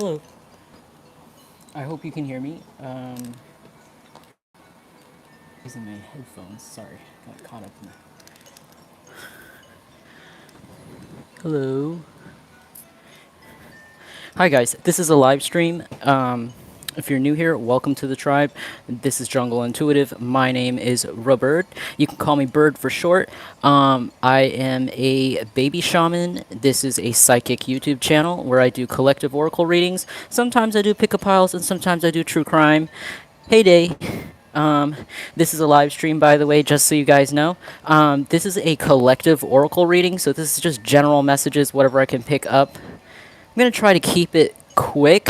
Hello. I hope you can hear me. Using my headphones. Sorry, got caught up in that. Hello. Hi guys. This is a live stream. If you're new here, welcome to the tribe. This is Jungle Intuitive. My name is Robert. You can call me Bird for short. I am a baby shaman. This is a psychic YouTube channel where I do collective oracle readings. Sometimes I do pick-up piles and sometimes I do true crime. Hey day. This is a live stream, by the way, just so you guys know. This is a collective oracle reading, so this is just general messages, whatever I can pick up. I'm going to try to keep it quick,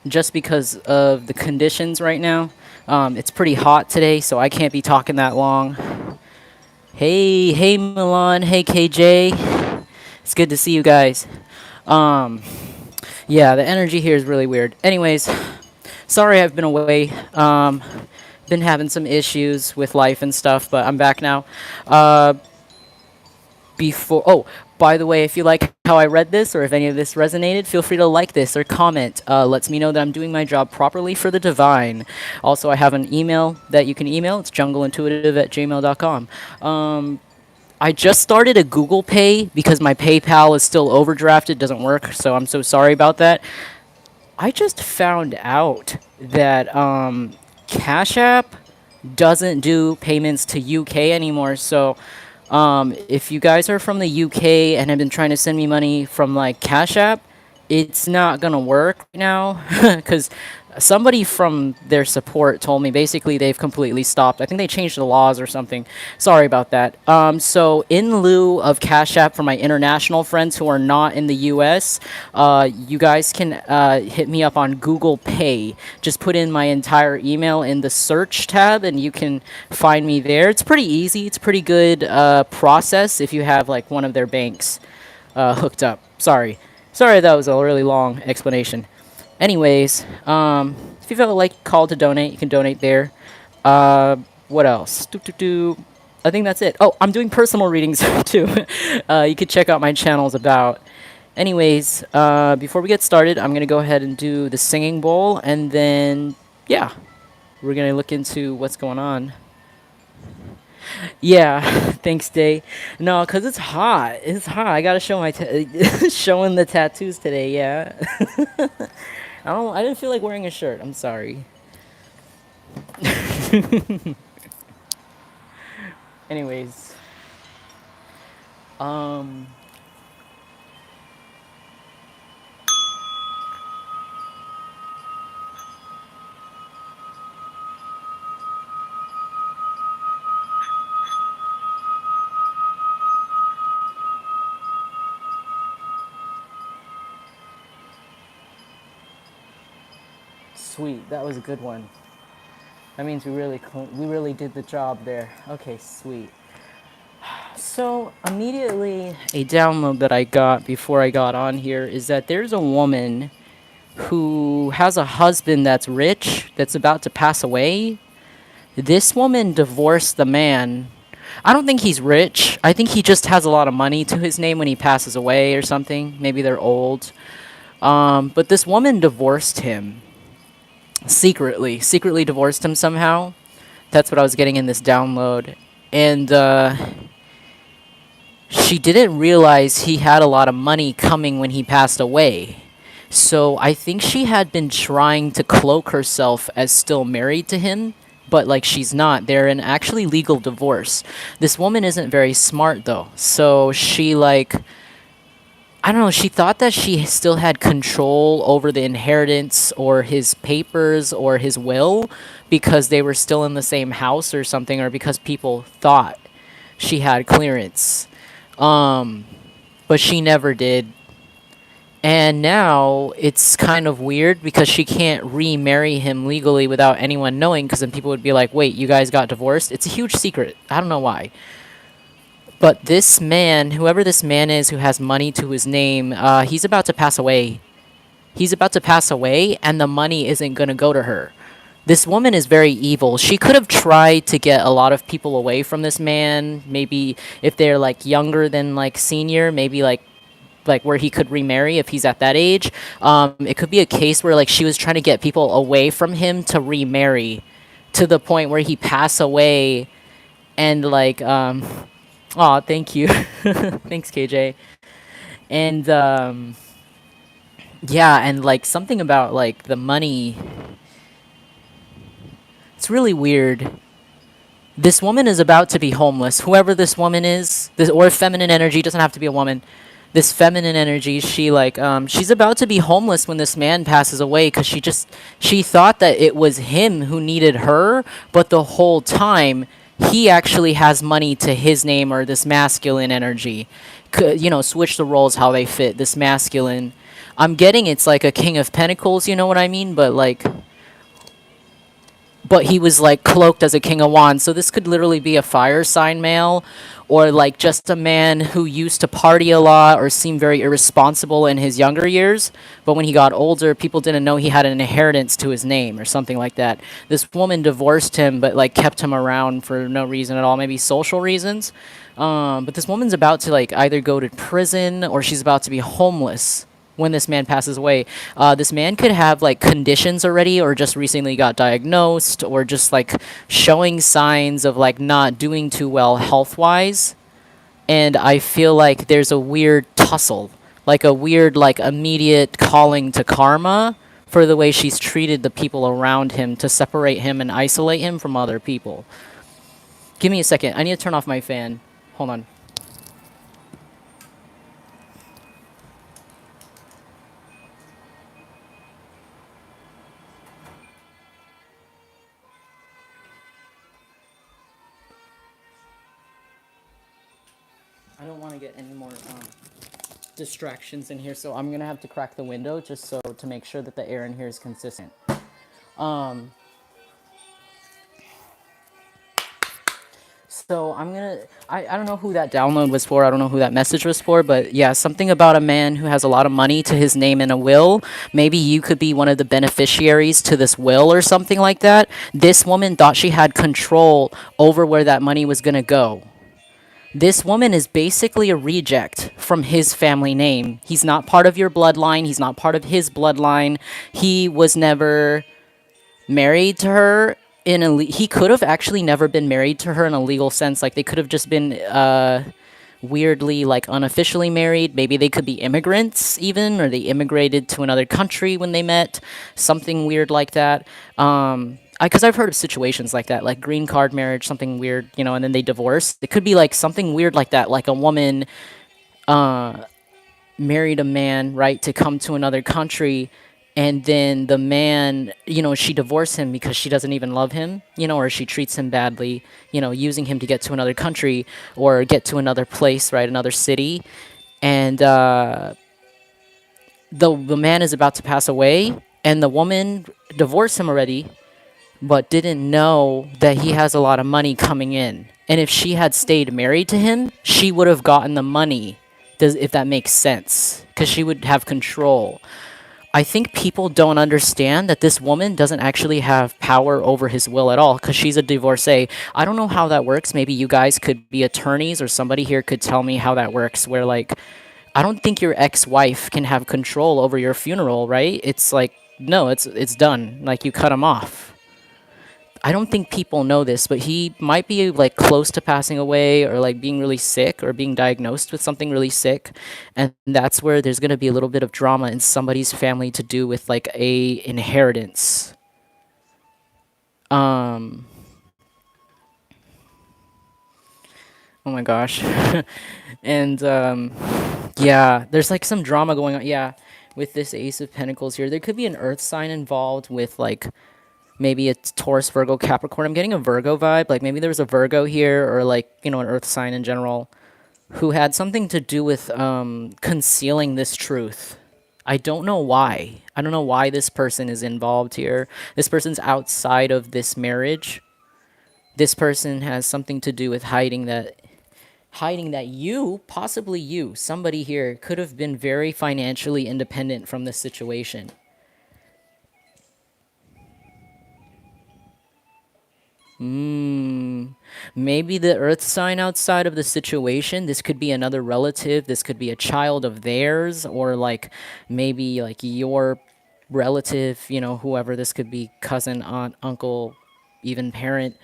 just because of the conditions right now. It's pretty hot today, so I can't be talking that long. Hey Milan, hey KJ. It's good to see you guys. Yeah, the energy here is really weird. Anyways, sorry I've been away. Been having some issues with life and stuff, but I'm back now. By the way, if you like how I read this or if any of this resonated, feel free to like this or comment. Lets me know that I'm doing my job properly for the divine. Also, I have an email that you can email. It's jungleintuitive@gmail.com. I just started a Google Pay because my PayPal is still overdrafted, doesn't work, so I'm so sorry about that. I just found out that Cash App doesn't do payments to UK anymore. So if you guys are from the UK and have been trying to send me money from like Cash App, it's not gonna work now because somebody from their support told me basically they've completely stopped. I think they changed the laws or something. Sorry about that. So in lieu of Cash App for my international friends who are not in the US, you guys can hit me up on Google Pay. Just put in my entire email in the search tab and you can find me there. It's pretty easy. It's pretty good process if you have like one of their banks hooked up. Sorry that was a really long explanation. Anyways, if you felt like called to donate, you can donate there. What else? I think that's it. Oh, I'm doing personal readings too. You could check out my channels about. Anyways, before we get started, I'm going to go ahead and do the singing bowl, and then, yeah, we're going to look into what's going on. Yeah, thanks, Day. No, cause it's hot. It's hot. I gotta show my showing the tattoos today. Yeah. I didn't feel like wearing a shirt. I'm sorry. Anyways, sweet. That was a good one. That means we really did the job there. Okay, sweet. So immediately, a download that I got before I got on here is that there's a woman who has a husband that's rich, that's about to pass away. This woman divorced the man. I don't think he's rich. I think he just has a lot of money to his name when he passes away or something. Maybe they're old. But this woman divorced him. Secretly divorced him somehow. That's what I was getting in this download. And she didn't realize he had a lot of money coming when he passed away. So I think she had been trying to cloak herself as still married to him, but like she's not. They're in actually legal divorce. This woman isn't very smart though. So she like, I don't know, she thought that she still had control over the inheritance or his papers or his will because they were still in the same house or something, or because people thought she had clearance. But she never did. And now it's kind of weird because she can't remarry him legally without anyone knowing, because then people would be like, wait, you guys got divorced? It's a huge secret. I don't know why. But this man, whoever this man is who has money to his name, he's about to pass away. He's about to pass away, and the money isn't going to go to her. This woman is very evil. She could have tried to get a lot of people away from this man. Maybe if they're like younger than like senior, maybe like like where he could remarry if he's at that age. It could be a case where like she was trying to get people away from him to remarry, to the point where he pass away, and like oh, thank you, thanks KJ, and yeah, and like something about like the money. It's really weird. This woman is about to be homeless. Whoever this woman is, this or feminine energy, doesn't have to be a woman. This feminine energy, she like she's about to be homeless when this man passes away, because she thought that it was him who needed her, but the whole time he actually has money to his name, or this masculine energy. Could, switch the roles how they fit. This masculine, I'm getting it's like a king of pentacles, you know what I mean? But he was like cloaked as a king of wands, so this could literally be a fire sign male, or like just a man who used to party a lot or seem very irresponsible in his younger years, but when he got older people didn't know he had an inheritance to his name or something like that. This woman divorced him but like kept him around for no reason at all, maybe social reasons. But this woman's about to like either go to prison or she's about to be homeless when this man passes away. This man could have like conditions already, or just recently got diagnosed, or just like showing signs of like not doing too well health wise. And I feel like there's a weird tussle, like a weird, like immediate calling to karma for the way she's treated the people around him, to separate him and isolate him from other people. Give me a second. I need to turn off my fan. Hold on. I don't want to get any more distractions in here, so I'm gonna have to crack the window just so to make sure that the air in here is consistent. Um, so I don't know who that download was for. I don't know who that message was for, but yeah, something about a man who has a lot of money to his name in a will. Maybe you could be one of the beneficiaries to this will or something like that. This woman thought she had control over where that money was gonna go. This woman is basically a reject from his family name. He's not part of your bloodline. He's not part of his bloodline. He was never married to her in a he could have actually never been married to her in a legal sense. Like they could have just been weirdly like unofficially married. Maybe they could be immigrants even, or they immigrated to another country when they met. Something weird like that. Because I've heard of situations like that, like green card marriage, something weird, and then they divorce. It could be like something weird like that, like a woman married a man, right, to come to another country, and then the man, she divorced him because she doesn't even love him, or she treats him badly, using him to get to another country or get to another place, right, another city, and the man is about to pass away, and the woman divorced him already, but didn't know that he has a lot of money coming in. And if she had stayed married to him, she would have gotten the money, if that makes sense, because she would have control. I think people don't understand that this woman doesn't actually have power over his will at all, because she's a divorcee. I don't know how that works. Maybe you guys could be attorneys, or somebody here could tell me how that works, where like, I don't think your ex-wife can have control over your funeral, right? It's like, no, it's done. Like, you cut him off. I don't think people know this, but he might be like close to passing away, or like being really sick, or being diagnosed with something really sick, and that's where there's going to be a little bit of drama in somebody's family to do with like a inheritance. Um oh my gosh. And yeah, there's like some drama going on. Yeah, with this Ace of Pentacles here, there could be an earth sign involved with like maybe it's Taurus, Virgo, Capricorn. I'm getting a Virgo vibe. Like maybe there was a Virgo here, or like, an earth sign in general, who had something to do with concealing this truth. I don't know why. I don't know why this person is involved here. This person's outside of this marriage. This person has something to do with hiding that you, possibly you, somebody here could have been very financially independent from this situation. Mm, maybe the earth sign outside of the situation. This could be another relative. This could be a child of theirs, or like maybe like your relative, whoever this could be, cousin, aunt, uncle, even parent.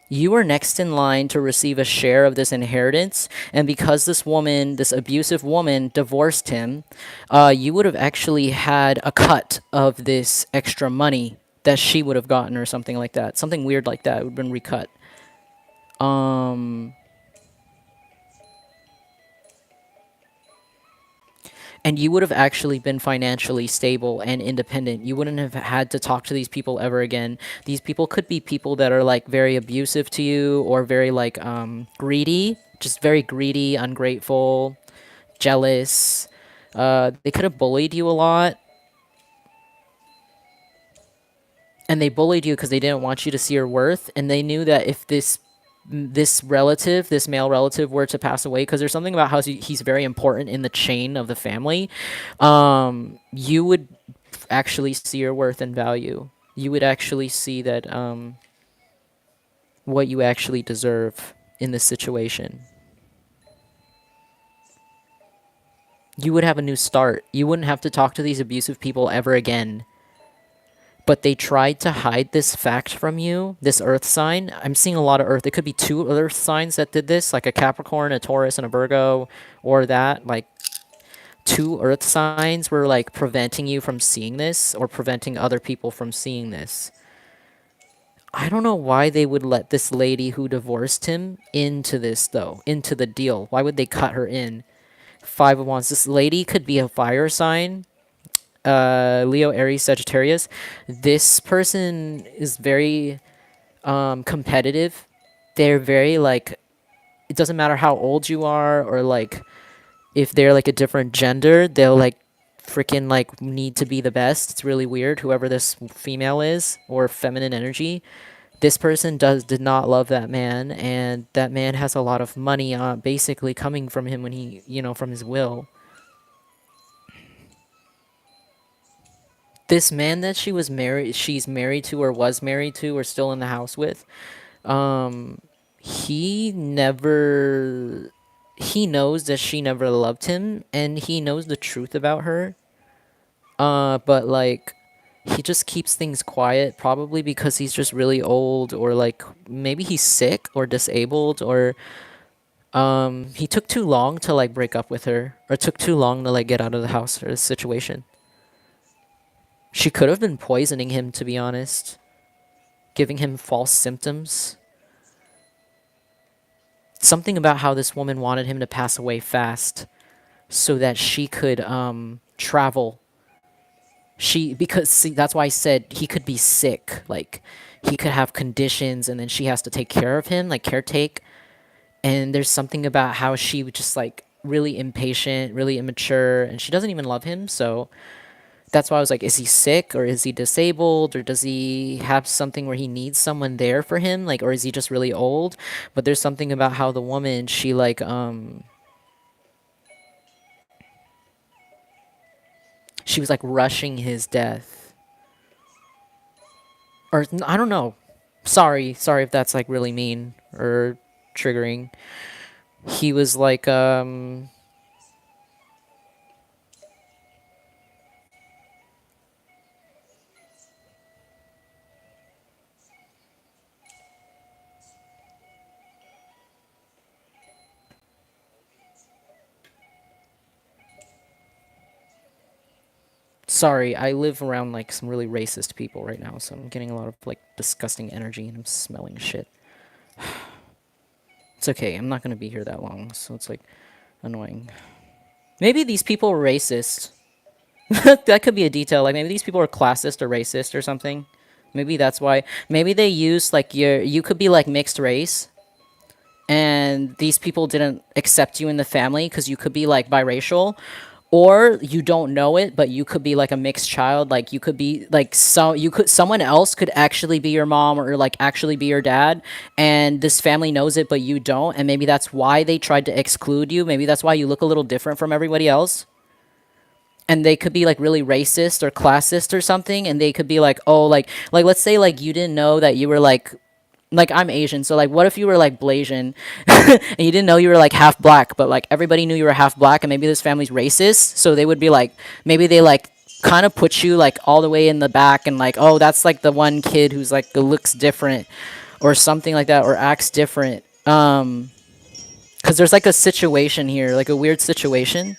You were next in line to receive a share of this inheritance, and because this woman, this abusive woman, divorced him, you would have actually had a cut of this extra money that she would have gotten, or something like that. Something weird like that would have been recut. Um, and you would have actually been financially stable and independent. You wouldn't have had to talk to these people ever again. These people could be people that are like very abusive to you, or very like greedy, just very greedy, ungrateful, jealous. They could have bullied you a lot, and they bullied you because they didn't want you to see your worth, and they knew that if this relative, this male relative, were to pass away, because there's something about how he's very important in the chain of the family, you would actually see your worth and value. You would actually see that what you actually deserve in this situation. You would have a new start. You wouldn't have to talk to these abusive people ever again. But they tried to hide this fact from you, this earth sign. I'm seeing a lot of earth. It could be two earth signs that did this, like a Capricorn, a Taurus, and a Virgo, or that. Like, two earth signs were like preventing you from seeing this, or preventing other people from seeing this. I don't know why they would let this lady who divorced him into this, though, into the deal. Why would they cut her in? Five of Wands. This lady could be a fire sign, Leo, Aries, Sagittarius. This person is very competitive. They're very like, it doesn't matter how old you are, or like if they're like a different gender, they'll like freaking like need to be the best. It's really weird. Whoever this female is, or feminine energy, this person did not love that man, and that man has a lot of money basically coming from him when he, from his will. This man that she's married to, or was married to, or still in the house with, um he never he knows that she never loved him, and he knows the truth about her, but like he just keeps things quiet, probably because he's just really old, or like maybe he's sick or disabled, or he took too long to like break up with her, or took too long to like get out of the house or the situation. She could have been poisoning him, to be honest, giving him false symptoms. Something about how this woman wanted him to pass away fast so that she could travel. Because see, that's why I said he could be sick, like he could have conditions, and then she has to take care of him, like caretake. And there's something about how she was just like really impatient, really immature, and she doesn't even love him. So that's why I was like, is he sick, or is he disabled, or does he have something where he needs someone there for him, like, or is he just really old? But there's something about how the woman, she like she was like rushing his death, or I don't know. Sorry if that's like really mean or triggering. He was like sorry, I live around like some really racist people right now, so I'm getting a lot of like disgusting energy, and I'm smelling shit. It's okay, I'm not gonna be here that long, so it's like annoying. Maybe these people are racist. That could be a detail. Like maybe these people are classist or racist or something. Maybe that's why. Maybe they use like you could be like mixed race, and these people didn't accept you in the family because you could be like biracial, or you don't know it, but you could be like a mixed child. Like you could be like, someone else could actually be your mom, or like actually be your dad, and this family knows it but you don't, and maybe that's why they tried to exclude you. Maybe that's why you look a little different from everybody else. and they could be like really racist or classist or something, and they could be like, oh, like let's say like you didn't know that you were like I'm Asian, so like what if you were like Blasian and you didn't know you were like half black, but like everybody knew you were half black, and maybe this family's racist, so they would be like, maybe they like kind of put you like all the way in the back, and like, oh, that's like the one kid who's like looks different or something like that, or acts different. Because there's like a situation here, like a weird situation.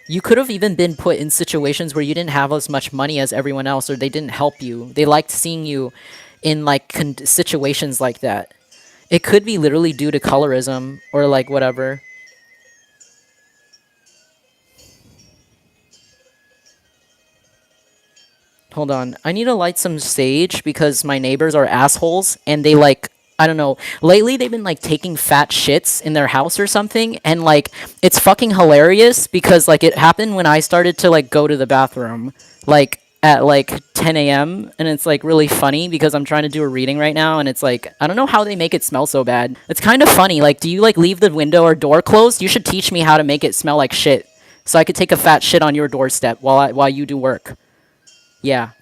You could have even been put in situations where you didn't have as much money as everyone else, or they didn't help you. They liked seeing you in like situations like that. It could be literally due to colorism or like whatever. Hold on. I need to light some sage because my neighbors are assholes and they like, I don't know. Lately they've been like taking fat shits in their house or something, and like it's fucking hilarious because like it happened when I started to like go to the bathroom like at like 10 a.m. and it's like really funny because I'm trying to do a reading right now, and it's like I don't know how they make it smell so bad. It's kind of funny. Like, do you like leave the window or door closed? You should teach me how to make it smell like shit so I could take a fat shit on your doorstep while you do work. Yeah.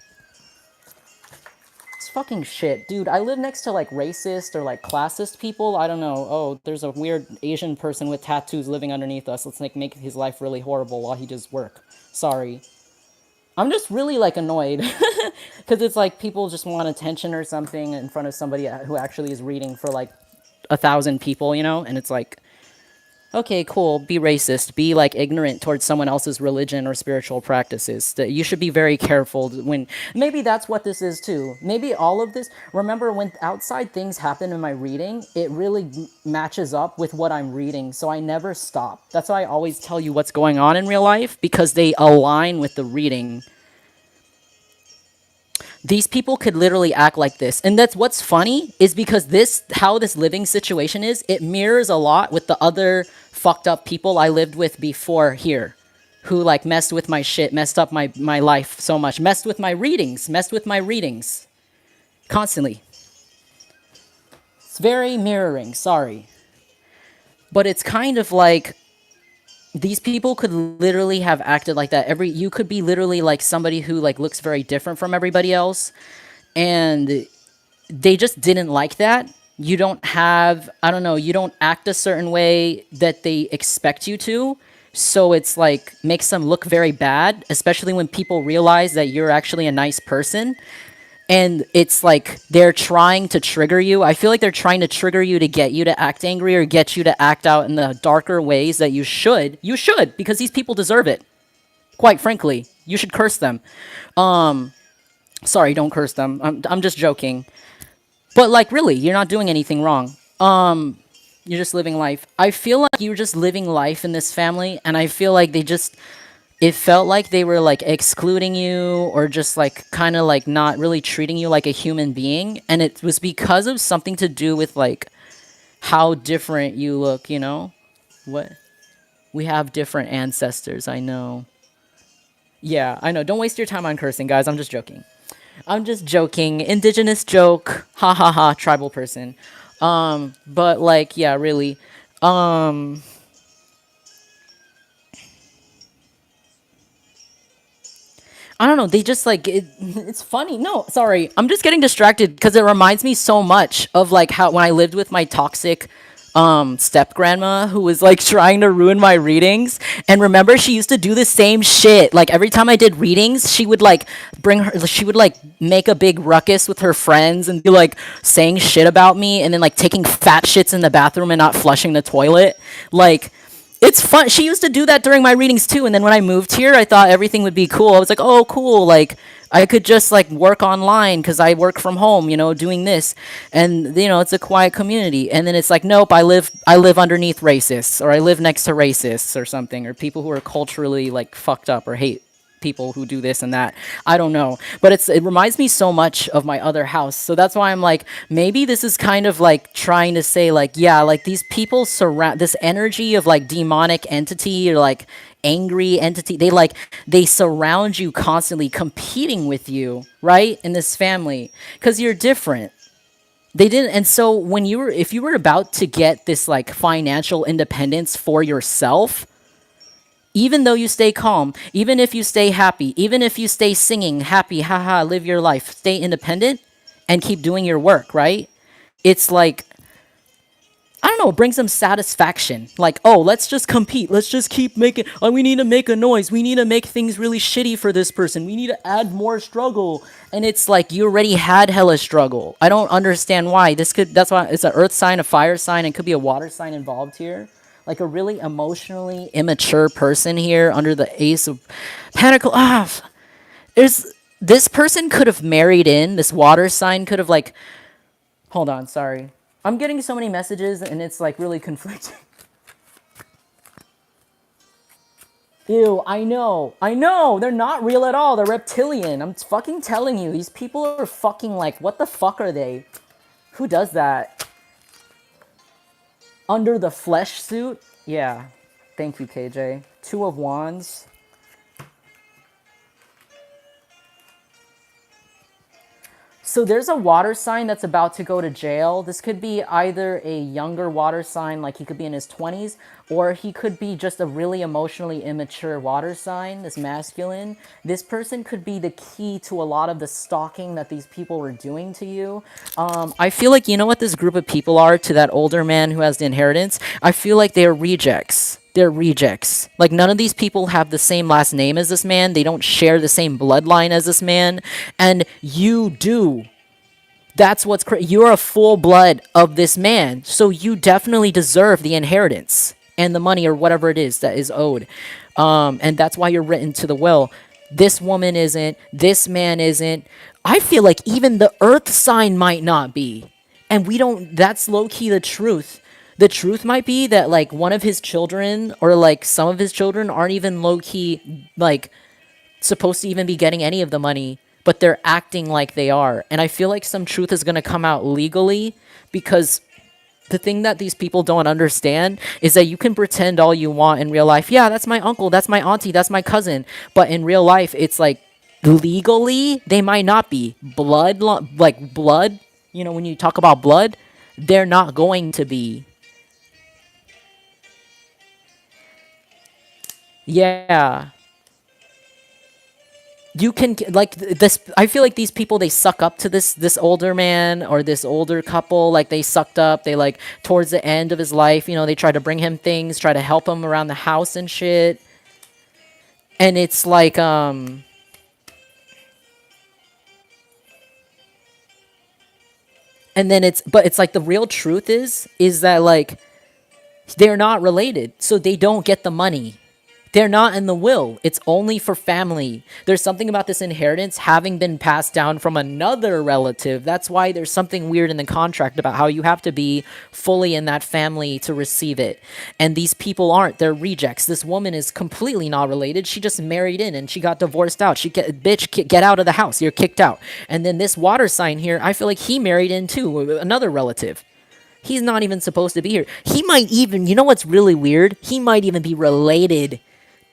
It's fucking shit. Dude, I live next to like racist or like classist people. I don't know. Oh, there's a weird Asian person with tattoos living underneath us. Let's like make his life really horrible while he does work. Sorry. I'm just really like annoyed because it's like people just want attention or something in front of somebody who actually is reading for like 1,000 people, you know? And it's like, okay, cool. Be racist. Be like ignorant towards someone else's religion or spiritual practices. That you should be very careful when. Maybe that's what this is too. Maybe all of this. Remember, when outside things happen in my reading, it really matches up with what I'm reading. So I never stop. That's why I always tell you what's going on in real life, because they align with the reading. These people could literally act like this, and that's what's funny is because this how this living situation is, it mirrors a lot with the other fucked up people I lived with before here, who like messed with my shit, messed up my life so much, messed with my readings constantly. It's very mirroring, sorry, but it's kind of like these people could literally have acted like that. You could be literally like somebody who like looks very different from everybody else, and they just didn't like that. You don't have, I don't know, you don't act a certain way that they expect you to, so it's like makes them look very bad, especially when people realize that you're actually a nice person. And it's like they're trying to trigger you. I feel like they're trying to trigger you to get you to act angry or get you to act out in the darker ways that you should. You should, because these people deserve it. Quite frankly, you should curse them. Sorry, don't curse them. I'm just joking. But like, really, you're not doing anything wrong. You're just living life. I feel like you're just living life in this family, and I feel like it felt like they were like excluding you or just like kind of like not really treating you like a human being, and it was because of something to do with like how different you look, you know? What? We have different ancestors, I know. Yeah, I know. Don't waste your time on cursing, guys. I'm just joking. I'm just joking. Indigenous joke. Ha ha ha, tribal person. But like, yeah, really. I don't know. They just like it. It's funny. No, sorry. I'm just getting distracted because it reminds me so much of like how when I lived with my toxic step grandma who was like trying to ruin my readings. And remember, she used to do the same shit. Like every time I did readings, she would like she would like make a big ruckus with her friends and be like saying shit about me, and then like taking fat shits in the bathroom and not flushing the toilet. Like, it's fun. She used to do that during my readings too. And then when I moved here, I thought everything would be cool. I was like, oh, cool. Like, I could just like work online because I work from home, you know, doing this. And, you know, it's a quiet community. And then it's like, nope, I live underneath racists, or I live next to racists or something, or people who are culturally like fucked up or hate people who do this and that. I don't know. But it reminds me so much of my other house. So that's why I'm like, maybe this is kind of like trying to say like, yeah, like these people surround this energy of like demonic entity or like angry entity. They surround you constantly, competing with you, right? In this family, because you're different. They didn't, and so if you were about to get this like financial independence for yourself, Even though you stay calm, even if you stay happy, even if you stay singing happy, haha, live your life, stay independent and keep doing your work, right? It's like, I don't know, it brings them satisfaction. Like, oh, let's just compete. Let's just keep making, oh, we need to make a noise. We need to make things really shitty for this person. We need to add more struggle. And it's like, you already had hella struggle. I don't understand why. That's why it's an earth sign, a fire sign, and could be a water sign involved here. Like a really emotionally immature person here under the Ace of Pentacle. There's, this person could have married in, this water sign could have like, hold on, sorry. I'm getting so many messages and it's like really conflicting. Ew, I know, they're not real at all, they're reptilian. I'm fucking telling you, these people are fucking like, what the fuck are they? Who does that? Under the flesh suit? Yeah, thank you, KJ. Two of Wands. So there's a water sign that's about to go to jail. This could be either a younger water sign, like he could be in his 20s, or he could be just a really emotionally immature water sign, this masculine. This person could be the key to a lot of the stalking that these people were doing to you. I feel like, you know what this group of people are to that older man who has the inheritance? I feel like they're rejects. They're rejects. Like, none of these people have the same last name as this man. They don't share the same bloodline as this man. And you do. That's what's crazy. You're a full blood of this man. So you definitely deserve the inheritance and the money or whatever it is that is owed. And that's why you're written to the will. This woman isn't. This man isn't. I feel like even the earth sign might not be. And we don't, that's low key the truth. The truth might be that like one of his children or like some of his children aren't even low key like supposed to even be getting any of the money, but they're acting like they are. And I feel like some truth is going to come out legally, because the thing that these people don't understand is that you can pretend all you want in real life. Yeah, that's my uncle, that's my auntie, that's my cousin. But in real life, it's like legally, they might not be. Like blood, you know, when you talk about blood, they're not going to be. Yeah. You can like this. I feel like these people, they suck up to this older man or this older couple. Like, they sucked up, they like towards the end of his life, you know, they try to bring him things, try to help him around the house and shit. And it's like and then it's like the real truth is that like they're not related, so they don't get the money. They're not in the will. It's only for family. There's something about this inheritance having been passed down from another relative. That's why there's something weird in the contract about how you have to be fully in that family to receive it. And these people aren't. They're rejects. This woman is completely not related. She just married in and she got divorced out. Get out of the house. You're kicked out. And then this water sign here, I feel like he married in too, another relative. He's not even supposed to be here. He might even, you know what's really weird? He might even be related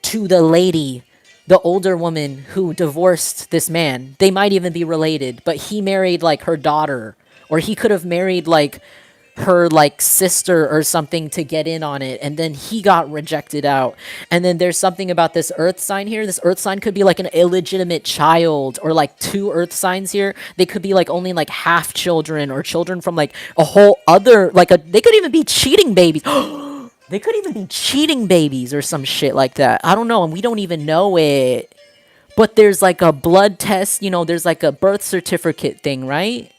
to the lady, the older woman who divorced this man. They might even be related, but he married like her daughter, or he could have married like her like sister or something to get in on it, and then he got rejected out. And then there's something about this earth sign here. This earth sign could be like an illegitimate child, or like two earth signs here, they could be like only like half children, or children from like a whole other, like a, they could even be cheating babies. They could even be cheating babies or some shit like that. I don't know, and we don't even know it. But there's like a blood test, you know, there's like a birth certificate thing, right?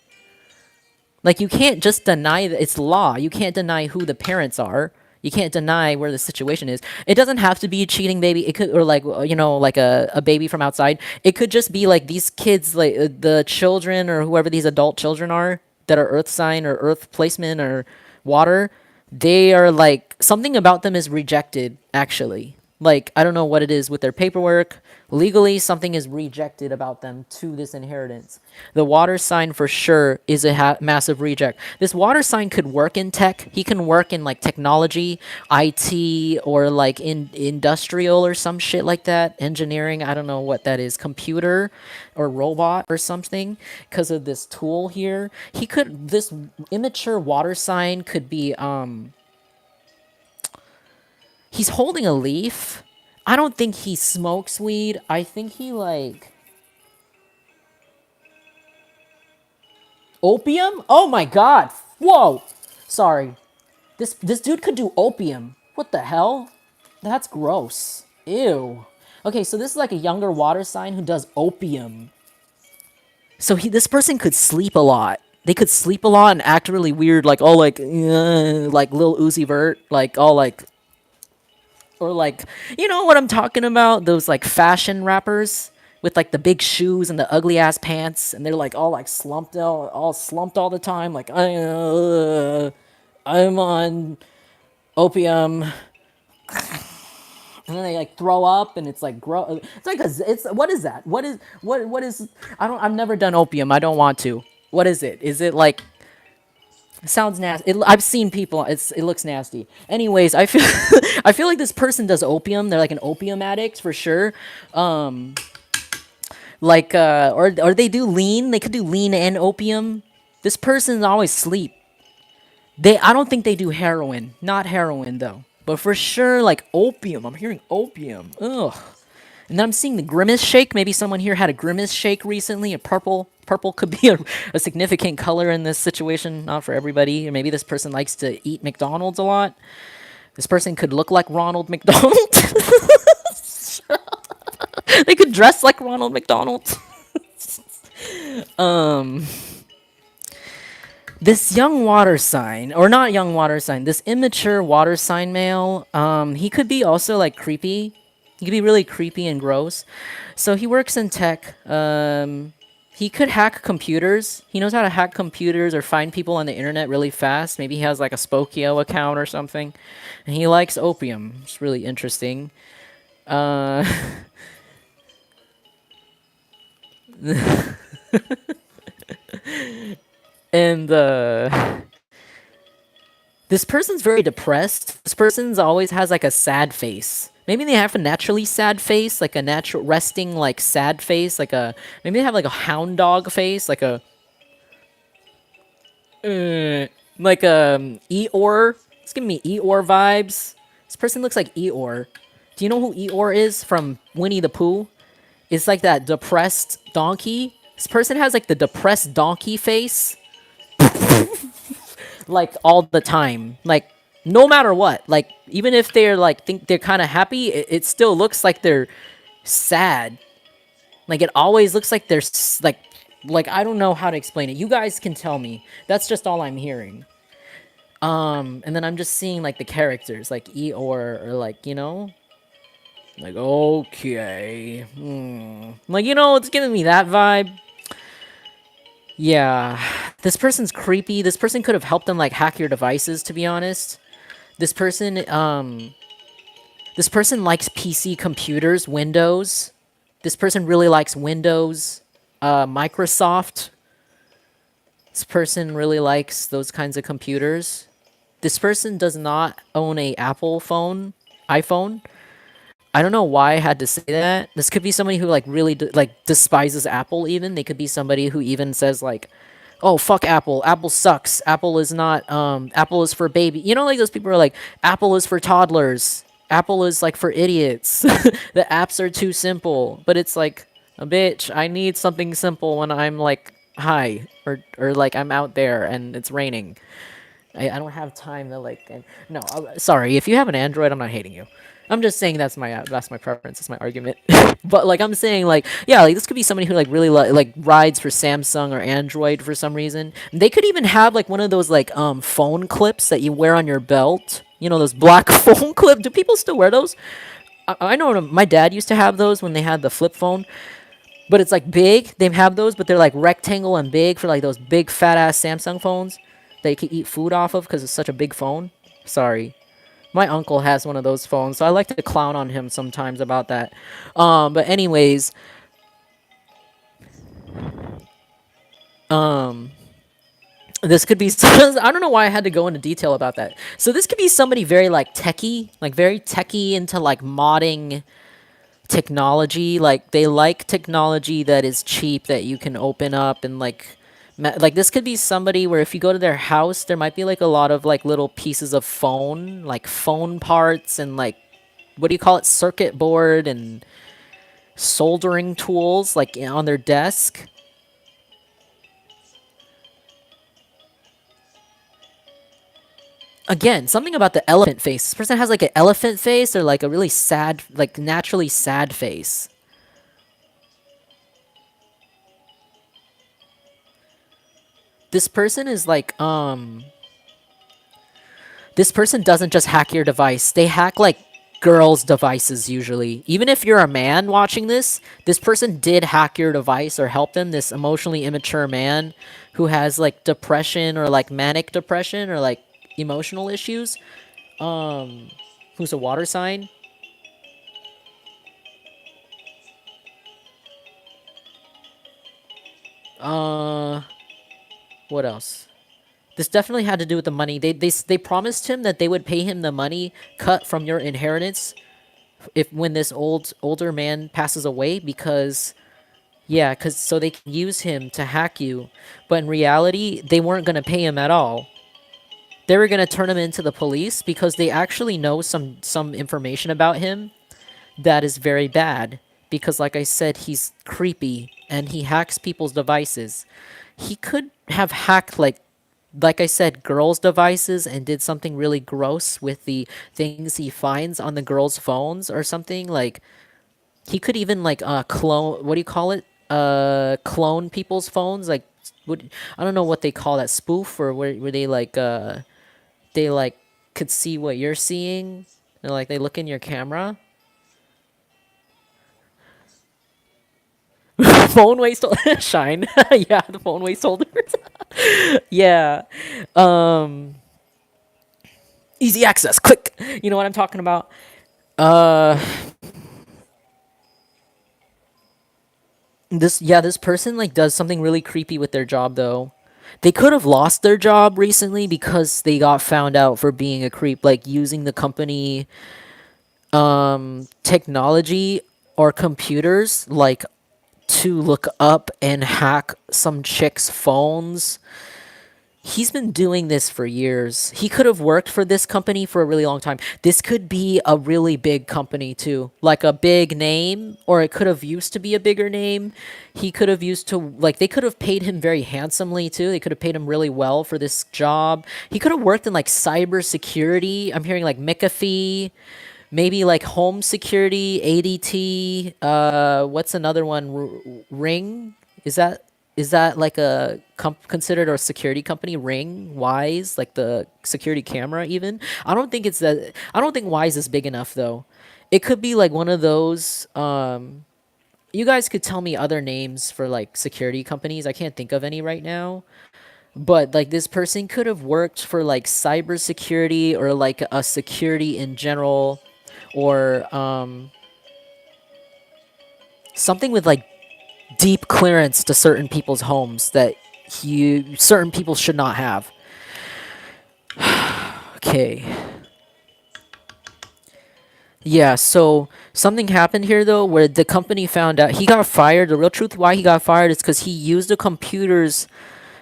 Like, you can't just deny that it's law. You can't deny who the parents are. You can't deny where the situation is. It doesn't have to be a cheating baby. It could, or like, you know, like a baby from outside. It could just be like these kids, like the children or whoever these adult children are that are earth sign or earth placement or water. They are like, something about them is rejected, actually. Like, I don't know what it is with their paperwork. Legally, something is rejected about them to this inheritance. The water sign for sure is a massive reject. This water sign could work in tech. He can work in like technology, IT, or like in industrial or some shit like that. Engineering, I don't know what that is. Computer or robot or something, because of this tool here. He could, this immature water sign could be he's holding a leaf. I don't think he smokes weed. I think he like opium. Oh my god. Whoa. Sorry. This dude could do opium. What the hell? That's gross. Ew. Okay, so this is like a younger water sign who does opium. So this person could sleep a lot. They could sleep a lot and act really weird, like Lil Uzi Vert, like all like, or like, you know what I'm talking about? Those like fashion rappers with like the big shoes and the ugly ass pants, and they're like all like all slumped all the time. Like I'm on opium, and then they like throw up, and it's like It's like it's what is that? What is? I've never done opium. I don't want to. What is it? Is it like? It sounds nasty. I've seen people. It looks nasty. Anyways, I feel I feel like this person does opium. They're like an opium addict for sure. Or they do lean. They could do lean and opium. This person's always sleep. I don't think they do heroin. Not heroin though. But for sure, like opium. I'm hearing opium. Ugh. And then I'm seeing the grimace shake. Maybe someone here had a grimace shake recently. A purple. Purple could be a significant color in this situation. Not for everybody. Or maybe this person likes to eat McDonald's a lot. This person could look like Ronald McDonald. They could dress like Ronald McDonald. This young water sign, or not young water sign, this immature water sign male, he could be also like creepy. He could be really creepy and gross. So he works in tech. He could hack computers. He knows how to hack computers or find people on the internet really fast. Maybe he has like a Spokio account or something. And he likes opium. It's really interesting. Uh, and this person's very depressed. This person's always has like a sad face. Maybe they have a naturally sad face, like a natural resting like sad face, maybe they have like a hound dog face, like Eeyore. It's giving me Eeyore vibes. This person looks like Eeyore. Do you know who Eeyore is from Winnie the Pooh? It's like that depressed donkey. This person has like the depressed donkey face. Like all the time. Like no matter what. Like even if they're like think they're kind of happy, it still looks like they're sad. Like it always looks like they're like I don't know how to explain it. You guys can tell me. That's just all I'm hearing. And then I'm just seeing like the characters, like Eeyore or like, you know, like okay. Like, you know, it's giving me that vibe. Yeah. This person's creepy. This person could have helped them like hack your devices, to be honest. This person likes PC computers, Windows. This person really likes Windows, Microsoft. This person really likes those kinds of computers. This person does not own a Apple phone, iPhone. I don't know why I had to say that. This could be somebody who like really like despises Apple even. They could be somebody who even says like, "Oh, fuck Apple. Apple sucks. Apple is not Apple is for baby." You know, like those people are like, "Apple is for toddlers. Apple is like for idiots. The apps are too simple." But it's like, a bitch, I need something simple when I'm like high or like I'm out there and it's raining. I don't have time to like no, sorry. If you have an Android, I'm not hating you. I'm just saying that's my preference. That's my argument. But like I'm saying, like yeah, like this could be somebody who like really like rides for Samsung or Android for some reason. They could even have like one of those like phone clips that you wear on your belt. You know those black phone clips. Do people still wear those? I know my dad used to have those when they had the flip phone. But it's like big. They have those, but they're like rectangle and big for like those big fat ass Samsung phones that you can eat food off of because it's such a big phone. Sorry. My uncle has one of those phones, so I like to clown on him sometimes about that. But anyways, this could be. I don't know why I had to go into detail about that. So this could be somebody very like very techie into like modding technology. Like they like technology that is cheap that you can open up and like this could be somebody where if you go to their house, there might be like a lot of like little pieces of phone, like phone parts and like what do you call it, circuit board and soldering tools like on their desk. Again, something about the elephant face. This person has like an elephant face or like a really sad, like naturally sad face. This person is like, this person doesn't just hack your device. They hack like girls' devices usually. Even if you're a man watching this person did hack your device or help them. This emotionally immature man who has like depression or like manic depression or like emotional issues. Who's a water sign. Uh, what else? This definitely had to do with the money. They promised him that they would pay him the money cut from your inheritance if when this older man passes away because yeah, cuz so they can use him to hack you. But in reality, they weren't going to pay him at all. They were going to turn him into the police because they actually know some information about him that is very bad because like I said, he's creepy and he hacks people's devices. He could have hacked like I said, girls' devices and did something really gross with the things he finds on the girls' phones or something. Like he could even like clone. What do you call it? Clone people's phones. Like what? I don't know what they call that, spoof or where they like could see what you're seeing. And like they look in your camera. Phone waste shine. Yeah, the phone waste holders. Yeah. Um. Easy access. Click. You know what I'm talking about? Uh, this person like does something really creepy with their job though. They could have lost their job recently because they got found out for being a creep, like using the company technology or computers like to look up and hack some chick's phones. He's been doing this for years. He could have worked for this company for a really long time. This could be a really big company too, like a big name, or it could have used to be a bigger name. He could have used to, like, they could have paid him very handsomely too. They could have paid him really well for this job. He could have worked in like cyber security. I'm hearing like McAfee, maybe like home security, ADT. What's another one? Ring? Is that is that like a considered a security company? Ring, Wise, like the security camera. Even I don't think it's that. I don't think Wise is big enough though. It could be like one of those. You guys could tell me other names for like security companies. I can't think of any right now. But like this person could have worked for like cybersecurity or like a security in general, or something with like deep clearance to certain people's homes that you certain people should not have. Okay. Yeah, so something happened here though where the company found out he got fired. The real truth why he got fired is because he used the computers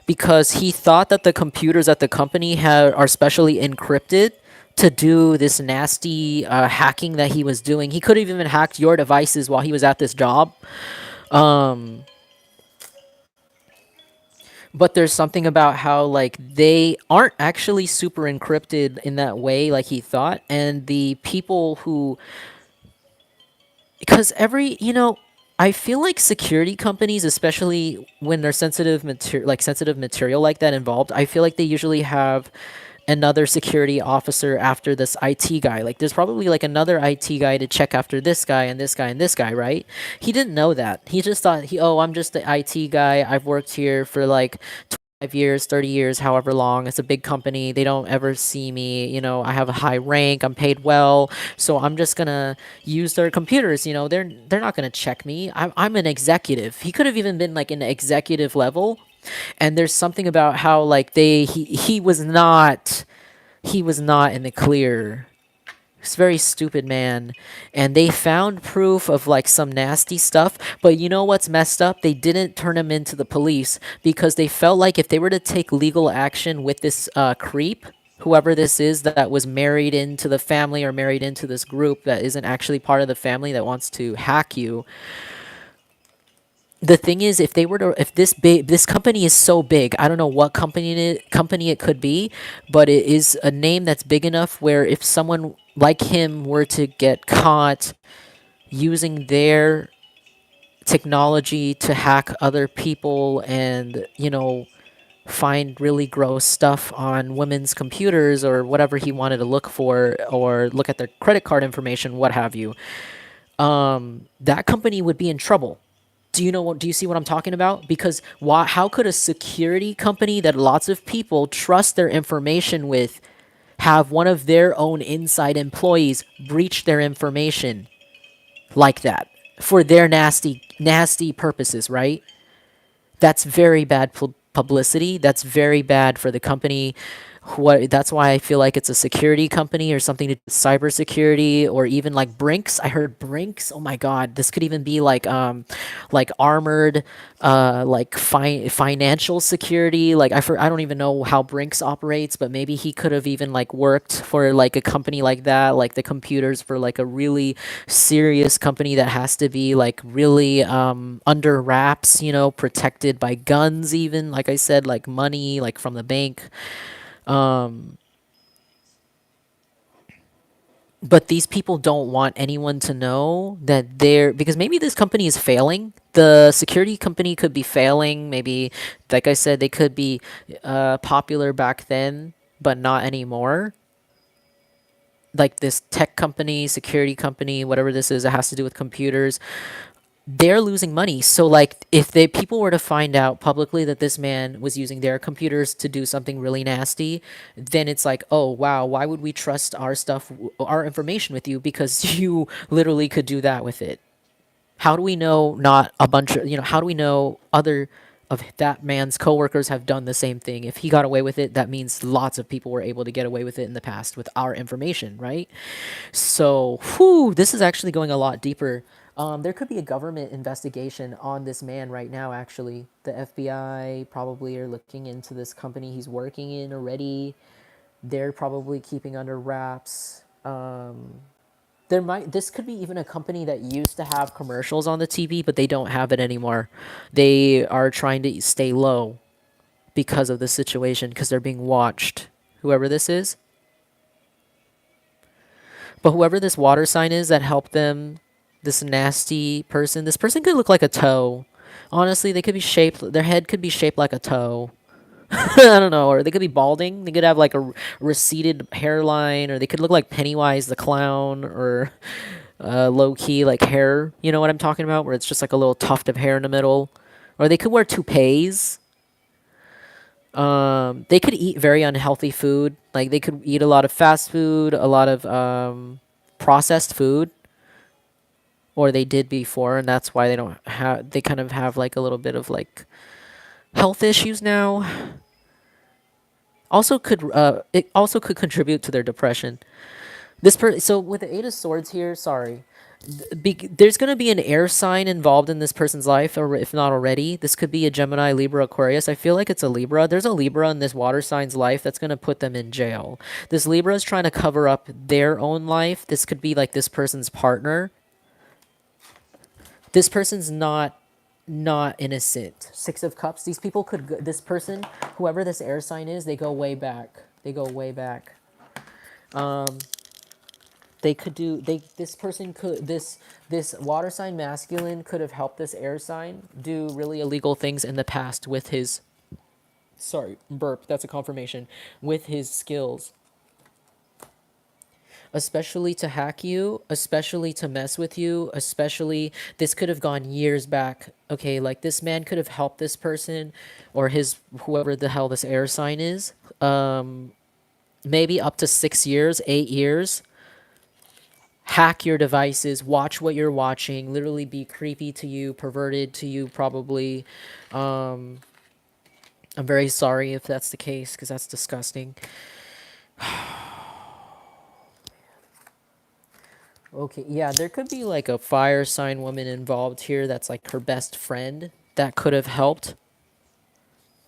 because he thought that the computers at the company are specially encrypted to do this nasty hacking that he was doing. He could have even hacked your devices while he was at this job. Um, but there's something about how like they aren't actually super encrypted in that way like he thought, and the people who because every I feel like security companies, especially when there's sensitive material like that involved, I feel like they usually have another security officer after this IT guy. Like there's probably like another IT guy to check after this guy and this guy and this guy, right? He didn't know that. He just thought I'm just the IT guy. I've worked here for like 5 years, 30 years, however long. It's a big company. They don't ever see me. I have a high rank. I'm paid well. So I'm just gonna use their computers. They're not gonna check me. I'm an executive. He could have even been like an executive level. And there's something about how like he was not in the clear. He's a very stupid man. And they found proof of like some nasty stuff. But you know what's messed up? They didn't turn him into the police because they felt like if they were to take legal action with this creep, whoever this is that was married into the family or married into this group that isn't actually part of the family that wants to hack you. The thing is, if they were to, if this company is so big, I don't know what company it could be, but it is a name that's big enough where if someone like him were to get caught using their technology to hack other people and, find really gross stuff on women's computers or whatever he wanted to look for or look at their credit card information, what have you, that company would be in trouble. Do you see what I'm talking about? Because how could a security company that lots of people trust their information with have one of their own inside employees breach their information like that for their nasty purposes, right? That's very bad publicity. That's very bad for the company. That's why I feel like it's a security company or something to cybersecurity or even like Brinks. I heard Brinks. Oh my God, this could even be like armored, like financial security. Like I don't even know how Brinks operates, but maybe he could have even like worked for like a company like that, like the computers for like a really serious company that has to be like really under wraps, protected by guns, even like I said, like money, like from the bank. Um, but these people don't want anyone to know that they're because maybe this company is failing. The security company could be failing. Maybe, like I said, they could be popular back then, but not anymore. Like this tech company, security company, whatever this is, it has to do with computers. They're losing money. So like if they people were to find out publicly that this man was using their computers to do something really nasty, then it's like, "Oh, wow, why would we trust our stuff, our information with you because you literally could do that with it?" How do we know not a bunch of, how do we know other of that man's coworkers have done the same thing? If he got away with it, that means lots of people were able to get away with it in the past with our information, right? So, whew, this is actually going a lot deeper. There could be a government investigation on this man right now, actually. The FBI probably are looking into this company he's working in already. They're probably keeping under wraps. This could be even a company that used to have commercials on the TV, but they don't have it anymore. They are trying to stay low because of the situation, because they're being watched. Whoever this is. But whoever this water sign is that helped them, this nasty person, this person could look like a toe. Honestly, they could be shaped, their head could be shaped like a toe. I don't know, or they could be balding. They could have like a receded hairline, or they could look like Pennywise the clown, or low key like hair. You know what I'm talking about? Where it's just like a little tuft of hair in the middle. Or they could wear toupees. They could eat very unhealthy food. Like they could eat a lot of fast food, a lot of processed food, or they did before, and that's why they don't have. They kind of have like a little bit of like health issues now. It also could contribute to their depression. So with the Eight of Swords here, sorry, there's going to be an air sign involved in this person's life, or if not already, this could be a Gemini, Libra, Aquarius. I feel like it's a Libra. There's a Libra in this water sign's life that's going to put them in jail. This Libra is trying to cover up their own life. This could be like this person's partner. This person's not innocent. Six of Cups. These people could. This person, whoever this air sign is, they go way back. They go way back. Um, they could do they this person could this water sign masculine could have helped this air sign do really illegal things in the past with his sorry burp, that's a confirmation, with his skills, especially to hack you, especially to mess with you, especially this could have gone years back. Okay, like this man could have helped this person or his whoever the hell this air sign is, maybe up to 6 years, 8 years, hack your devices, watch what you're watching, literally be creepy to you, perverted to you, probably. Um, I'm very sorry if that's the case because that's disgusting. Okay, yeah, there could be like a fire sign woman involved here that's like her best friend that could have helped.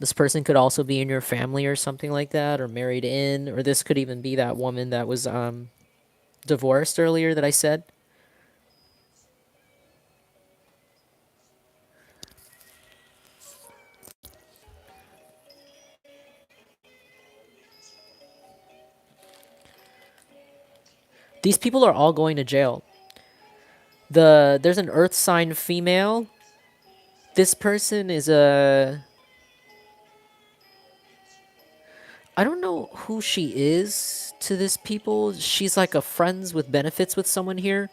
This person could also be in your family or something like that, or married in, or this could even be that woman that was divorced earlier that I said. These people are all going to jail. There's an earth sign female. This person is a, I don't know who she is to this people. She's like a friends with benefits with someone here.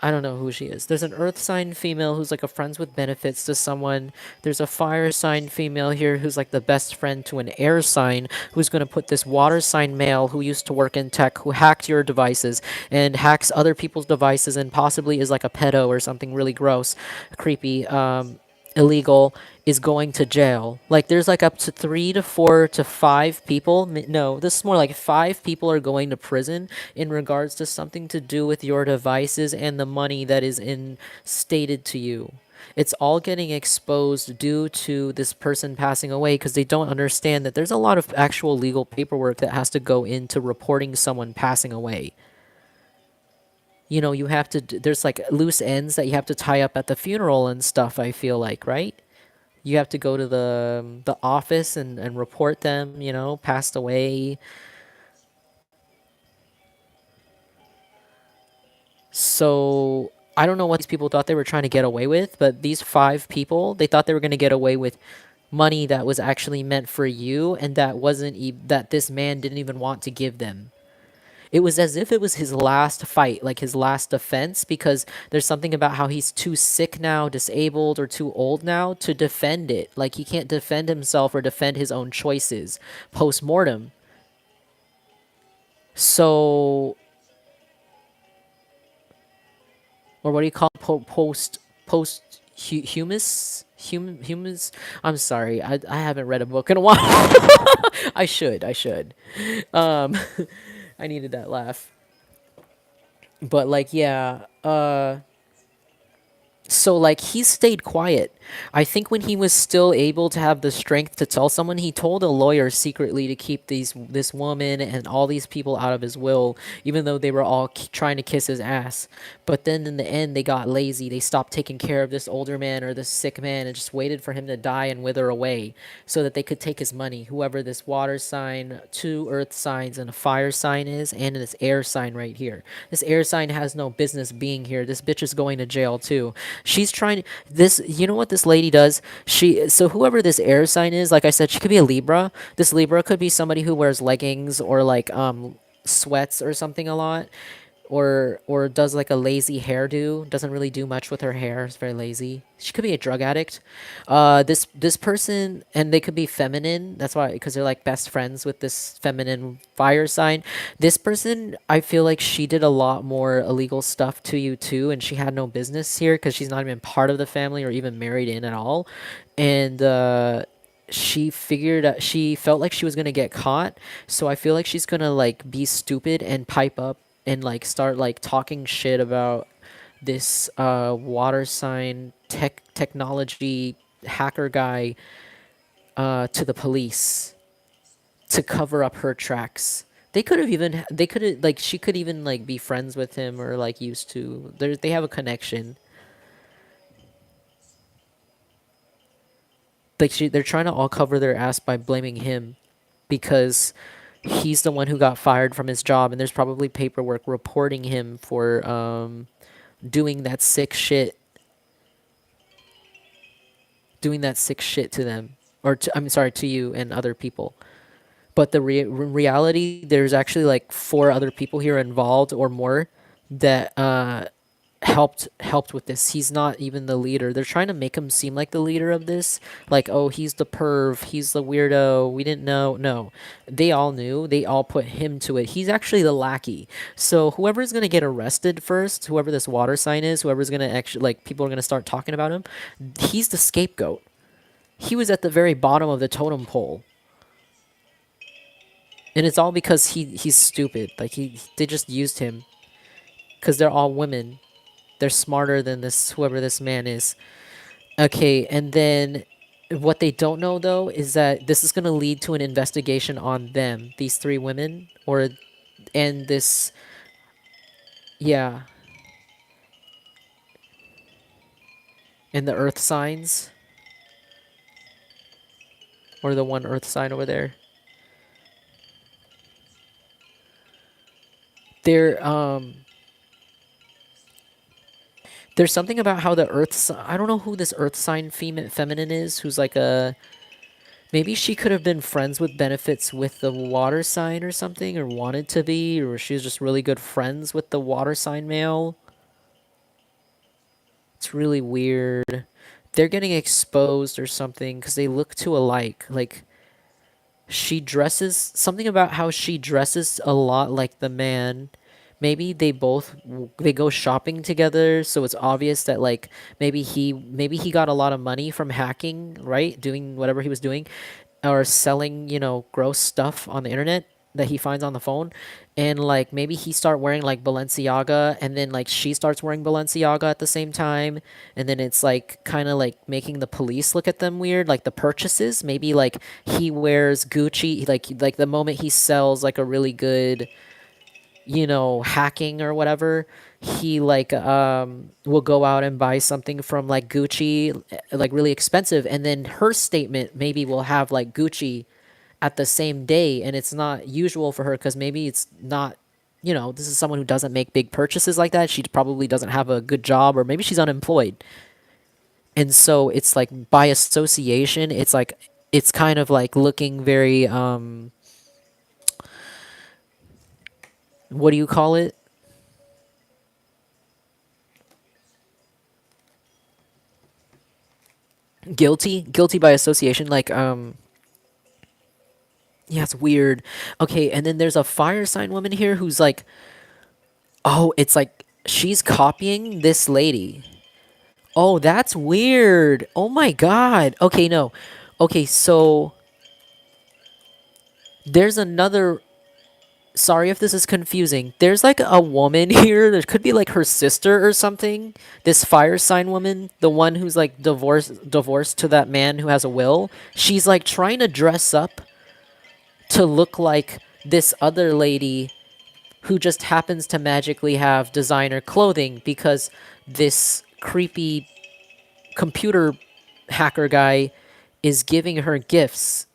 I don't know who she is. There's an earth sign female who's like a friends with benefits to someone. There's a fire sign female here who's like the best friend to an air sign who's going to put this water sign male who used to work in tech, who hacked your devices and hacks other people's devices and possibly is like a pedo or something really gross, creepy, illegal, is going to jail. Like there's like up to 3 to 4 to 5 people. No, this is more like 5 people are going to prison in regards to something to do with your devices and the money that is in stated to you. It's all getting exposed due to this person passing away because they don't understand that there's a lot of actual legal paperwork that has to go into reporting someone passing away. You know, you have to, there's like loose ends that you have to tie up at the funeral and stuff, I feel like, right? You have to go to the office and report them, you know, passed away. So I don't know what these people thought they were trying to get away with, but these 5 people, they thought they were going to get away with money that was actually meant for you and that wasn't that this man didn't even want to give them. It was as if it was his last fight, like his last defense, because there's something about how he's too sick now, disabled, or too old now to defend it. Like he can't defend himself or defend his own choices post mortem. So, or what do you call it? Humus? Humans? I'm sorry, I haven't read a book in a while. I should. Um, I needed that laugh. But like, yeah, so like he stayed quiet. I think when he was still able to have the strength to tell someone, he told a lawyer secretly to keep this woman and all these people out of his will, even though they were all trying to kiss his ass. But then in the end, they got lazy. They stopped taking care of this older man or this sick man and just waited for him to die and wither away so that they could take his money. Whoever this water sign, 2 earth signs, and a fire sign is, and this air sign right here. This air sign has no business being here. This bitch is going to jail too. She's trying this. You know what this lady does? So whoever this air sign is, like I said, she could be a Libra. This Libra could be somebody who wears leggings or like sweats or something a lot, or does like a lazy hairdo. Doesn't really do much with her hair. It's very lazy. She could be a drug addict. This person, and they could be feminine. That's why, because they're like best friends with this feminine fire sign. This person, I feel like she did a lot more illegal stuff to you too, and she had no business here because she's not even part of the family or even married in at all. And she felt like she was gonna get caught, so I feel like she's gonna like be stupid and pipe up and like start like talking shit about this water sign technology hacker guy to the police to cover up her tracks. They could have like she could even like be friends with him or like used to. They have a connection. Like they're trying to all cover their ass by blaming him because he's the one who got fired from his job, and there's probably paperwork reporting him for doing that sick shit, doing that sick shit to them, or I'm sorry, to you and other people. But the reality, there's actually like 4 other people here involved or more that helped with this. He's not even the leader. They're trying to make him seem like the leader of this. Like, oh, he's the perv, he's the weirdo. We didn't know. No. They all knew. They all put him to it. He's actually the lackey. So whoever's going to get arrested first, whoever this water sign is, whoever's going to actually like people are going to start talking about him, he's the scapegoat. He was at the very bottom of the totem pole. And it's all because he's stupid. Like they just used him cuz they're all women. They're smarter than this whoever this man is. Okay, and then What they don't know though is that this is going to lead to an investigation on them, these three women, or and this, yeah, and the earth signs, or the one earth sign over there. There, there's something about how the I don't know who this earth sign feminine is, who's like a, maybe she could have been friends with benefits with the water sign or something, or wanted to be, or she was just really good friends with the water sign male. It's really weird. They're getting exposed or something because they look too alike. Like, she dresses, something about how she dresses a lot like the man. Maybe they go shopping together, so it's obvious that like maybe he got a lot of money from hacking, right? Doing whatever he was doing, or selling, gross stuff on the internet that he finds on the phone. And like maybe he start wearing like Balenciaga, and then like she starts wearing Balenciaga at the same time, and then it's like kind of like making the police look at them weird, like the purchases. Maybe like he wears Gucci, like the moment he sells like a really good, hacking or whatever, he like will go out and buy something from like Gucci, like really expensive, and then her statement maybe will have like Gucci at the same day, and it's not usual for her because maybe it's not, this is someone who doesn't make big purchases like that. She probably doesn't have a good job, or maybe she's unemployed. And so it's like by association, it's like it's kind of like looking very what do you call it? Guilty by association, like yeah, it's weird. Okay, and then there's a fire sign woman here who's like, oh, it's like she's copying this lady. Oh, that's weird. Oh my god. Okay, no. Okay, so there's another, sorry if this is confusing. There's like a woman here. There could be like her sister or something. This fire sign woman, the one who's like divorced to that man who has a will. She's like trying to dress up to look like this other lady who just happens to magically have designer clothing because this creepy computer hacker guy is giving her gifts.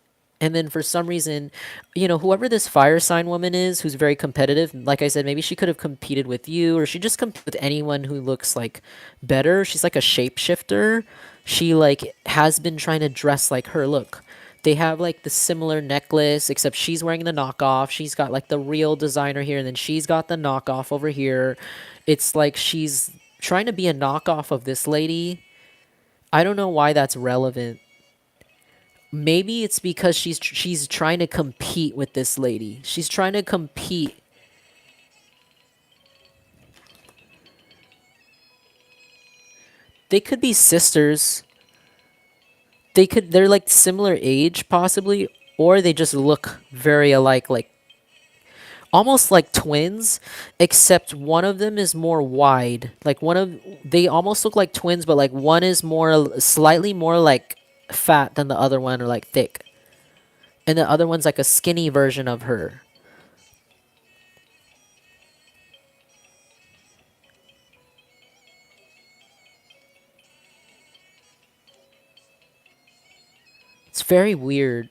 And then for some reason, whoever this fire sign woman is, who's very competitive, like I said, maybe she could have competed with you, or she just competed with anyone who looks like better. She's like a shapeshifter. She like has been trying to dress like her. Look, they have like the similar necklace, except she's wearing the knockoff. She's got like the real designer here, and then she's got the knockoff over here. It's like she's trying to be a knockoff of this lady. I don't know why that's relevant. Maybe it's because she's trying to compete with this lady. She's trying to compete. They could be sisters. They're like similar age possibly, or they just look very alike, like almost like twins, except one of them is more wide. Like they almost look like twins, but like one is more slightly more like fat than the other one, or like thick. And the other one's like a skinny version of her. It's very weird.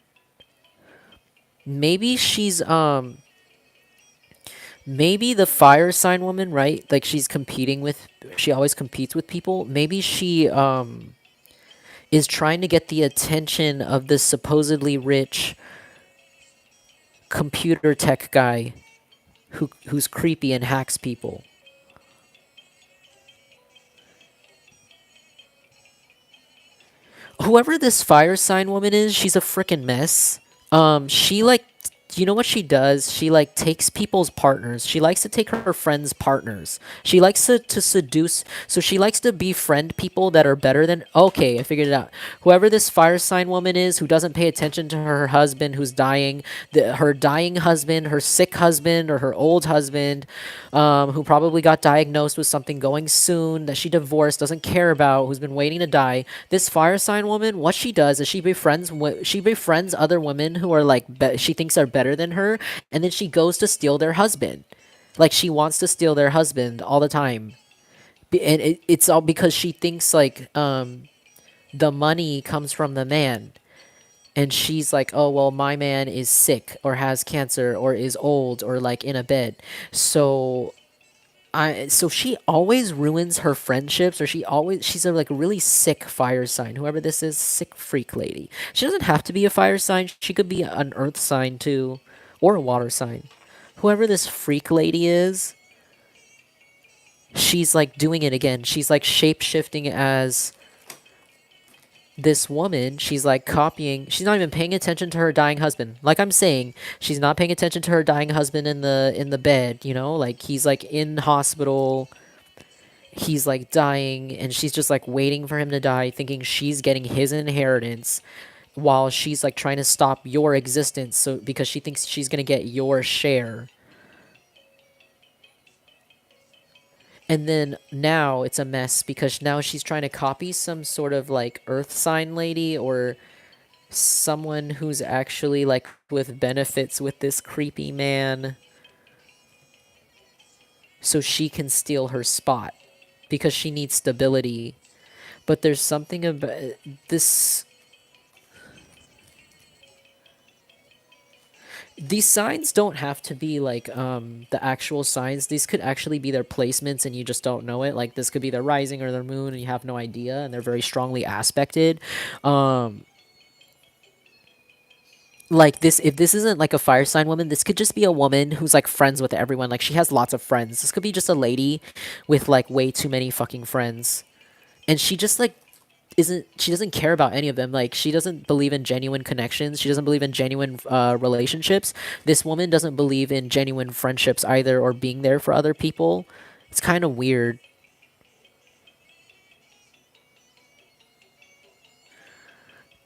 Maybe she's maybe the fire sign woman, right? Like she always competes with people. Maybe she is trying to get the attention of this supposedly rich computer tech guy who's creepy and hacks people. Whoever this fire sign woman is, she's a freaking mess. She like you know what she does? She like takes people's partners. She likes to take her friends' partners. She likes to seduce. So she likes to befriend people that are better than. Okay, I figured it out. Whoever this fire sign woman is, who doesn't pay attention to her husband who's dying, her dying husband, her sick husband, or her old husband, who probably got diagnosed with something going soon that she divorced, doesn't care about, who's been waiting to die. This fire sign woman, what she does is she befriends other women who are like she thinks are better than her, and then she goes to steal their husband. Like she wants to steal their husband all the time, and it's all because she thinks like the money comes from the man. And she's like, oh, well, my man is sick or has cancer or is old or like in a bed. So she always ruins her friendships, or she's a like really sick fire sign. Whoever this is, sick freak lady. She doesn't have to be a fire sign. She could be an earth sign too, or a water sign. Whoever this freak lady is, she's like doing it again. She's like shape shifting as this woman. She's like copying. She's not even paying attention to her dying husband. Like I'm saying, she's not paying attention to her dying husband in the bed, you know? Like he's like in hospital. He's like dying, and she's just like waiting for him to die, thinking she's getting his inheritance while she's like trying to stop your existence, so because she thinks she's going to get your share. And then now it's a mess because now she's trying to copy some sort of like earth sign lady, or someone who's actually like with benefits with this creepy man, so she can steal her spot because she needs stability. But there's something about this. These signs don't have to be like the actual signs. These could actually be their placements and you just don't know it. Like this could be their rising or their moon and you have no idea, and they're very strongly aspected. Um like this, if this isn't like a fire sign woman, this could just be a woman who's like friends with everyone. Like she has lots of friends. This could be just a lady with like way too many fucking friends. And she just like isn't she doesn't care about any of them. Like she doesn't believe in genuine connections. She doesn't believe in genuine relationships. This woman doesn't believe in genuine friendships either, or being there for other people. It's kind of weird.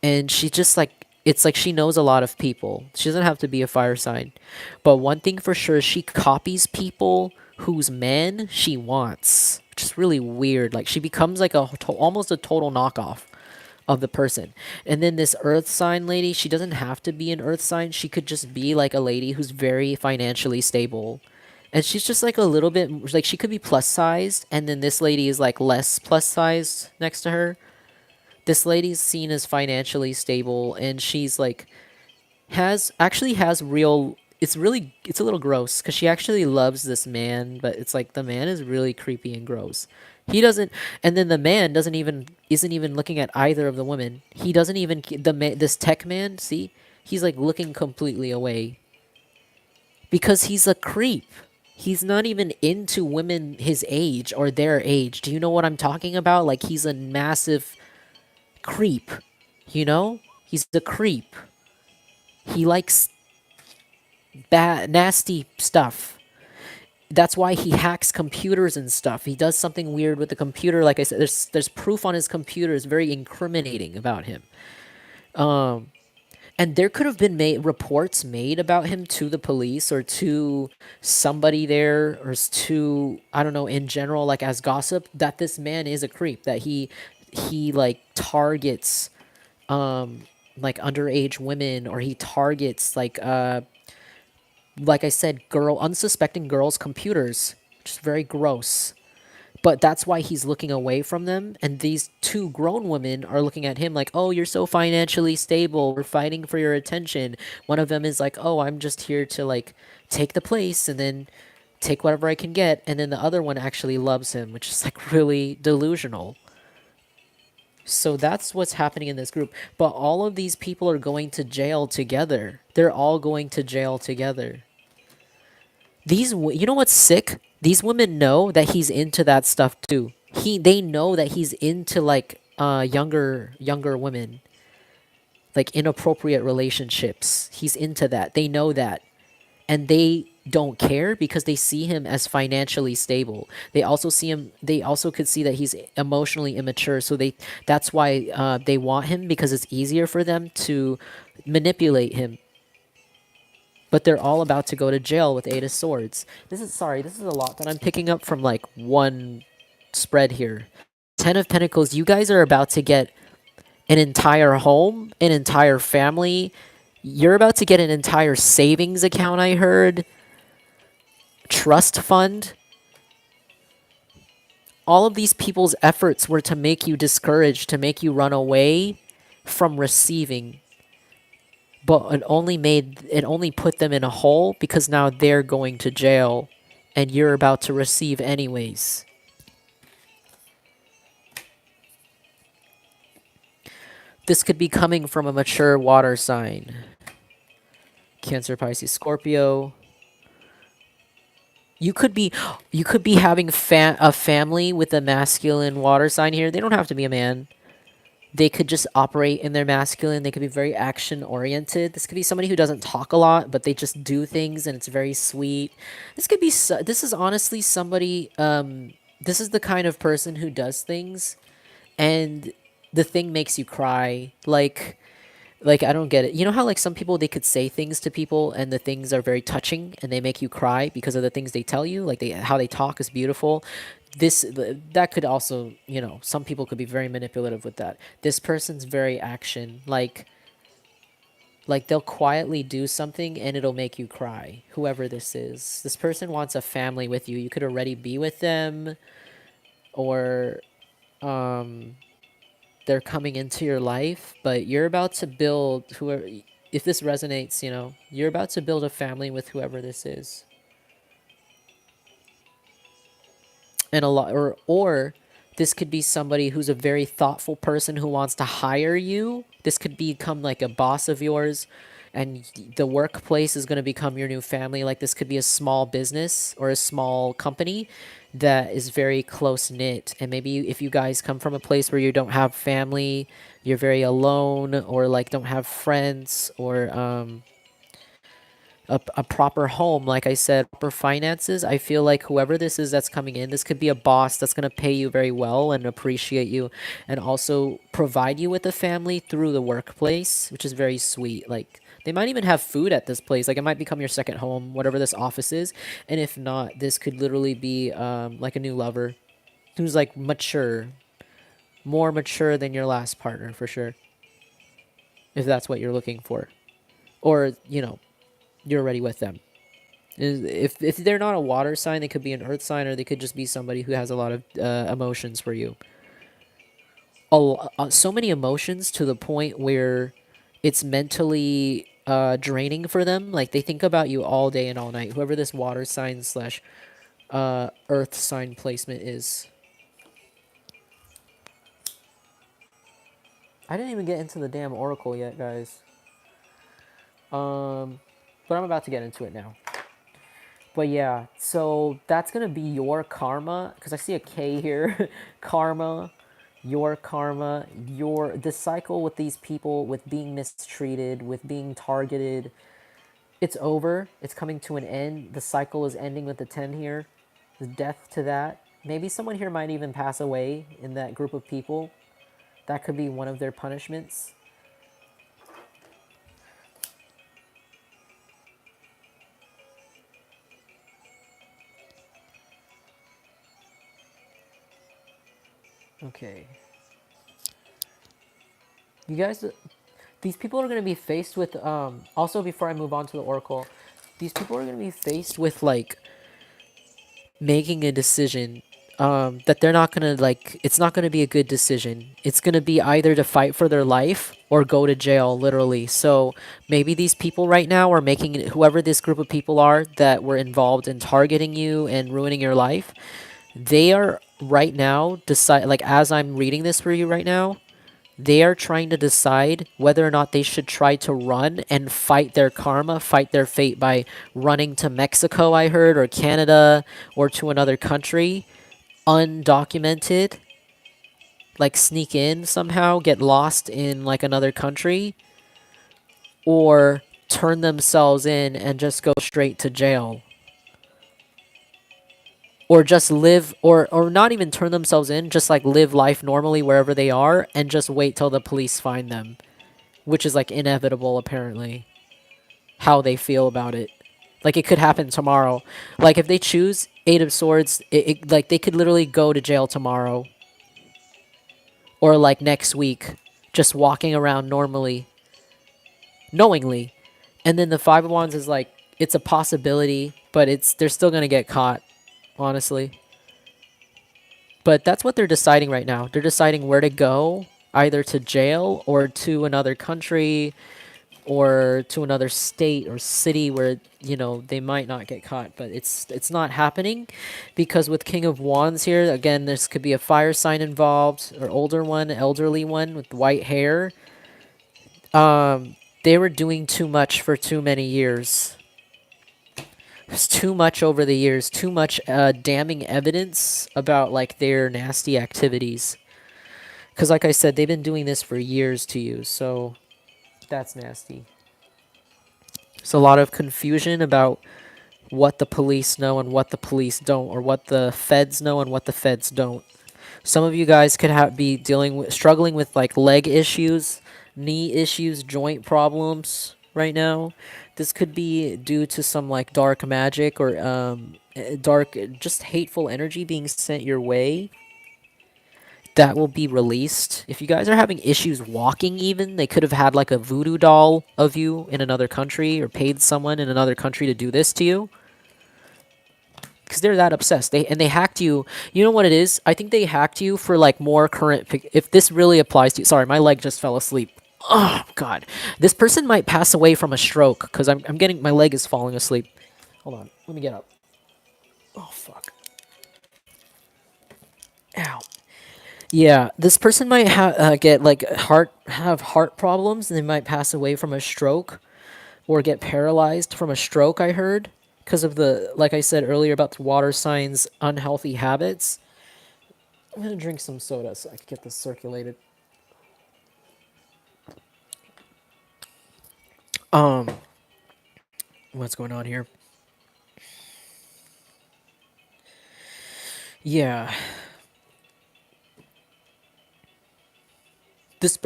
And she just like, it's like she knows a lot of people. She doesn't have to be a fire sign. But one thing for sure, she copies people whose men she wants. Which is really weird. Like she becomes like almost a total knockoff of the person. And then this earth sign lady, she doesn't have to be an earth sign. She could just be like a lady who's very financially stable. And she's just like a little bit like, she could be plus sized, and then this lady is like less plus sized next to her. This lady's seen as financially stable, and she's like has real, it's a little gross because she actually loves this man, but it's like the man is really creepy and gross. He doesn't, and then the man doesn't even isn't even looking at either of the women. He doesn't even this tech man, see? He's like looking completely away because he's a creep. He's not even into women his age or their age. Do you know what I'm talking about? Like he's a massive creep, you know? He's a creep. He likes bad, nasty stuff. That's why he hacks computers and stuff. He does something weird with the computer. Like I said, there's proof on his computer is very incriminating about him. And there could have been reports made about him to the police or to somebody there, or to, I don't know, in general, like as gossip, that this man is a creep, that he like targets like underage women, or he targets like I said, unsuspecting girls' computers, which is very gross. But that's why he's looking away from them, and these two grown women are looking at him like, "Oh, you're so financially stable. We're fighting for your attention." One of them is like, "Oh, I'm just here to like take the place and then take whatever I can get." And then the other one actually loves him, which is like really delusional. So that's what's happening in this group. But all of these people are going to jail together. They're all going to jail together. You know what's sick? These women know that he's into that stuff too. They know that he's into like younger women. like inappropriate relationships. He's into that. They know that. And they don't care because they see him as financially stable. They also see him, they also could see that he's emotionally immature, so that's why they want him, because it's easier for them to manipulate him. But they're all about to go to jail with Eight of Swords. This is a lot that I'm picking up from like one spread here. Ten of Pentacles, you guys are about to get an entire home, an entire family. You're about to get an entire savings account, I heard. Trust fund. All of these people's efforts were to make you discouraged, to make you run away from receiving. But it only put them in a hole because now they're going to jail and you're about to receive anyways. This could be coming from a mature water sign. Cancer, Pisces, Scorpio. You could be having a family with a masculine water sign here. They don't have to be a man. They could just operate in their masculine. They could be very action oriented. This could be somebody who doesn't talk a lot, but they just do things and it's very sweet. This is honestly somebody, this is the kind of person who does things and the thing makes you cry. Like, I don't get it. You know how like some people, they could say things to people and the things are very touching and they make you cry because of the things they tell you, like how they talk is beautiful. That could also, some people could be very manipulative with that. This person's very action, like they'll quietly do something and it'll make you cry. Whoever this is. This person wants a family with you. You could already be with them, or they're coming into your life, but you're about to build whoever, if this resonates, you're about to build a family with whoever this is. And a lot, or this could be somebody who's a very thoughtful person who wants to hire you. This could become like a boss of yours, and the workplace is going to become your new family. Like this could be a small business or a small company that is very close knit. And maybe if you guys come from a place where you don't have family, you're very alone, or like don't have friends, or a proper home, like I said, proper finances, I feel like whoever this is that's coming in, this could be a boss that's going to pay you very well and appreciate you and also provide you with a family through the workplace, which is very sweet. Like they might even have food at this place. Like it might become your second home, whatever this office is. And if not, this could literally be like a new lover who's like mature, more mature than your last partner for sure, if that's what you're looking for. Or, you're already with them. If they're not a water sign, they could be an earth sign, or they could just be somebody who has a lot of emotions for you. So many emotions to the point where it's mentally draining for them. Like they think about you all day and all night. Whoever this water sign slash earth sign placement is. I didn't even get into the damn oracle yet, guys. But I'm about to get into it now. But yeah, so that's gonna be your karma, because I see a K here. Karma, your karma, the cycle with these people, with being mistreated, with being targeted. It's over. It's coming to an end. The cycle is ending with the 10 here. The death to that. Maybe someone here might even pass away in that group of people. That could be one of their punishments. Okay. You guys, these people are going to be faced with, also before I move on to the oracle, these people are going to be faced with, like, making a decision that they're not going to, like, it's not going to be a good decision. It's going to be either to fight for their life or go to jail, literally. So maybe these people right now are making, whoever this group of people are that were involved in targeting you and ruining your life, they are right now like as I'm reading this for you right now, they are trying to decide whether or not they should try to run and fight their karma, fight their fate by running to Mexico, I heard, or Canada, or to another country, undocumented, like sneak in somehow, get lost in like another country, or turn themselves in and just go straight to jail, or just live, or not even turn themselves in, just like live life normally wherever they are and just wait till the police find them, which is like inevitable apparently, how they feel about it. Like it could happen tomorrow. Like if they choose Eight of Swords, like they could literally go to jail tomorrow or like next week, just walking around normally, knowingly. And then the Five of Wands is like it's a possibility, but they're still gonna get caught, honestly. But that's what they're deciding right now. They're deciding where to go, either to jail or to another country or to another state or city where, they might not get caught. But it's not happening because with King of Wands here, again, this could be a fire sign involved, or older one, elderly one with white hair. They were doing too much for too many years. It's too much over the years, too much damning evidence about like their nasty activities. Because like I said, they've been doing this for years to you, so that's nasty. There's a lot of confusion about what the police know and what the police don't, or what the feds know and what the feds don't. Some of you guys could be struggling with like leg issues, knee issues, joint problems right now. This could be due to some like dark magic or dark, just hateful energy being sent your way that will be released. If you guys are having issues walking, even, they could have had like a voodoo doll of you in another country or paid someone in another country to do this to you. Because they're that obsessed. They hacked you. You know what it is? I think they hacked you for like more current. If this really applies to you, sorry, my leg just fell asleep. Oh God, this person might pass away from a stroke because I'm getting, my leg is falling asleep. Hold on, let me get up. Oh fuck. Ow. Yeah, this person might get like have heart problems, and they might pass away from a stroke, or get paralyzed from a stroke. I heard because of the, like I said earlier about the water signs' unhealthy habits. I'm gonna drink some soda so I can get this circulated. Um, what's going on here? Yeah,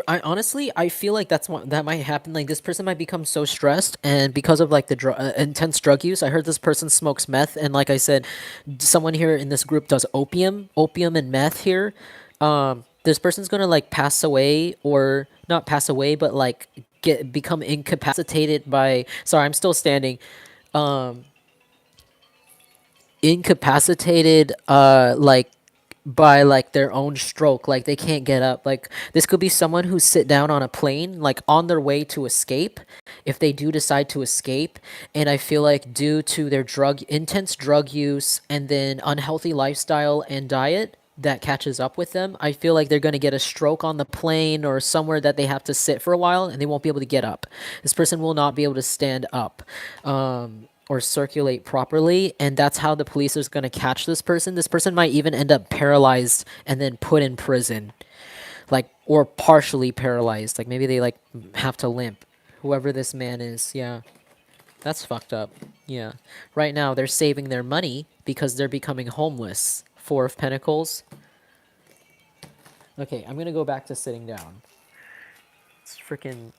I honestly, I feel like that's what that might happen. Like this person might become so stressed, and because of like the intense drug use. I heard this person smokes meth, and like I said, someone here in this group does opium and meth here. This person's gonna like pass away, or not pass away, but like become incapacitated by. Sorry, I'm still standing. Um, incapacitated like by like their own stroke, like they can't get up. Like this could be someone who sit down on a plane like on their way to escape, if they do decide to escape. And I feel like due to their intense drug use and then unhealthy lifestyle and diet that catches up with them, I feel like they're going to get a stroke on the plane or somewhere that they have to sit for a while, and they won't be able to get up. This person will not be able to stand up or circulate properly, and that's how the police is going to catch this person. This person might even end up paralyzed and then put in prison, like, or partially paralyzed. Like maybe they like have to limp. Whoever this man is, yeah, that's fucked up. Yeah, right now they're saving their money because they're becoming homeless. Four of Pentacles. Okay, I'm gonna go back to sitting down. It's freaking.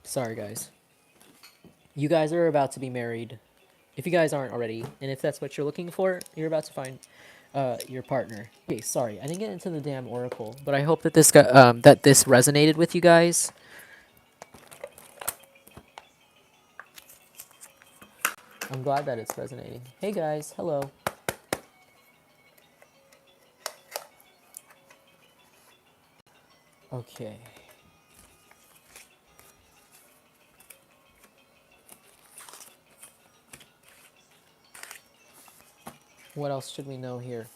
Sorry, guys. You guys are about to be married. If you guys aren't already, and if that's what you're looking for, you're about to find your partner. Okay, sorry, I didn't get into the damn oracle, but I hope that this resonated with you guys. I'm glad that it's resonating. Hey guys, hello. Okay. What else should we know here?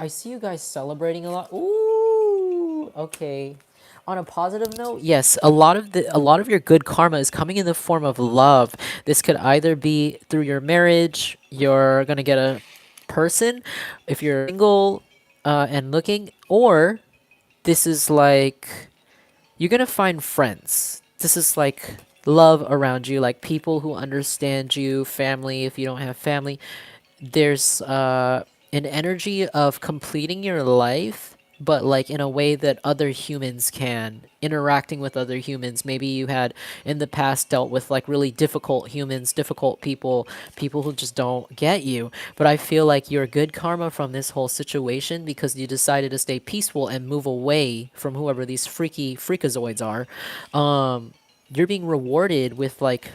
I see you guys celebrating a lot. Ooh, okay. On a positive note, yes, a lot of your good karma is coming in the form of love. This could either be through your marriage, you're gonna get a person, if you're single and looking, or this is like you're gonna find friends. This is like love around you, like people who understand you, family if you don't have family. There's an energy of completing your life, but like in a way that other humans can, interacting with other humans. Maybe you had in the past dealt with like really difficult humans, difficult people, people who just don't get you. But I feel like you're good karma from this whole situation because you decided to stay peaceful and move away from whoever these freaky freakazoids are. You're being rewarded with like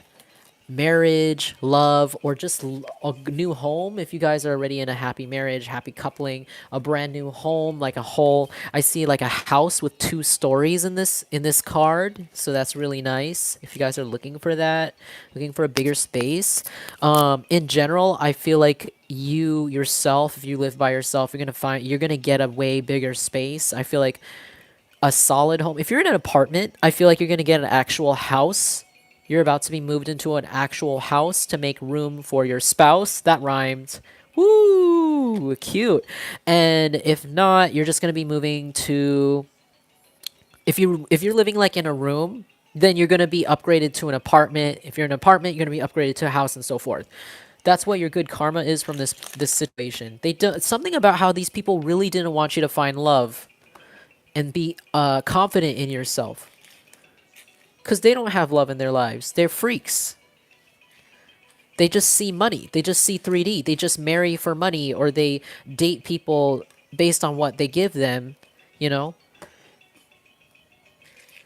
marriage, love, or just a new home. If you guys are already in a happy marriage, happy coupling, a brand new home, like a whole, I see like a house with 2 stories in this card. So that's really nice. If you guys are looking for that, looking for a bigger space. In general, I feel like you yourself, if you live by yourself, you're gonna get a way bigger space. I feel like a solid home. If you're in an apartment, I feel like you're going to get an actual house. You're about to be moved into an actual house to make room for your spouse. That rhymed. Woo, cute. And if not, you're just going to be moving to if you're living like in a room, then you're going to be upgraded to an apartment. If you're in an apartment, you're going to be upgraded to a house and so forth. That's what your good karma is from this situation. They do something about how these people really didn't want you to find love and be confident in yourself because they don't have love in their lives. They're freaks. They just see money. They just see 3D. They just marry for money or they date people based on what they give them, you know?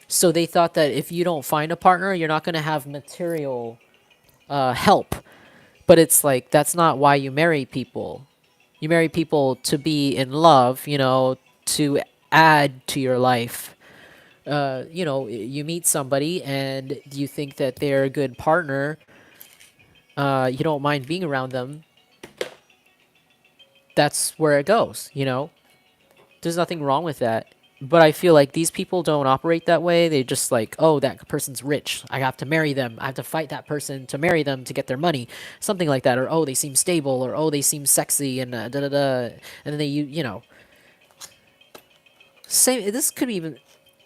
So they thought that if you don't find a partner, you're not going to have material help. But it's like, that's not why you marry people. You marry people to be in love, to add to your life. You meet somebody and you think that they're a good partner, you don't mind being around them, that's where it goes. There's nothing wrong with that. But I feel like these people don't operate that way. They just like, oh, that person's rich. I have to marry them. I have to fight that person to marry them to get their money. Something like that. Or, oh, they seem stable. Or, oh, they seem sexy and da da da. And then same. This could be even.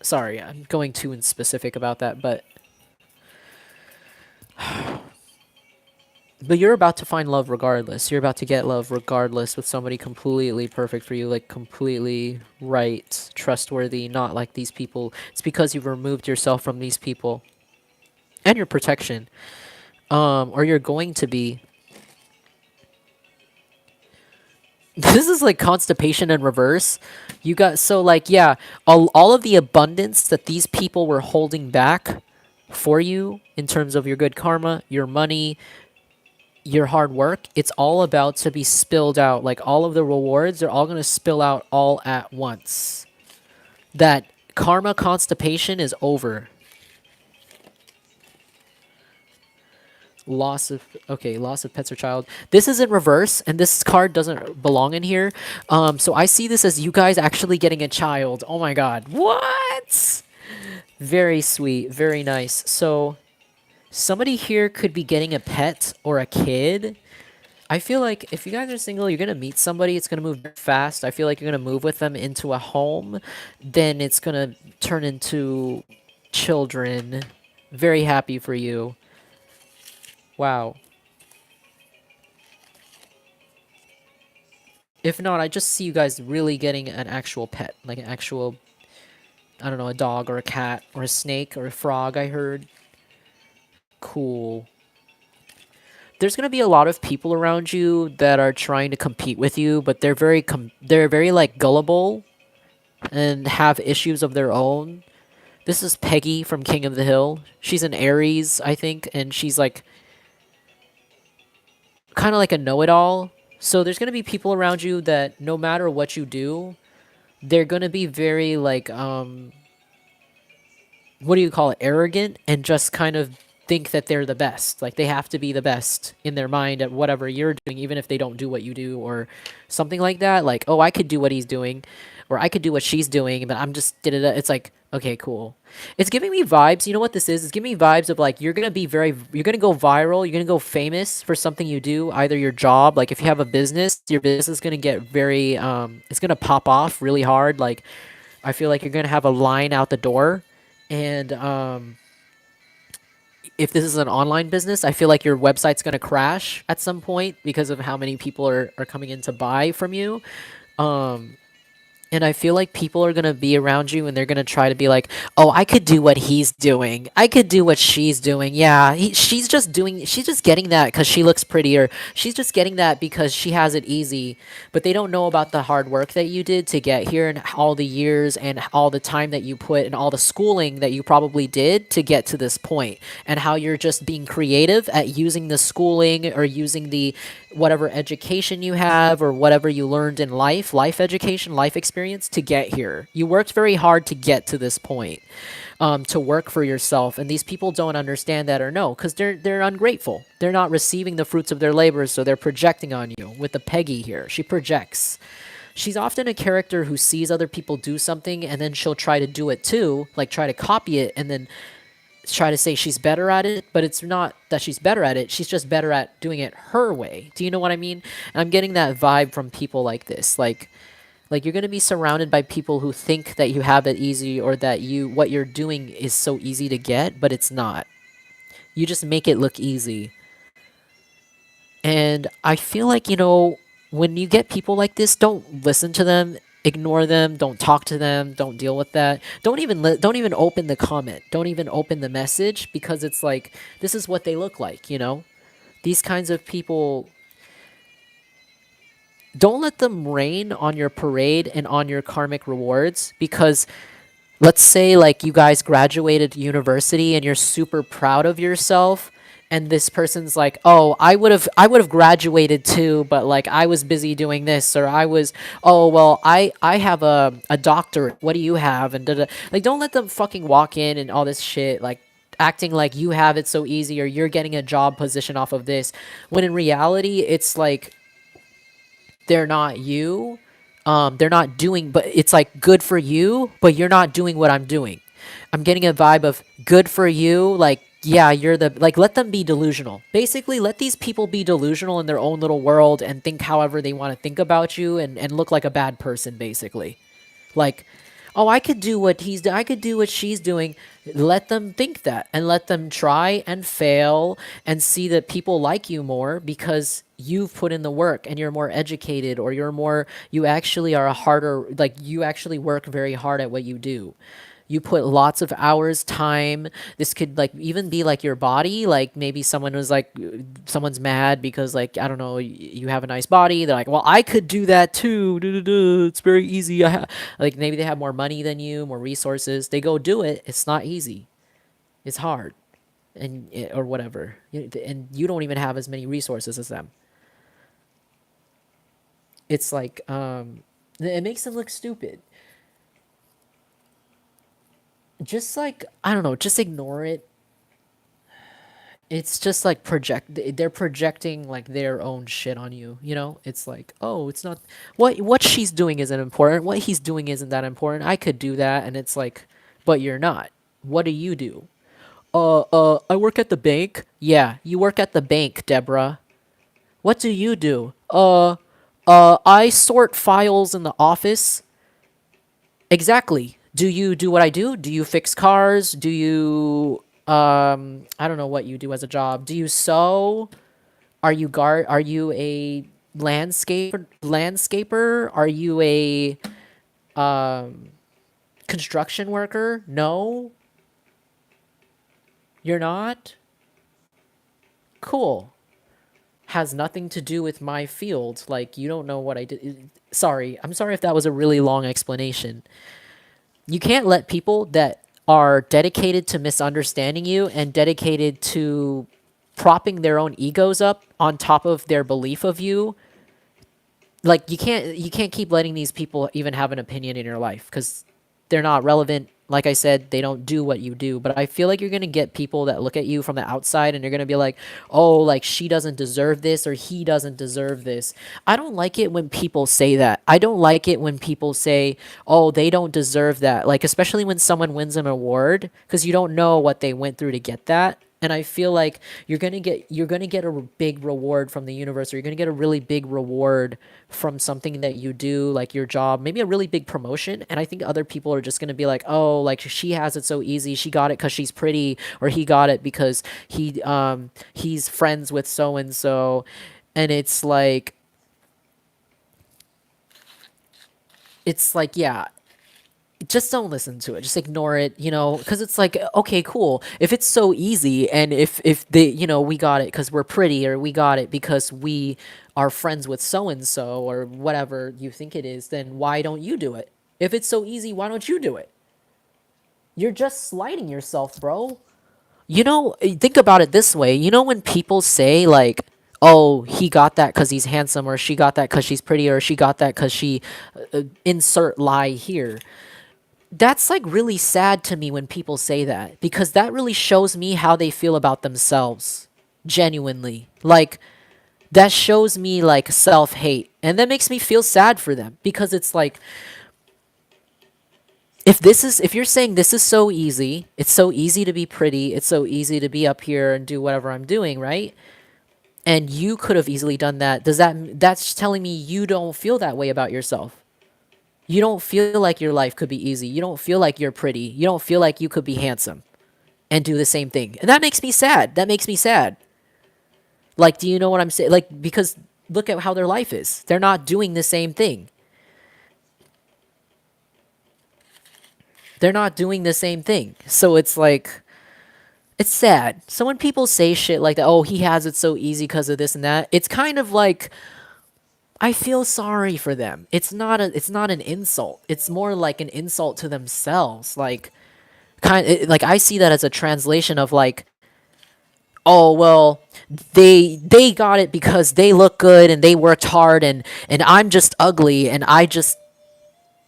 Sorry, I'm going too in specific about that, but you're about to find love regardless. You're about to get love regardless with somebody completely perfect for you, like completely right, trustworthy, not like these people. It's because you've removed yourself from these people and your protection. Or you're going to be. This is like constipation in reverse. You got so like yeah, all of the abundance that these people were holding back for you in terms of your good karma, your money, your hard work, it's all about to be spilled out. Like all of the rewards, they're all going to spill out all at once. That karma constipation is over. Loss of pets or child. This is in reverse, and this card doesn't belong in here. So I see this as you guys actually getting a child. Oh my god. What? Very sweet, very nice. So somebody here could be getting a pet or a kid. I feel like if you guys are single, you're gonna meet somebody, it's gonna move very fast. I feel like you're gonna move with them into a home, then it's gonna turn into children. Very happy for you. Wow. If not, I just see you guys really getting an actual pet, like an actual, I don't know, a dog or a cat or a snake or a frog, I heard. Cool. There's gonna be a lot of people around you that are trying to compete with you, but they're very like gullible and have issues of their own. This is Peggy from King of the Hill. She's an Aries, I think, and she's like kind of like a know-it-all. So there's gonna be people around you that no matter what you do, they're gonna be very like what do you call it, arrogant, and just kind of think that they're the best. Like they have to be the best in their mind at whatever you're doing, even if they don't do what you do or something like that. Like, oh, I could do what he's doing, or I could do what she's doing, but I'm just did it. It's like, okay, cool. It's giving me vibes. You know what this is? It's giving me vibes of like you're gonna go viral, you're gonna go famous for something you do, either your job, like if you have a business, your business is gonna get very, it's gonna pop off really hard. Like, I feel like you're gonna have a line out the door, and if this is an online business, I feel like your website's gonna crash at some point because of how many people are coming in to buy from you. Um, and I feel like people are gonna be around you and they're gonna try to be like, oh, I could do what he's doing. I could do what she's doing. Yeah, she's just getting that because she looks prettier. She's just getting that because she has it easy. But they don't know about the hard work that you did to get here and all the years and all the time that you put and all the schooling that you probably did to get to this point, and how you're just being creative at using the schooling or using the whatever education you have or whatever you learned in life education, life experience to get here. You worked very hard to get to this point, to work for yourself, and these people don't understand that or know because they're ungrateful. They're not receiving the fruits of their labor, so they're projecting on you. With the Peggy here, she projects. She's often a character who sees other people do something and then she'll try to do it too, like try to copy it and then try to say she's better at it, but it's not that she's better at it. She's just better at doing it her way. Do you know what I mean? And I'm getting that vibe from people like this. Like you're going to be surrounded by people who think that you have it easy or that what you're doing is so easy to get, but it's not. You just make it look easy. And I feel like, when you get people like this, don't listen to them, ignore them, don't talk to them, don't deal with that. Don't even open the comment. Don't even open the message because it's like this is what they look like. These kinds of people, don't let them rain on your parade and on your karmic rewards because let's say like you guys graduated university and you're super proud of yourself, and this person's like, oh, I would have graduated too, but like I was busy doing this, or I was, oh well, I have a doctorate, what do you have, and da-da. Like don't let them fucking walk in and all this shit, like acting like you have it so easy or you're getting a job position off of this, when in reality it's like they're not you. They're not doing, but it's like good for you, but you're not doing what I'm doing. I'm getting a vibe of good for you. Like, yeah, like, let them be delusional. Basically, let these people be delusional in their own little world and think however they want to think about you and look like a bad person, basically. Like, oh, I could do what she's doing. Let them think that and let them try and fail and see that people like you more because you've put in the work and you're more educated, or you actually are a harder, like you actually work very hard at what you do. You put lots of hours, time. This could like even be like your body. Like maybe someone's mad because like I don't know, you have a nice body. They're like, well, I could do that too. Duh, duh, duh. It's very easy. Like maybe they have more money than you, more resources. They go do it. It's not easy. It's hard, or whatever. And you don't even have as many resources as them. It's like it makes them look stupid. Just like I don't know, just ignore it. It's just like they're projecting like their own shit on you. It's like, oh, it's not what she's doing isn't important, what he's doing isn't that important, I could do that, and it's like, but you're not. What do you do? I work at the bank. Yeah, you work at the bank, Deborah. What do you do? I sort files in the office. Exactly. Do you do what I do? Do you fix cars? Do you I don't know what you do as a job. Do you sew? Are you a landscaper? Are you a construction worker? No, you're not. Cool. Has nothing to do with my field. Like you don't know what I did. Sorry. I'm sorry if that was a really long explanation. You can't let people that are dedicated to misunderstanding you and dedicated to propping their own egos up on top of their belief of you, like you can't keep letting these people even have an opinion in your life because they're not relevant. Like I said, they don't do what you do. But I feel like you're going to get people that look at you from the outside and you're going to be like, oh, like she doesn't deserve this or he doesn't deserve this. I don't like it when people say that. I don't like it when people say, oh, they don't deserve that. Like, especially when someone wins an award because you don't know what they went through to get that. And I feel like you're gonna get a big reward from the universe, or you're gonna get a really big reward from something that you do, like your job, maybe a really big promotion. And I think other people are just gonna be like, oh, like she has it so easy. She got it because she's pretty, or he got it because he's friends with so and so, and it's like yeah, just don't listen to it, just ignore it, because it's like, okay, cool, if it's so easy, and if they, we got it because we're pretty, or we got it because we are friends with so and so, or whatever you think it is, then why don't you do it? If it's so easy, why don't you do it? You're just slighting yourself, bro. Think about it this way. When people say, like, oh, he got that because he's handsome, or she got that because she's pretty, or she got that because she insert lie here. That's like really sad to me when people say that, because that really shows me how they feel about themselves. Genuinely. Like, that shows me like self-hate, and that makes me feel sad for them, because it's like, if you're saying this is so easy, it's so easy to be pretty, it's so easy to be up here and do whatever I'm doing, right? And you could have easily done that. That's telling me you don't feel that way about yourself. You don't feel like your life could be easy. You don't feel like you're pretty. You don't feel like you could be handsome and do the same thing. And that makes me sad. That makes me sad. Like, do you know what I'm saying? Like, because look at how their life is. They're not doing the same thing. They're not doing the same thing. So it's like, it's sad. So when people say shit like that, oh, he has it so easy because of this and that, it's kind of like, I feel sorry for them. It's not an insult. It's more like an insult to themselves. Like I see that as a translation of like, oh, well, they got it because they look good and they worked hard, and I'm just ugly, and I just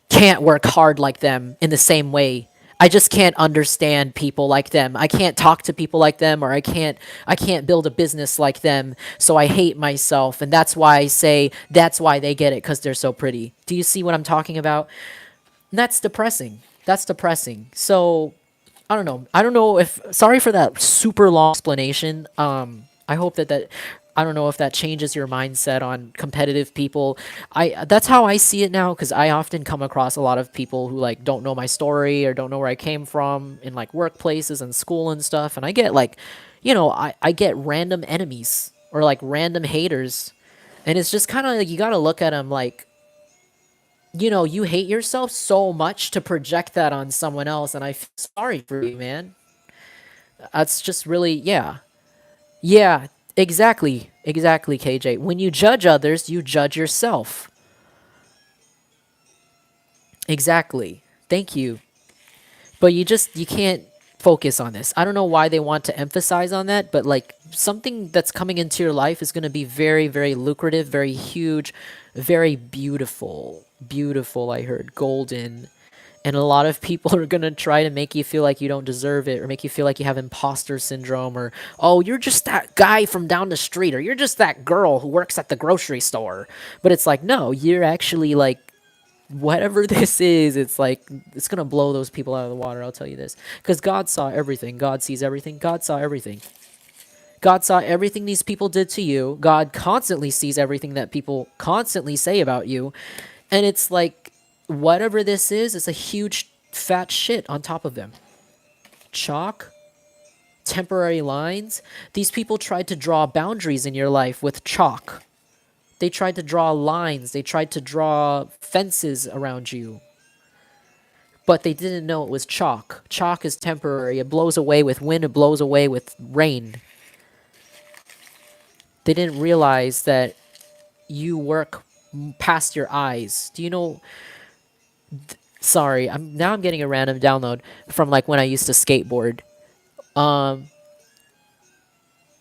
can't work hard like them in the same way. I just can't understand people like them. I can't talk to people like them, or I can't build a business like them. So I hate myself, and that's why I say that's why they get it, cuz they're so pretty. Do you see what I'm talking about? And that's depressing. That's depressing. So I don't know. I don't know if, sorry for that super long explanation. I hope that I don't know if that changes your mindset on competitive people. That's how I see it now, because I often come across a lot of people who like don't know my story or don't know where I came from in like workplaces and school and stuff, and I get like, I get random enemies or like random haters, and it's just kind of like you got to look at them like, you hate yourself so much to project that on someone else, and I feel sorry for you, man. That's just really, yeah. Yeah, exactly. Exactly, KJ. When you judge others, you judge yourself. Exactly. Thank you. But you can't focus on this. I don't know why they want to emphasize on that, but like something that's coming into your life is going to be very, very lucrative, very huge, very beautiful. Beautiful, I heard. Golden. And a lot of people are going to try to make you feel like you don't deserve it, or make you feel like you have imposter syndrome, or, oh, you're just that guy from down the street, or you're just that girl who works at the grocery store. But it's like, no, you're actually like, whatever this is, it's like, it's going to blow those people out of the water, I'll tell you this. Because God saw everything. God sees everything. God saw everything. God saw everything these people did to you. God constantly sees everything that people constantly say about you. And it's like, whatever this is, it's a huge fat shit on top of them. Chalk, temporary lines. These people tried to draw boundaries in your life with chalk. They tried to draw lines. They tried to draw fences around you. But they didn't know it was chalk. Chalk is temporary. It blows away with wind. It blows away with rain. They didn't realize that you work past your eyes. Do you know? Sorry, I'm getting a random download from like when I used to skateboard. Um,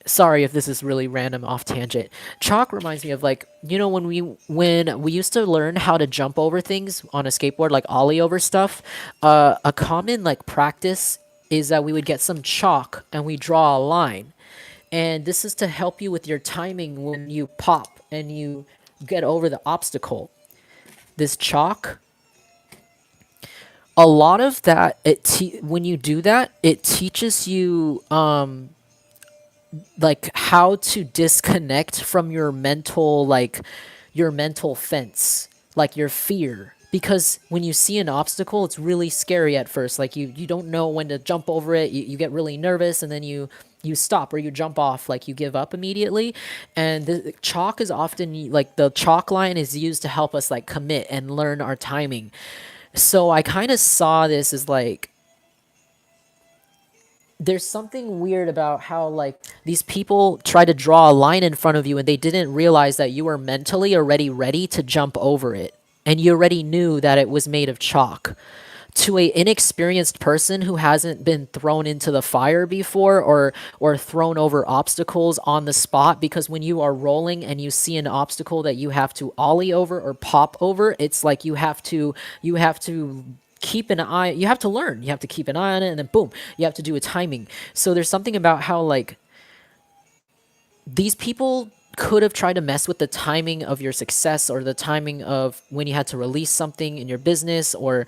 Sorry if this is really random off tangent. Chalk reminds me of like, when we used to learn how to jump over things on a skateboard, like ollie over stuff. A common like practice is that we would get some chalk and we draw a line, and this is to help you with your timing when you pop and you get over the obstacle. This chalk, a lot of that, when you do that, it teaches you like how to disconnect from your mental fence, like your fear, because when you see an obstacle, it's really scary at first. Like you don't know when to jump over it. You get really nervous, and then you stop or you jump off, like you give up immediately. And the chalk is often like the chalk line is used to help us like commit and learn our timing. So I kind of saw this as like, there's something weird about how like these people try to draw a line in front of you and they didn't realize that you were mentally already ready to jump over it, and you already knew that it was made of chalk. To a inexperienced person who hasn't been thrown into the fire before, or thrown over obstacles on the spot, because when you are rolling and you see an obstacle that you have to ollie over or pop over, it's like you have to keep an eye, you have to learn, you have to keep an eye on it, and then boom, you have to do a timing. So there's something about how like these people could have tried to mess with the timing of your success, or the timing of when you had to release something in your business, or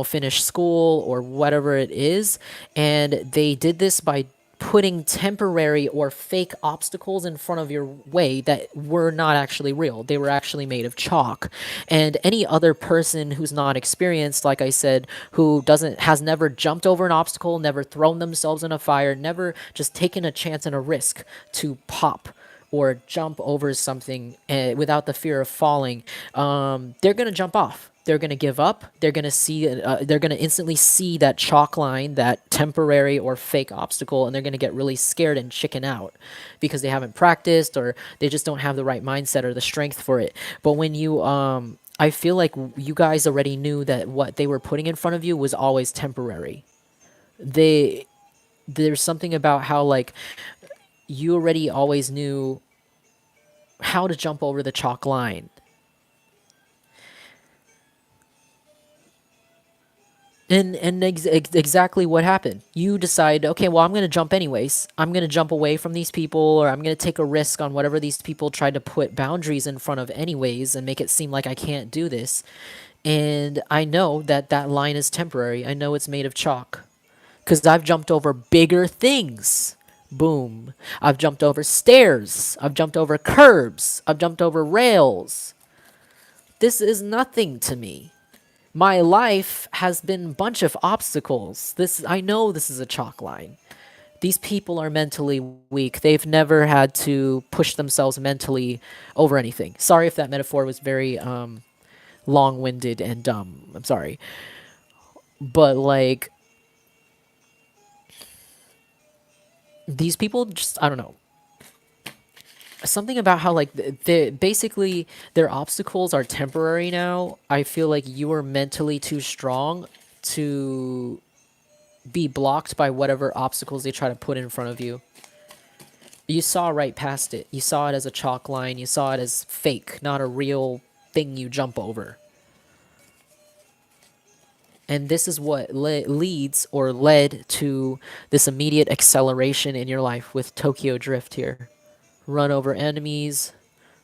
finish school, or whatever it is. And they did this by putting temporary or fake obstacles in front of your way that were not actually real. They were actually made of chalk. And any other person who's not experienced, like I said, who doesn't has never jumped over an obstacle, never thrown themselves in a fire, never just taken a chance and a risk to pop or jump over something without the fear of falling, they're gonna jump off. They're gonna give up. They're gonna see. They're gonna instantly see that chalk line, that temporary or fake obstacle, and they're gonna get really scared and chicken out because they haven't practiced, or they just don't have the right mindset or the strength for it. But when I feel like you guys already knew that what they were putting in front of you was always temporary. They There's something about how like you already always knew how to jump over the chalk line. And exactly what happened. You decide, okay, well, I'm going to jump anyways. I'm going to jump away from these people, or I'm going to take a risk on whatever these people tried to put boundaries in front of anyways and make it seem like I can't do this. And I know that that line is temporary. I know it's made of chalk because I've jumped over bigger things. Boom. I've jumped over stairs. I've jumped over curbs. I've jumped over rails. This is nothing to me. My life has been a bunch of obstacles. I know this is a chalk line. These people are mentally weak. They've never had to push themselves mentally over anything. Sorry if that metaphor was very long-winded and dumb. I'm sorry. But like these people just, I don't know, something about how like basically their obstacles are temporary now. I feel like you are mentally too strong to be blocked by whatever obstacles they try to put in front of you. You saw right past it. You saw it as a chalk line. You saw it as fake, not a real thing you jump over. And this is what leads or led to this immediate acceleration in your life with Tokyo Drift here. Run over enemies,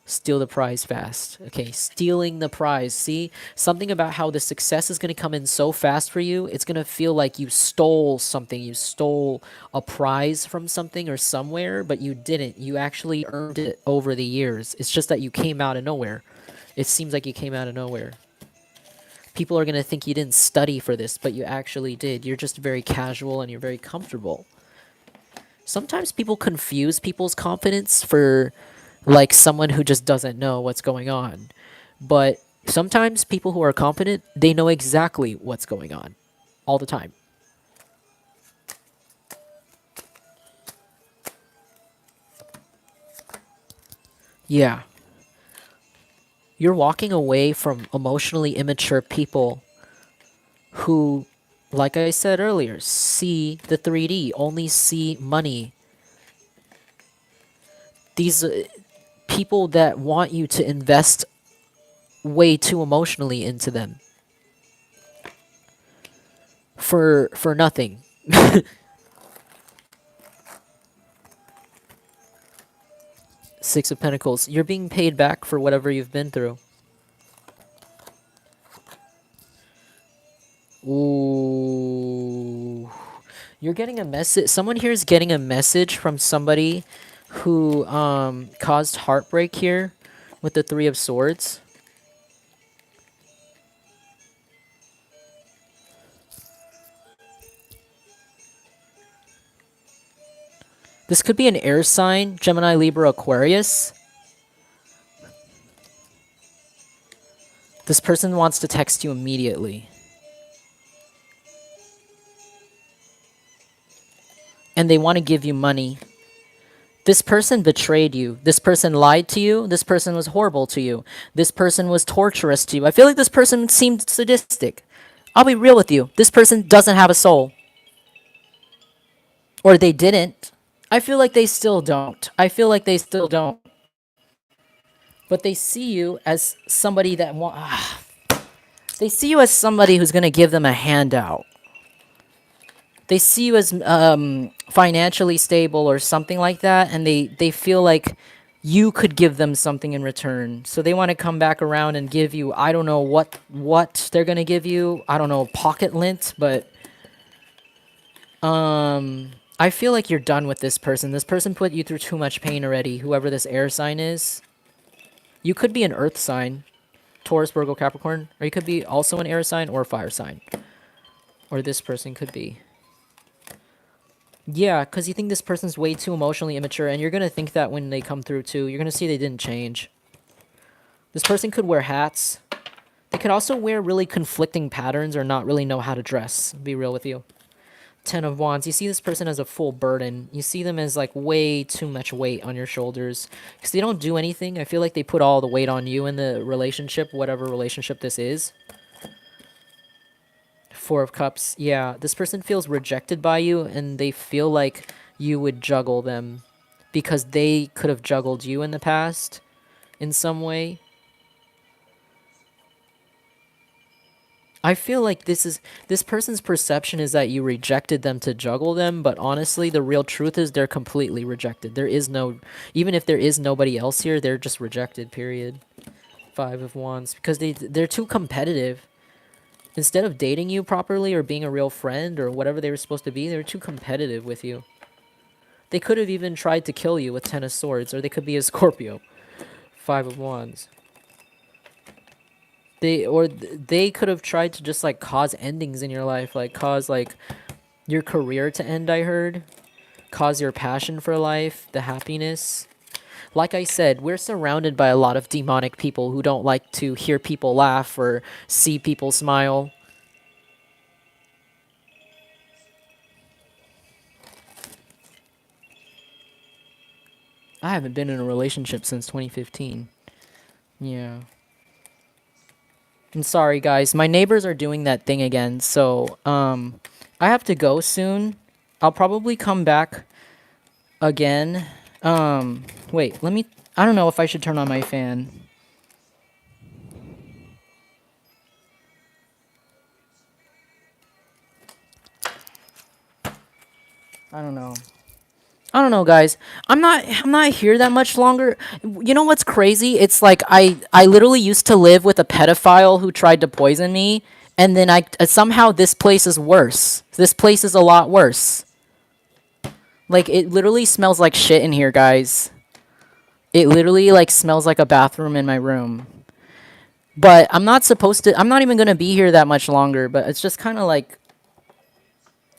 steal the prize fast. Okay, stealing the prize. See, something about how the success is going to come in so fast for you. It's going to feel like you stole something. You stole a prize from something or somewhere, but you didn't. You actually earned it over the years. It's just that you came out of nowhere. It seems like you came out of nowhere. People are going to think you didn't study for this, but you actually did. You're just very casual and you're very comfortable. Sometimes people confuse people's confidence for like someone who just doesn't know what's going on. But sometimes people who are confident, they know exactly what's going on all the time. Yeah. You're walking away from emotionally immature people who, like I said earlier, see the 3D, only see money. these people that want you to invest way too emotionally into them for nothing. Six of Pentacles. You're being paid back for whatever you've been through. Ooh. You're getting a message. Someone here is getting a message from somebody who caused heartbreak here with the Three of Swords. This could be an air sign, Gemini, Libra, Aquarius. This person wants to text you immediately. And they want to give you money. This person betrayed you. This person lied to you. This person was horrible to you. This person was torturous to you. I feel like this person seemed sadistic. I'll be real with you. This person doesn't have a soul. Or they didn't. I feel like they still don't. I feel like they still don't. But they see you as somebody that they see you as somebody who's going to give them a handout. They see you as financially stable or something like that, and they feel like you could give them something in return. So they want to come back around and give you, I don't know what they're going to give you. I don't know, pocket lint, but I feel like you're done with this person. This person put you through too much pain already, whoever this air sign is. You could be an earth sign, Taurus, Virgo, Capricorn, or you could be also an air sign or a fire sign. Or this person could be. Yeah, because you think this person's way too emotionally immature, and you're going to think that when they come through, too. You're going to see they didn't change. This person could wear hats. They could also wear really conflicting patterns or not really know how to dress, be real with you. Ten of Wands. You see this person as a full burden. You see them as, like, way too much weight on your shoulders. Because they don't do anything. I feel like they put all the weight on you in the relationship, whatever relationship this is. Four of Cups. Yeah, this person feels rejected by you, and they feel like you would juggle them because they could have juggled you in the past in some way. I feel like this person's perception is that you rejected them to juggle them, but honestly, the real truth is they're completely rejected. There is no, even if there is nobody else here, they're just rejected, period. Five of Wands. Because they're too competitive. Instead of dating you properly or being a real friend or whatever they were supposed to be, they're too competitive with you. They could have even tried to kill you with Ten of Swords, or they could be a Scorpio. Five of Wands. They could have tried to just, like, cause endings in your life, like cause, like, your career to end, I heard. Cause your passion for life, the happiness. Like I said, we're surrounded by a lot of demonic people who don't like to hear people laugh or see people smile. I haven't been in a relationship since 2015. Yeah. I'm sorry, guys. My neighbors are doing that thing again, so I have to go soon. I'll probably come back again. Wait, let me. I don't know if I should turn on my fan. I don't know. I don't know, guys. I'm not here that much longer. You know what's crazy? It's like I literally used to live with a pedophile who tried to poison me, and then I somehow this place is worse. This place is a lot worse. Like, it literally smells like shit in here, guys. It literally, like, smells like a bathroom in my room. But I'm not even going to be here that much longer, but it's just kind of like,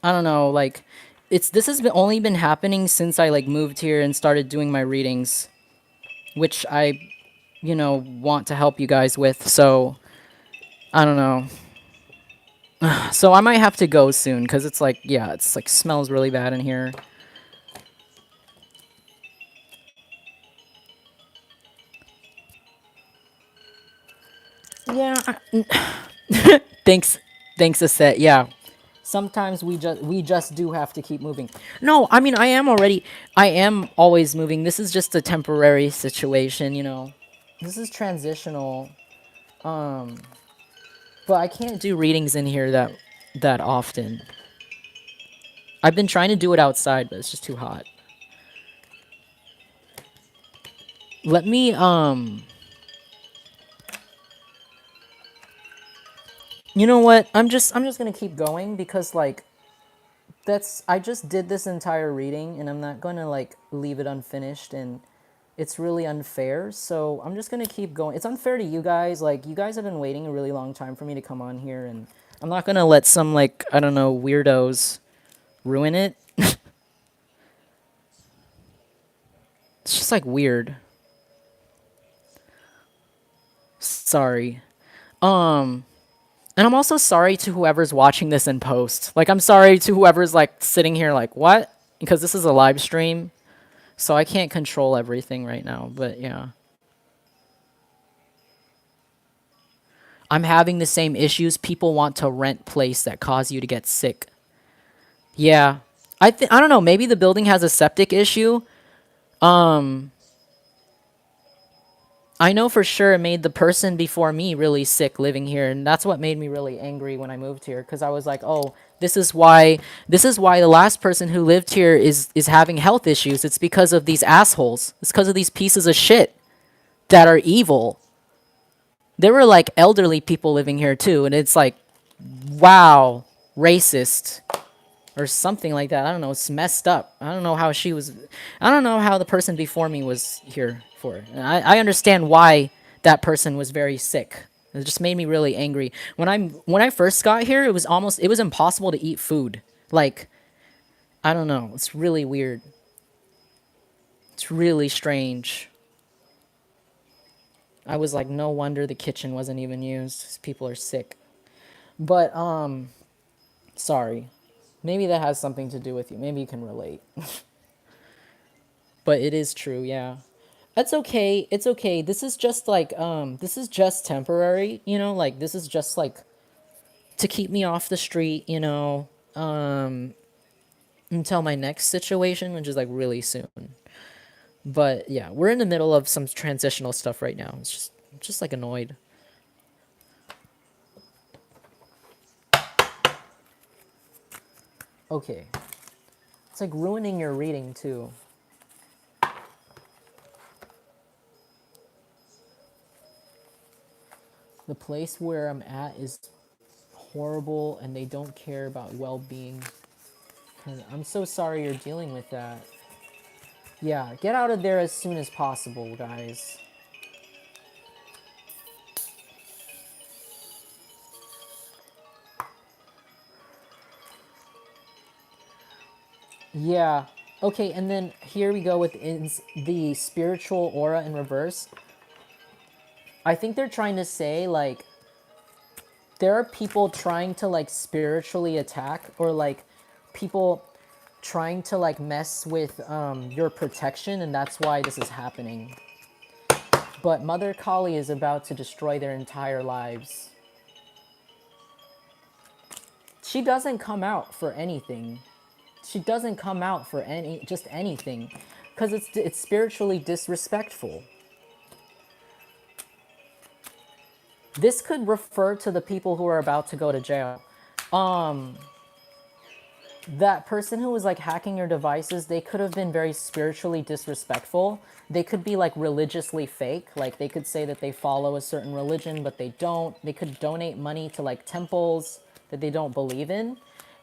I don't know, like, this has only been happening since I, like, moved here and started doing my readings, which I, want to help you guys with, so, I don't know. So I might have to go soon, because it's like, yeah, it's like, smells really bad in here. Yeah. Thanks, Aset. Yeah. Sometimes we just do have to keep moving. No, I mean I am always moving. This is just a temporary situation, you know. This is transitional. Um but I can't do readings in here that often. I've been trying to do it outside, but it's just too hot. Let me you know what? I'm just going to keep going because like that's I just did this entire reading and I'm not going to like leave it unfinished and it's really unfair. So I'm just going to keep going. It's unfair to you guys. Like you guys have been waiting a really long time for me to come on here and I'm not going to let some like I don't know weirdos ruin it. It's just like weird. Sorry. Um and I'm also sorry to whoever's watching this in post. Like I'm sorry to whoever's like sitting here like what? Because this is a live stream. So I can't control everything right now, but yeah. I'm having the same issues. People want to rent place that cause you to get sick. Yeah. I don't know, maybe the building has a septic issue. Um I know for sure it made the person before me really sick living here, and that's what made me really angry when I moved here cuz I was like, "Oh, this is why the last person who lived here is having health issues. It's because of these assholes. It's because of these pieces of shit that are evil." There were like elderly people living here too, and it's like, wow, racist or something like that. I don't know. It's messed up. I don't know how she was. I don't know how the person before me was here for. And I understand why that person was very sick. It just made me really angry. When I first got here, it was impossible to eat food. Like I don't know. It's really weird. It's really strange. I was like, no wonder the kitchen wasn't even used. 'Cause people are sick. But sorry. Maybe that has something to do with you. Maybe you can relate. But it is true, yeah. That's okay. It's okay. This is just temporary, you know, like this is just like to keep me off the street, you know, until my next situation, which is like really soon. But yeah, we're in the middle of some transitional stuff right now. It's just I'm just like annoyed. Okay. It's like ruining your reading too. The place where I'm at is horrible and they don't care about well-being. I'm so sorry you're dealing with that. Yeah, get out of there as soon as possible, guys. Yeah. Okay, and then here we go with the spiritual aura in reverse. I think they're trying to say, like, there are people trying to, like, spiritually attack, or, like, people trying to, like, mess with your protection, and that's why this is happening. But Mother Kali is about to destroy their entire lives. She doesn't come out for anything. She doesn't come out for just anything, because it's spiritually disrespectful. This could refer to the people who are about to go to jail. Um, that person who was like hacking your devices, they could have been very spiritually disrespectful. They could be like religiously fake. Like they could say that they follow a certain religion, but they don't. They could donate money to like temples that they don't believe in.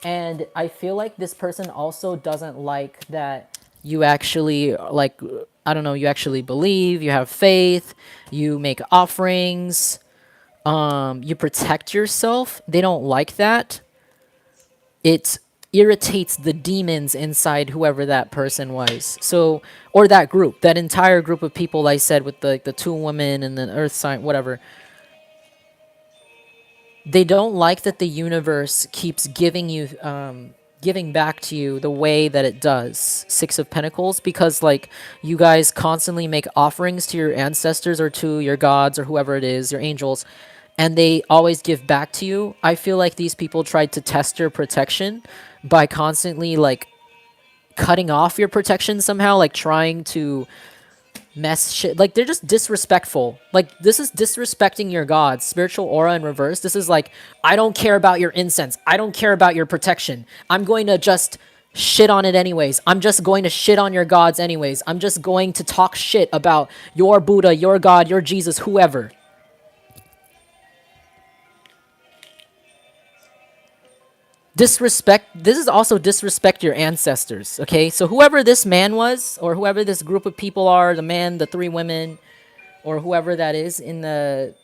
And I feel like this person also doesn't like that you actually like I don't know, you actually believe, you have faith, you make offerings, you protect yourself. They don't like that. It irritates the demons inside whoever that person was. So, or that group, that entire group of people I said with the two women and the earth sign, whatever. They don't like that the universe keeps giving back to you the way that it does. Six of Pentacles, because like you guys constantly make offerings to your ancestors or to your gods or whoever it is, your angels, and they always give back to you. I feel like these people tried to test your protection by constantly like cutting off your protection somehow, like trying to mess shit. Like they're just disrespectful. Like this is disrespecting your gods. Spiritual aura in reverse. This is like, I don't care about your incense. I don't care about your protection. I'm going to just shit on it anyways. I'm just going to shit on your gods anyways. I'm just going to talk shit about your Buddha, your God, your Jesus, whoever. Disrespect. This is also disrespect your ancestors. Okay, so whoever this man was, or whoever this group of people are, the man, the three women, or whoever that is in that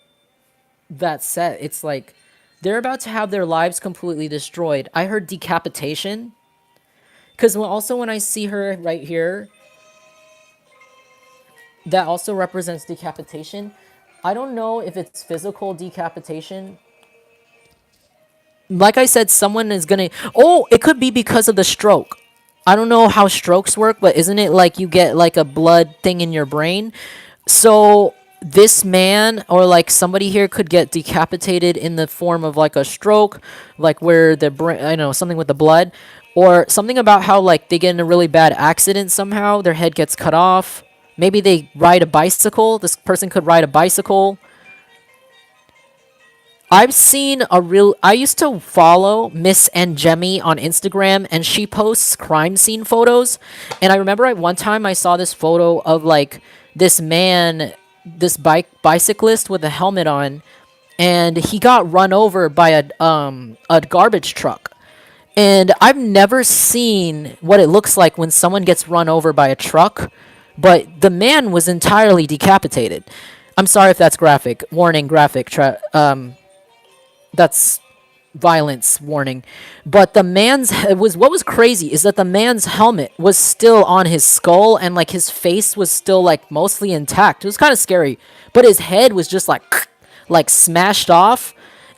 set, it's like they're about to have their lives completely destroyed. I heard decapitation, because also when I see her right here, that also represents decapitation. I don't know if it's physical decapitation. Like I said, someone is gonna. Oh, it could be because of the stroke. I don't know how strokes work, but isn't it like you get like a blood thing in your brain? So this man or like somebody here could get decapitated in the form of like a stroke, like where the brain, I know, something with the blood, or something about how like they get in a really bad accident somehow, their head gets cut off. Maybe they ride a bicycle. This person could ride a bicycle. I've seen a real. I used to follow Miss Angemi on Instagram, and she posts crime scene photos. And I remember at one time I saw this photo of like this man, this bicyclist with a helmet on, and he got run over by a garbage truck. And I've never seen what it looks like when someone gets run over by a truck, but the man was entirely decapitated. I'm sorry if that's graphic. Warning, graphic. That's violence warning. But the man's it was what was crazy is that the man's helmet was still on his skull, and like his face was still like mostly intact. It was kind of scary, but his head was just like like smashed off,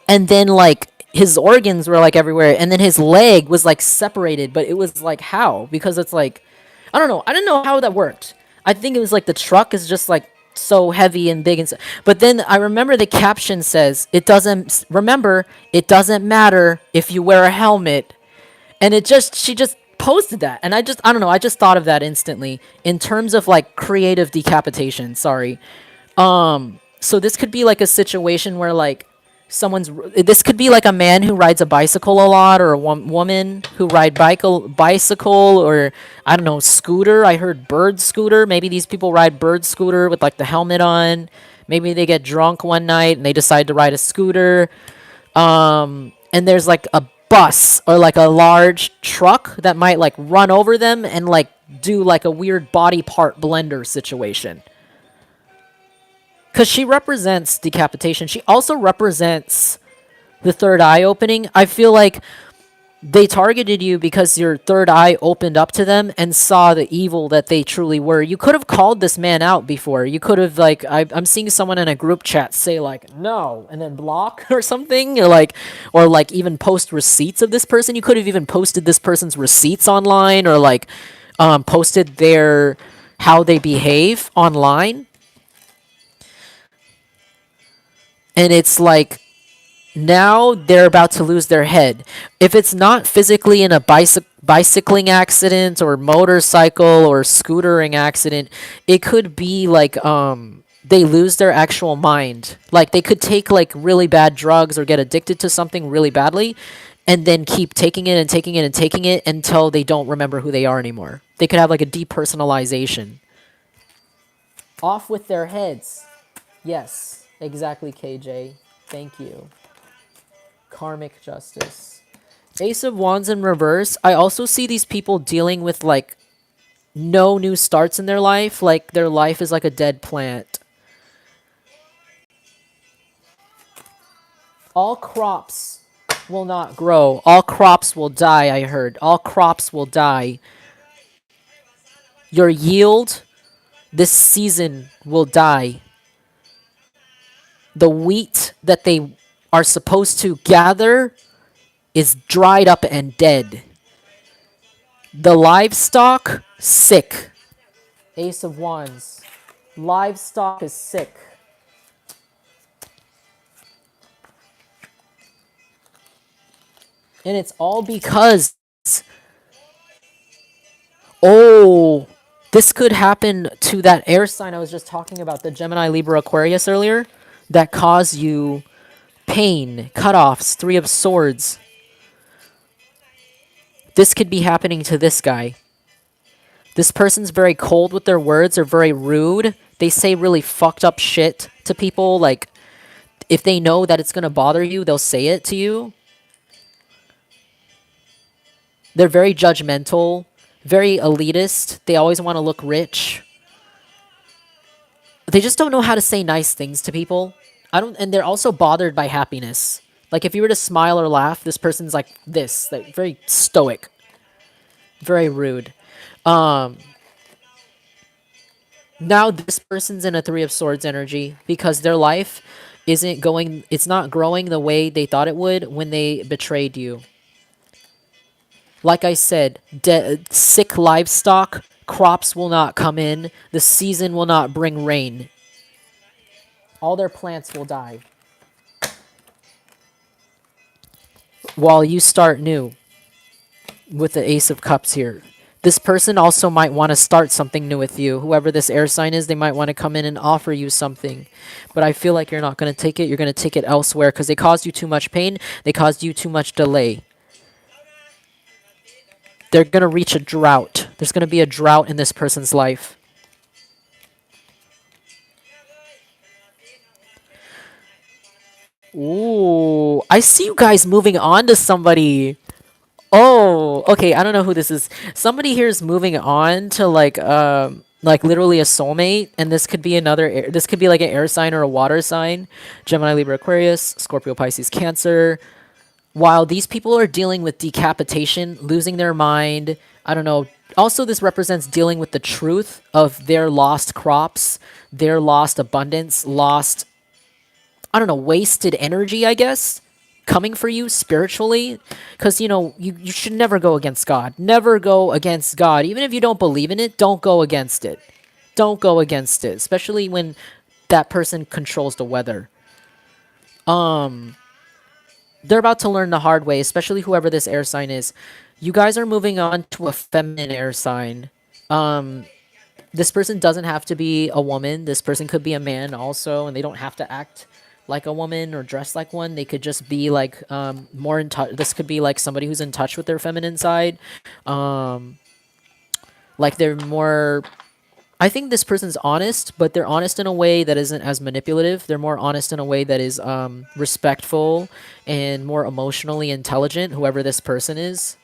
and then like his organs were like everywhere, and then his leg was like separated. But it was like, how? Because it's like, I don't know. I didn't know how that worked. I think it was like the truck is just like so heavy and big, and but then I remember the caption says, it doesn't, remember, it doesn't matter if you wear a helmet. And it just, she just posted that, and I don't know, I just thought of that instantly in terms of like creative decapitation. Sorry. So this could be like a situation where like this could be like a man who rides a bicycle a lot, or a woman who ride bicycle, or I don't know, scooter. I heard bird scooter. Maybe these people ride bird scooter with like the helmet on. Maybe they get drunk one night and they decide to ride a scooter. And there's like a bus or like a large truck that might like run over them and like do like a weird body part blender situation. Because she represents decapitation. She also represents the third eye opening. I feel like they targeted you because your third eye opened up to them and saw the evil that they truly were. You could have called this man out before. You could have, like, I'm seeing someone in a group chat say, like, no, and then block or something. Or like even post receipts of this person. You could have even posted this person's receipts online, or like posted how they behave online. And it's like, now they're about to lose their head. If it's not physically in a bicycling accident or motorcycle or scootering accident, it could be like they lose their actual mind. Like they could take like really bad drugs or get addicted to something really badly, and then keep taking it and taking it and taking it until they don't remember who they are anymore. They could have like a depersonalization. Off with their heads. Yes, exactly, KJ. Thank you. Karmic justice. Ace of Wands in reverse. I also see these people dealing with like no new starts in their life. Like their life is like a dead plant. All crops will not grow. All crops will die, I heard. All crops will die. Your yield this season will die. The wheat that they are supposed to gather is dried up and dead. The livestock, sick. Ace of Wands. Livestock is sick. And it's all because, oh, this could happen to that air sign I was just talking about, the Gemini, Libra, Aquarius earlier, that cause you pain, cutoffs, Three of Swords. This could be happening to this guy. This person's very cold with their words, or very rude. They say really fucked up shit to people. Like, if they know that it's going to bother you, they'll say it to you. They're very judgmental, very elitist. They always want to look rich. They just don't know how to say nice things to people. And they're also bothered by happiness. Like, if you were to smile or laugh, this person's like this, like very stoic, very rude. Um, Now this person's in a Three of Swords energy because their life isn't going, it's not growing the way they thought it would when they betrayed you. Like I said, sick livestock, crops will not come in, the season will not bring rain. All their plants will die while you start new with the Ace of Cups here. This person also might want to start something new with you. Whoever this air sign is, they might want to come in and offer you something. But I feel like you're not going to take it. You're going to take it elsewhere because they caused you too much pain. They caused you too much delay. They're going to reach a drought. There's going to be a drought in this person's life. Ooh, I see you guys moving on to somebody. Oh, okay. I don't know who this is. Somebody here is moving on to like literally a soulmate, and this could be this could be like an air sign or a water sign. Gemini, Libra, Aquarius, Scorpio, Pisces, Cancer. While these people are dealing with decapitation, losing their mind, I don't know. Also, this represents dealing with the truth of their lost crops, their lost abundance, lost, I don't know, wasted energy, I guess, coming for you spiritually. Because, you should never go against God. Never go against God. Even if you don't believe in it, don't go against it. Don't go against it, especially when that person controls the weather. They're about to learn the hard way, especially whoever this air sign is. You guys are moving on to a feminine air sign. This person doesn't have to be a woman. This person could be a man also, and they don't have to act like a woman or dress like one. They could just be like more in touch. This could be like somebody who's in touch with their feminine side. Like they're more, I think this person's honest, but they're honest in a way that isn't as manipulative. They're more honest in a way that is respectful and more emotionally intelligent, whoever this person is.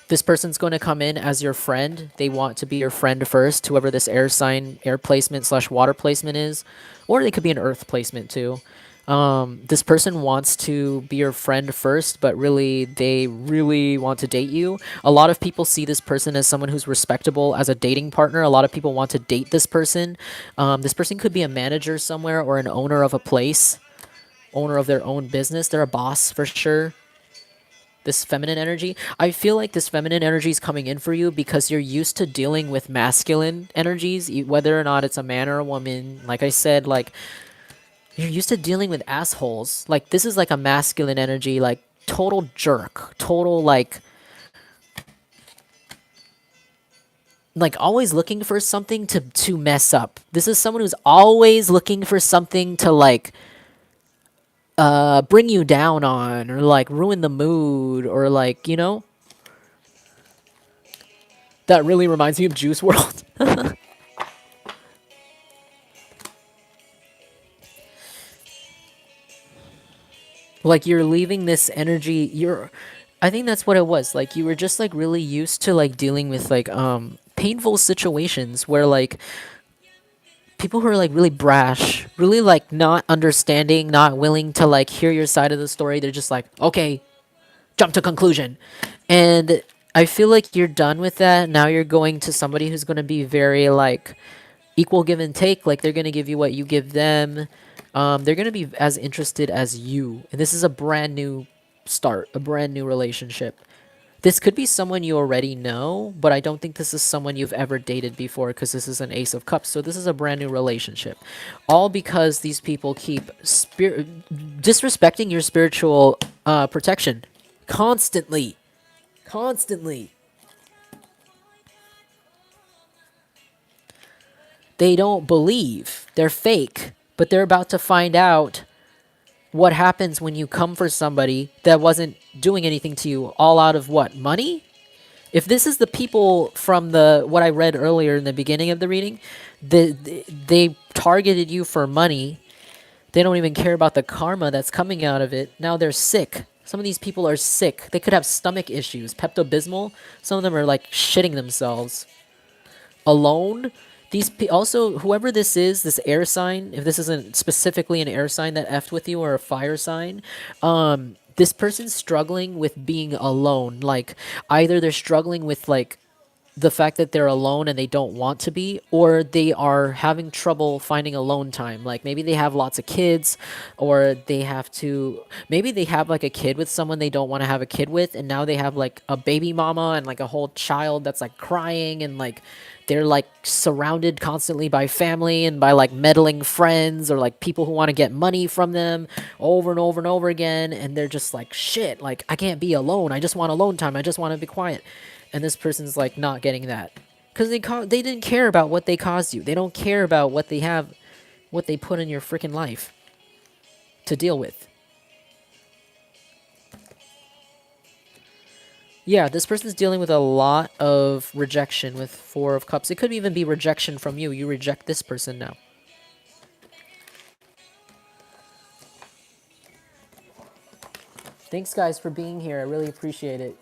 This person's going to come in as your friend. They want to be your friend first, whoever this air sign, air placement / water placement is. Or they could be an earth placement too. This person wants to be your friend first, but really, they really want to date you. A lot of people see this person as someone who's respectable as a dating partner. A lot of people want to date this person. This person could be a manager somewhere or an owner of a place, owner of their own business. They're a boss for sure. This feminine energy, I feel like this feminine energy is coming in for you because you're used to dealing with masculine energies, whether or not it's a man or a woman. Like I said, like, you're used to dealing with assholes. Like, this is like a masculine energy, like total jerk, total like always looking for something to mess up. This is someone who's always looking for something to bring you down on, or like ruin the mood, or like, that really reminds me of Juice World. Like, you're leaving this energy, I think that's what it was. Like, you were just like really used to like dealing with like painful situations where like people who are like really brash, really like not understanding, not willing to like hear your side of the story. They're just like, okay, jump to conclusion. And I feel like you're done with that. Now you're going to somebody who's going to be very like equal give and take. Like, they're going to give you what you give them. They're going to be as interested as you. And this is a brand new start, a brand new relationship. This could be someone you already know, but I don't think this is someone you've ever dated before because this is an Ace of Cups. So this is a brand new relationship. All because these people keep disrespecting your spiritual protection constantly. Constantly. They don't believe. They're fake. But they're about to find out what happens when you come for somebody that wasn't doing anything to you, all out of what? Money? If this is the people from the what I read earlier in the beginning of the reading, they targeted you for money. They don't even care about the karma that's coming out of it. Now they're sick. Some of these people are sick. They could have stomach issues, Pepto-Bismol. Some of them are like shitting themselves. Alone. Also, whoever this is, this air sign, if this isn't specifically an air sign that effed with you or a fire sign, this person's struggling with being alone. Like, either they're struggling with, like, the fact that they're alone and they don't want to be, or they are having trouble finding alone time. Like maybe they have lots of kids, or maybe they have like a kid with someone they don't want to have a kid with, and now they have like a baby mama and like a whole child that's like crying, and like they're like surrounded constantly by family and by like meddling friends or like people who want to get money from them over and over and over again, and they're just like, shit, like I can't be alone, I just want alone time, I just want to be quiet. And this person's like not getting that because they didn't care about what they caused you. They don't care about what they have, what they put in your freaking life to deal with. Yeah, this person's dealing with a lot of rejection with Four of Cups. It could even be rejection from you. You reject this person now. Thanks, guys, for being here. I really appreciate it.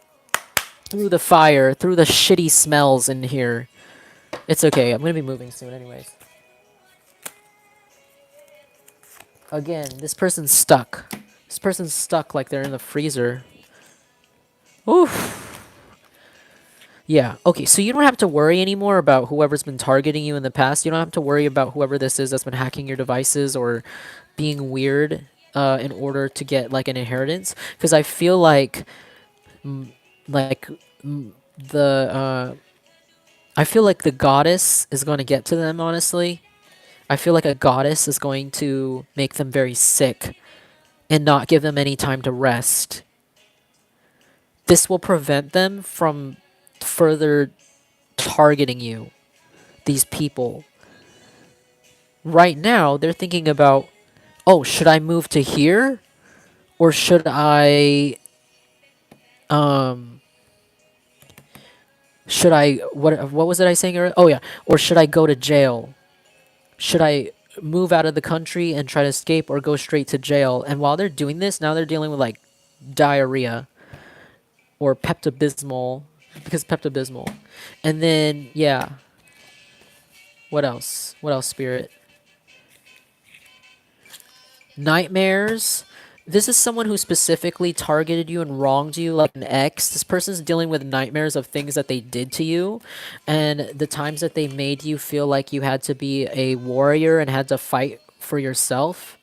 Through the fire, through the shitty smells in here. It's okay. I'm going to be moving soon anyways. Again, this person's stuck. This person's stuck like they're in the freezer. Oof. Yeah, okay, so you don't have to worry anymore about whoever's been targeting you in the past. You don't have to worry about whoever this is that's been hacking your devices or being weird in order to get like an inheritance. Because I feel like, like the I feel like the goddess is going to get to them, honestly. I feel like a goddess is going to make them very sick and not give them any time to rest. This will prevent them from further targeting you, these people. Right now, they're thinking about, oh, should I move to here? Or should I, what was it I saying earlier? Oh yeah, or should I go to jail? Should I move out of the country and try to escape, or go straight to jail? And while they're doing this, now they're dealing with like diarrhea or Pepto-Bismol, because Pepto-Bismol. And then, yeah. What else? What else, Spirit? Nightmares. This is someone who specifically targeted you and wronged you, like an ex. This person's dealing with nightmares of things that they did to you, and the times that they made you feel like you had to be a warrior and had to fight for yourself.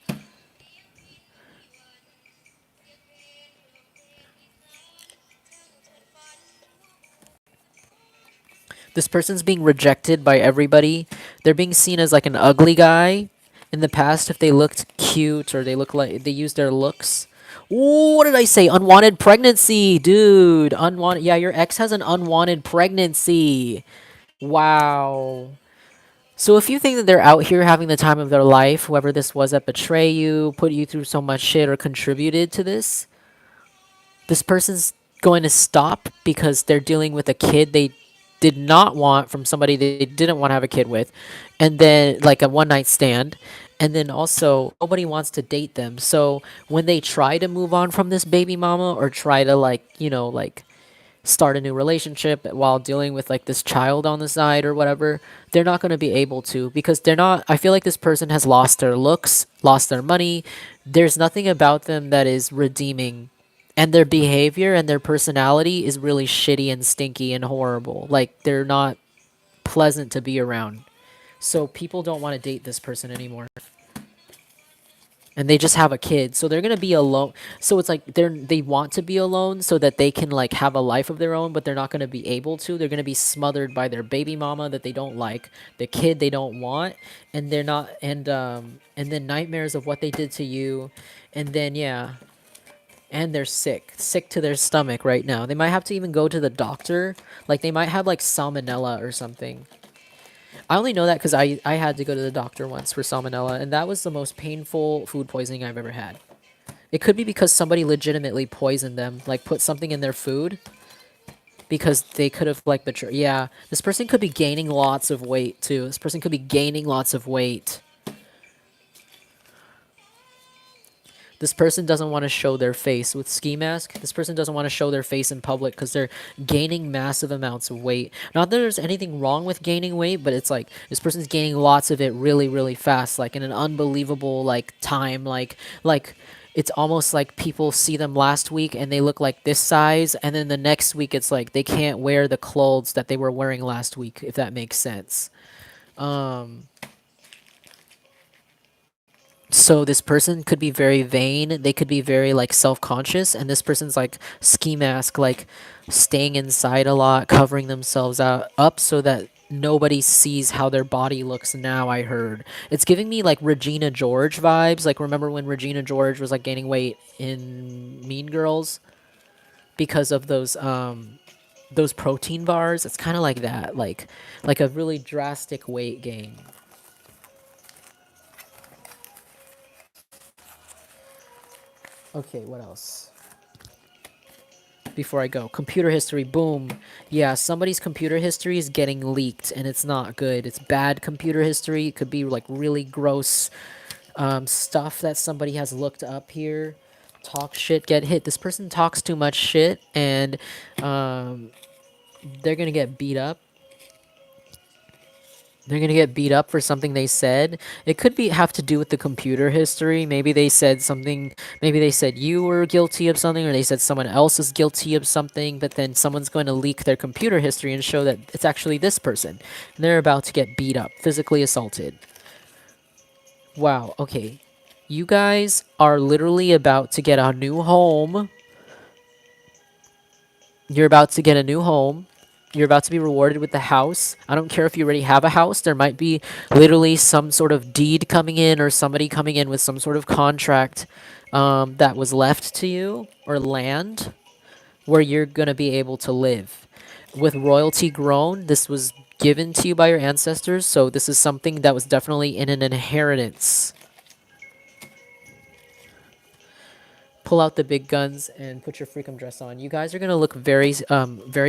This person's being rejected by everybody. They're being seen as like an ugly guy. In the past, if they looked cute or they look like they used their looks. Ooh, what did I say? Unwanted pregnancy, dude. Unwanted. Yeah, your ex has an unwanted pregnancy. Wow. So if you think that they're out here having the time of their life, whoever this was that betrayed you, put you through so much shit, or contributed to this person's going to stop because they're dealing with a kid they did not want from somebody they didn't want to have a kid with, and then like a one night stand, and then also nobody wants to date them. So when they try to move on from this baby mama or try to like, you know, like start a new relationship while dealing with like this child on the side or whatever, they're not going to be able to, because they're not, I feel like this person has lost their looks, lost their money. There's nothing about them that is redeeming, and their behavior and their personality is really shitty and stinky and horrible. Like they're not pleasant to be around. So people don't want to date this person anymore. and they just have a kid, so they're gonna be alone. So it's like they want to be alone so that they can like have a life of their own, but they're not gonna be able to. They're gonna be smothered by their baby mama that they don't like, the kid they don't want, and they're not and then nightmares of what they did to you, and then yeah, and they're sick to their stomach right now. They might have to even go to the doctor. Like they might have like salmonella or something. I only know that because I had to go to the doctor once for salmonella, and that was the most painful food poisoning I've ever had. It could be because somebody legitimately poisoned them, like put something in their food because they could have like betrayed. Yeah, this person could be gaining lots of weight too. This person could be gaining lots of weight. This person doesn't want to show their face with ski mask. This person doesn't want to show their face in public because they're gaining massive amounts of weight. Not that there's anything wrong with gaining weight, but it's like this person's gaining lots of it really, really fast, like in an unbelievable like time. Like it's almost like people see them last week and they look like this size, and then the next week it's like they can't wear the clothes that they were wearing last week, if that makes sense. Um, So this person could be very vain. They could be very like self-conscious, and this person's like ski mask, like staying inside a lot, covering themselves up so that nobody sees how their body looks now. I heard it's giving me like Regina George vibes. Like remember when Regina George was like gaining weight in Mean Girls because of those protein bars? It's kind of like that, like a really drastic weight gain. Okay, what else? Before I go, computer history, boom. Yeah, somebody's computer history is getting leaked and it's not good. It's bad computer history. It could be like really gross stuff that somebody has looked up here. Talk shit, get hit. This person talks too much shit, and um, they're gonna get beat up. They're gonna get beat up for something they said. It could be have to do with the computer history. Maybe they said something. Maybe they said you were guilty of something, or they said someone else is guilty of something. But then someone's going to leak their computer history and show that it's actually this person, and they're about to get beat up, physically assaulted. Wow. Okay, you guys are literally about to get a new home. You're about to get a new home. You're about to be rewarded with the house. I don't care if you already have a house. There might be literally some sort of deed coming in or somebody coming in with some sort of contract that was left to you or land where you're going to be able to live. With royalty grown, this was given to you by your ancestors. So this is something that was definitely in an inheritance. Pull out the big guns and put your freakum dress on. You guys are gonna look very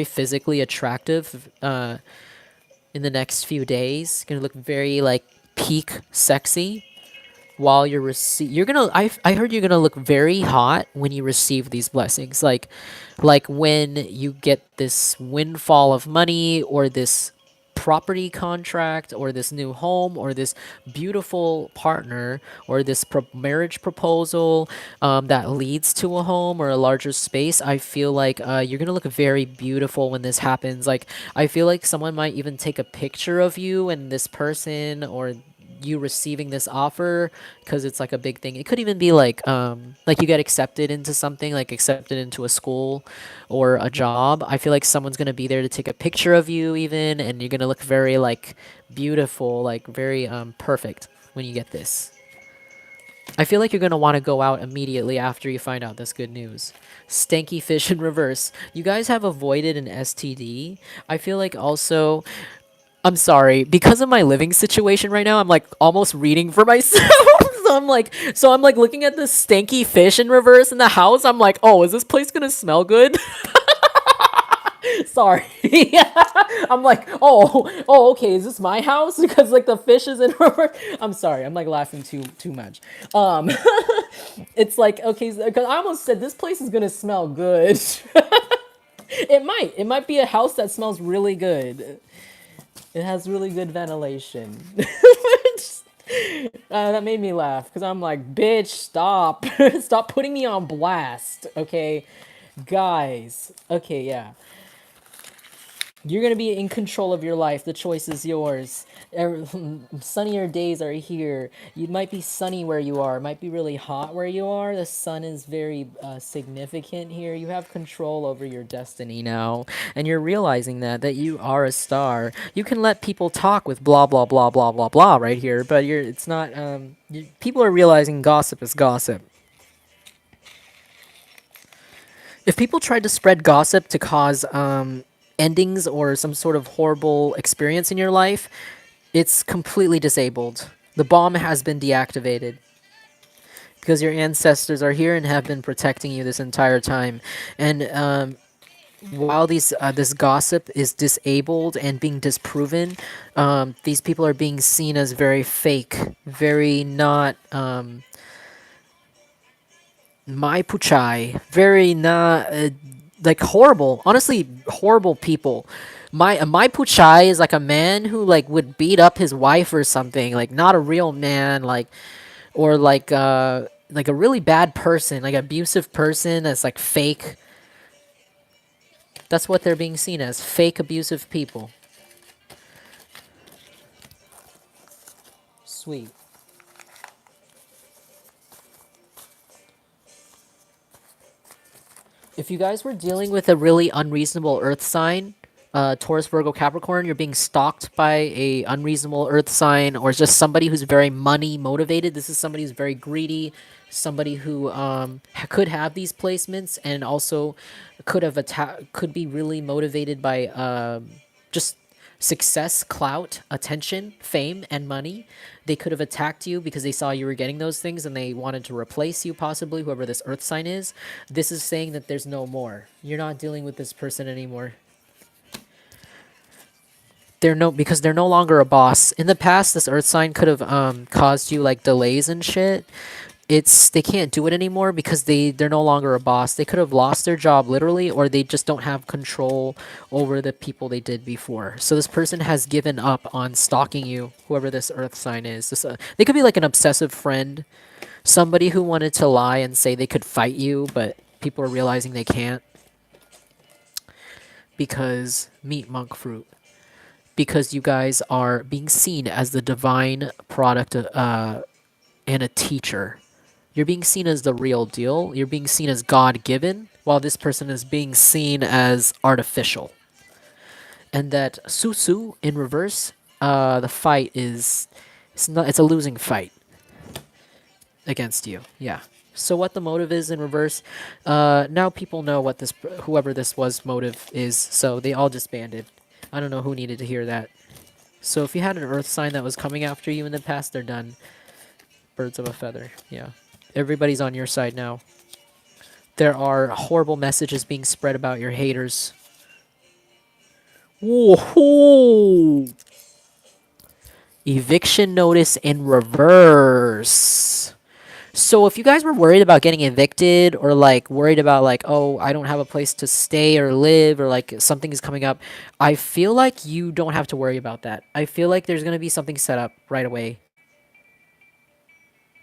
physically attractive in the next few days. Gonna look very like peak sexy while you're gonna I heard you're gonna look very hot when you receive these blessings, like when you get this windfall of money or this property contract or this new home or this beautiful partner or this marriage proposal that leads to a home or a larger space. I feel like you're gonna look very beautiful when this happens. Like I feel like someone might even take a picture of you and this person or you receiving this offer because it's like a big thing. It could even be like you get accepted into something, like accepted into a school or a job. I feel like someone's gonna be there to take a picture of you even, and you're gonna look very like beautiful, like very perfect when you get this. I feel like you're gonna want to go out immediately after you find out this good news. Stanky fish in reverse. You guys have avoided an STD. I feel like also I'm sorry, because of my living situation right now, I'm like almost reading for myself. So I'm like looking at this stanky fish in reverse in the house. I'm like, oh, is this place gonna smell good? Sorry. I'm like, oh, okay, is this my house? Because like the fish is in reverse. I'm sorry, I'm like laughing too much. Um, it's like okay, because I almost said this place is gonna smell good. It might be a house that smells really good. It has really good ventilation. That made me laugh because I'm like, bitch, stop. Stop putting me on blast, okay? Guys. Okay, yeah. You're gonna be in control of your life. The choice is yours. Sunnier days are here. You might be sunny where you are. It might be really hot where you are. The sun is very significant here. You have control over your destiny now, and you're realizing that you are a star. You can let people talk with blah blah blah blah blah blah right here, but you're it's not. People are realizing gossip is gossip. If people tried to spread gossip to cause endings or some sort of horrible experience in your life, it's completely disabled. The bomb has been deactivated because your ancestors are here and have been protecting you this entire time. And while this gossip is disabled and being disproven, these people are being seen as very fake, very not my puchai, very not like horrible. Honestly, horrible people. My puchai is like a man who like would beat up his wife or something. Like not a real man. Or like a really bad person, like abusive person that's like fake. That's what they're being seen as, fake abusive people. Sweet. If you guys were dealing with a really unreasonable Earth sign, Taurus, Virgo, Capricorn, you're being stalked by a unreasonable Earth sign, or just somebody who's very money motivated. This is somebody who's very greedy, somebody who could have these placements and also could be really motivated by just success, clout, attention, fame, and money. They could have attacked you because they saw you were getting those things and they wanted to replace you, possibly, whoever this Earth sign is. This is saying that there's no more. You're not dealing with this person anymore. Because they're no longer a boss. In the past, this Earth sign could have caused you like delays and shit. They can't do it anymore because they're no longer a boss. They could have lost their job literally, or they just don't have control over the people they did before. So this person has given up on stalking you, whoever this Earth sign is. They could be like an obsessive friend, somebody who wanted to lie and say they could fight you, but people are realizing they can't because meat monk fruit. Because you guys are being seen as the divine product and a teacher. You're being seen as the real deal. You're being seen as God given, while this person is being seen as artificial. And that Susu in reverse, the fight it's a losing fight against you. Yeah. So what the motive is in reverse, now people know what whoever this was motive is, so they all disbanded. I don't know who needed to hear that. So if you had an Earth sign that was coming after you in the past, they're done. Birds of a feather. Yeah. Everybody's on your side now. There are horrible messages being spread about your haters. Whoa! Eviction notice in reverse. So if you guys were worried about getting evicted, or like worried about like, oh, I don't have a place to stay or live, or like something is coming up, I feel like you don't have to worry about that. I feel like there's going to be something set up right away.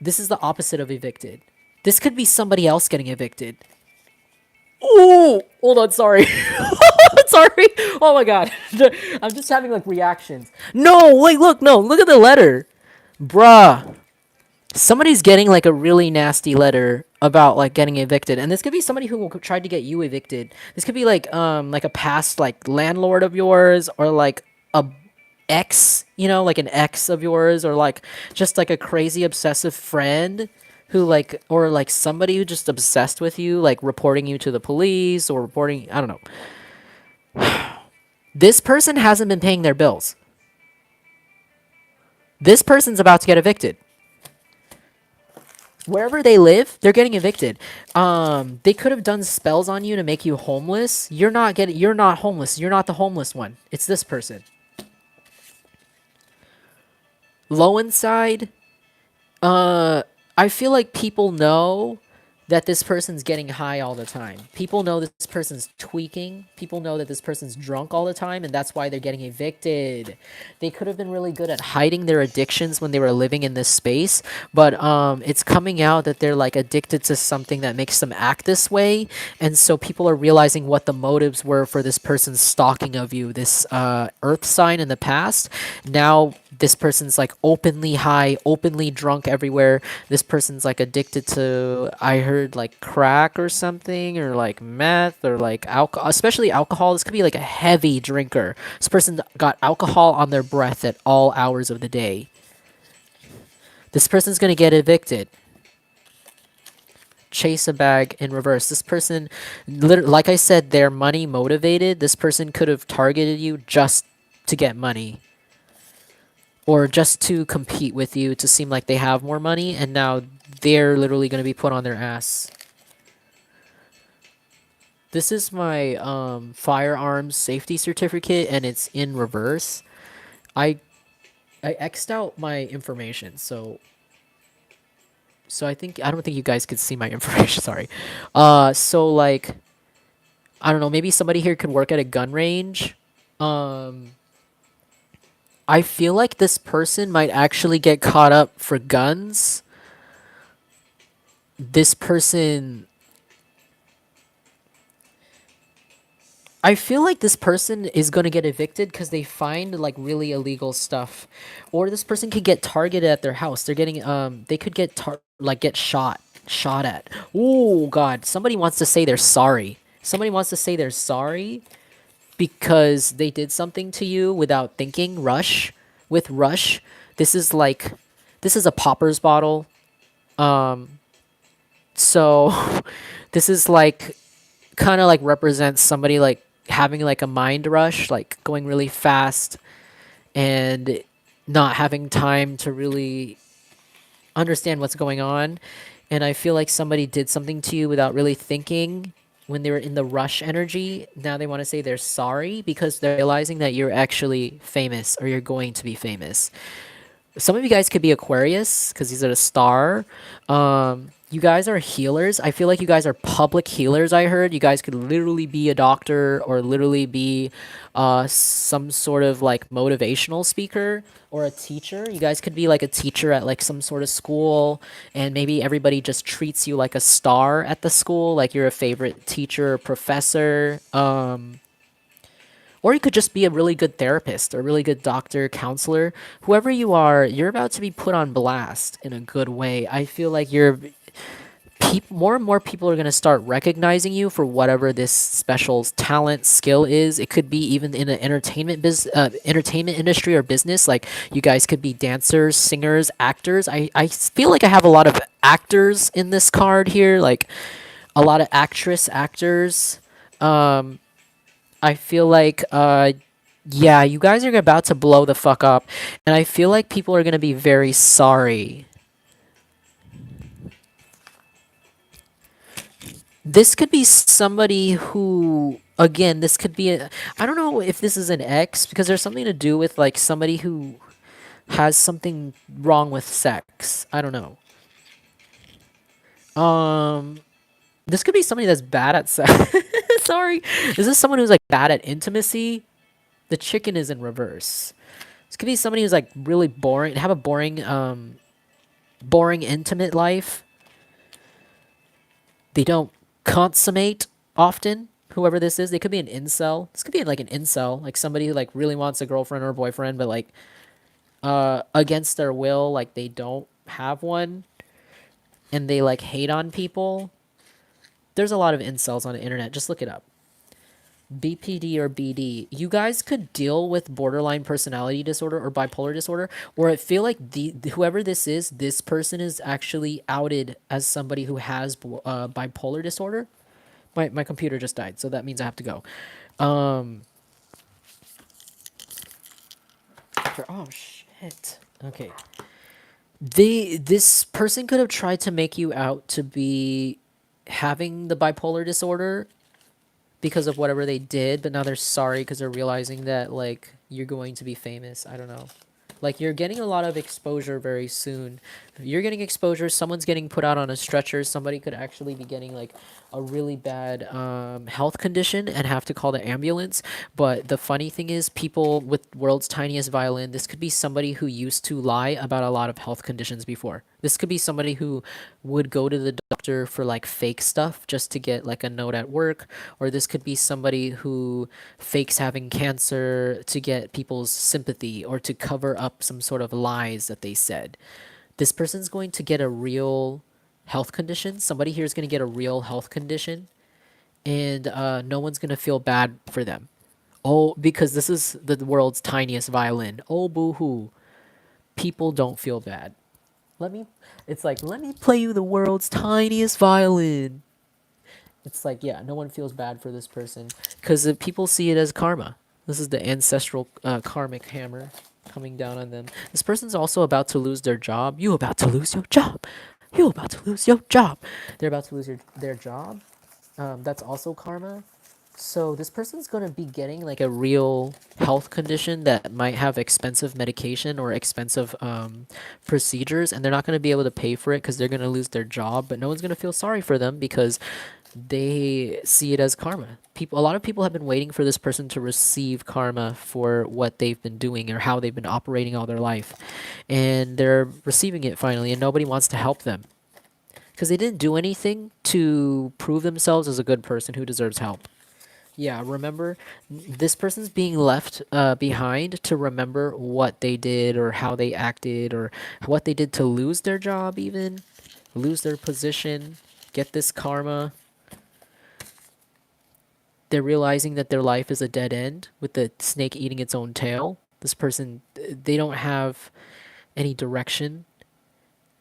This is the opposite of evicted. This could be somebody else getting evicted. Oh, hold on, sorry. Sorry. Oh my god. I'm just having like reactions. No, wait, look, no, look at the letter. Bruh. Somebody's getting like a really nasty letter about like getting evicted, and this could be somebody who tried to get you evicted. This could be like a past like landlord of yours, or like a ex, like an ex of yours, or like just like a crazy obsessive friend who like, or like somebody who just obsessed with you, like reporting you to the police or reporting, I don't know. This person hasn't been paying their bills. This person's about to get evicted. Wherever they live, they're getting evicted. They could have done spells on you to make you homeless. You're not homeless. You're not the homeless one. It's this person. Low inside, I feel like people know that this person's getting high all the time. People know this person's tweaking. People know that this person's drunk all the time, and that's why they're getting evicted. They could have been really good at hiding their addictions when they were living in this space, but it's coming out that they're like addicted to something that makes them act this way, and so people are realizing what the motives were for this person's stalking of you. This Earth sign in the past, now this person's like openly high, openly drunk everywhere. This person's like addicted to, I heard like crack or something, or like meth, or like alcohol, especially alcohol. This could be like a heavy drinker. This person got alcohol on their breath at all hours of the day. This person's gonna get evicted. Chase a bag in reverse. This person, like I said, they're money motivated. This person could have targeted you just to get money, or just to compete with you to seem like they have more money, and now they're literally going to be put on their ass. This is my firearms safety certificate, and it's in reverse. I I X'd out my information, so I don't think you guys could see my information. Sorry. So like I don't know, maybe somebody here could work at a gun range. Um, I feel like this person might actually get caught up for guns. This person, I feel like this person is going to get evicted because they find like really illegal stuff, or this person could get targeted at their house. They're getting they could get get shot at. Oh God, somebody wants to say they're sorry. Somebody wants to say they're sorry because they did something to you without thinking. Rush with Rush. This is like this is a poppers bottle. Um, so this is like kind of like represents somebody like having like a mind rush, like going really fast and not having time to really understand what's going on. And I feel like somebody did something to you without really thinking when they were in the rush energy. Now they want to say they're sorry because they're realizing that you're actually famous, or you're going to be famous. Some of you guys could be Aquarius because these are the star. You guys are healers. I feel like you guys are public healers. I heard you guys could literally be a doctor, or literally be some sort of like motivational speaker or a teacher. You guys could be like a teacher at like some sort of school, and maybe everybody just treats you like a star at the school, like you're a favorite teacher or professor. Or you could just be a really good therapist, or a really good doctor, counselor. Whoever you are, you're about to be put on blast in a good way. I feel like more and more people are going to start recognizing you for whatever this special talent skill is. It could be even in an entertainment industry or business. Like you guys could be dancers, singers, actors. I feel like I have a lot of actors in this card here, like a lot of actors. Um, I feel like yeah, you guys are about to blow the fuck up, and I feel like people are going to be very sorry. This could be somebody who, again, this could be I don't know if this is an ex, because there's something to do with like somebody who has something wrong with sex. I don't know. Um this could be somebody that's bad at sex. Sorry. Is this someone who's like bad at intimacy? The chicken is in reverse. This could be somebody who's like really boring, have a boring intimate life. They don't consummate often. Whoever this is, they could be an incel. This could be like an incel, like somebody who like really wants a girlfriend or a boyfriend, but like against their will, like they don't have one, and they like hate on people. There's a lot of incels on the internet. Just look it up. BPD or BD. You guys could deal with borderline personality disorder or bipolar disorder, or I feel like whoever this is, this person is actually outed as somebody who has bipolar disorder. My computer just died, so that means I have to go. Um, oh shit. Okay. This person could have tried to make you out to be having the bipolar disorder because of whatever they did, but now they're sorry because they're realizing that like you're going to be famous. I don't know. Like you're getting a lot of exposure very soon. You're getting exposure. Someone's getting put out on a stretcher. Somebody could actually be getting like a really bad health condition and have to call the ambulance. But the funny thing is, people with world's tiniest violin. This could be somebody who used to lie about a lot of health conditions before. This could be somebody who would go to the doctor for like fake stuff just to get like a note at work, or this could be somebody who fakes having cancer to get people's sympathy or to cover up some sort of lies that they said. This person's going to get a real health condition. Somebody here is going to get a real health condition, and no one's going to feel bad for them. Oh, because this is the world's tiniest violin. Oh, boo hoo. People don't feel bad. Let me, it's like, let me play you the world's tiniest violin. It's like, yeah, no one feels bad for this person because people see it as karma. This is the ancestral karmic hammer coming down on them. This person's also about to lose their job. You about to lose your job. You about to lose your job. They're about to lose their job. That's also karma. So this person's going to be getting like a real health condition that might have expensive medication or expensive procedures, and they're not going to be able to pay for it because they're going to lose their job. But no one's going to feel sorry for them because they see it as karma. A lot of people have been waiting for this person to receive karma for what they've been doing or how they've been operating all their life, and they're receiving it finally, and nobody wants to help them because they didn't do anything to prove themselves as a good person who deserves help. Yeah, remember, this person's being left behind to remember what they did or how they acted or what they did to lose their job, even lose their position, get this karma. They're realizing that their life is a dead end with the snake eating its own tail. This person, they don't have any direction.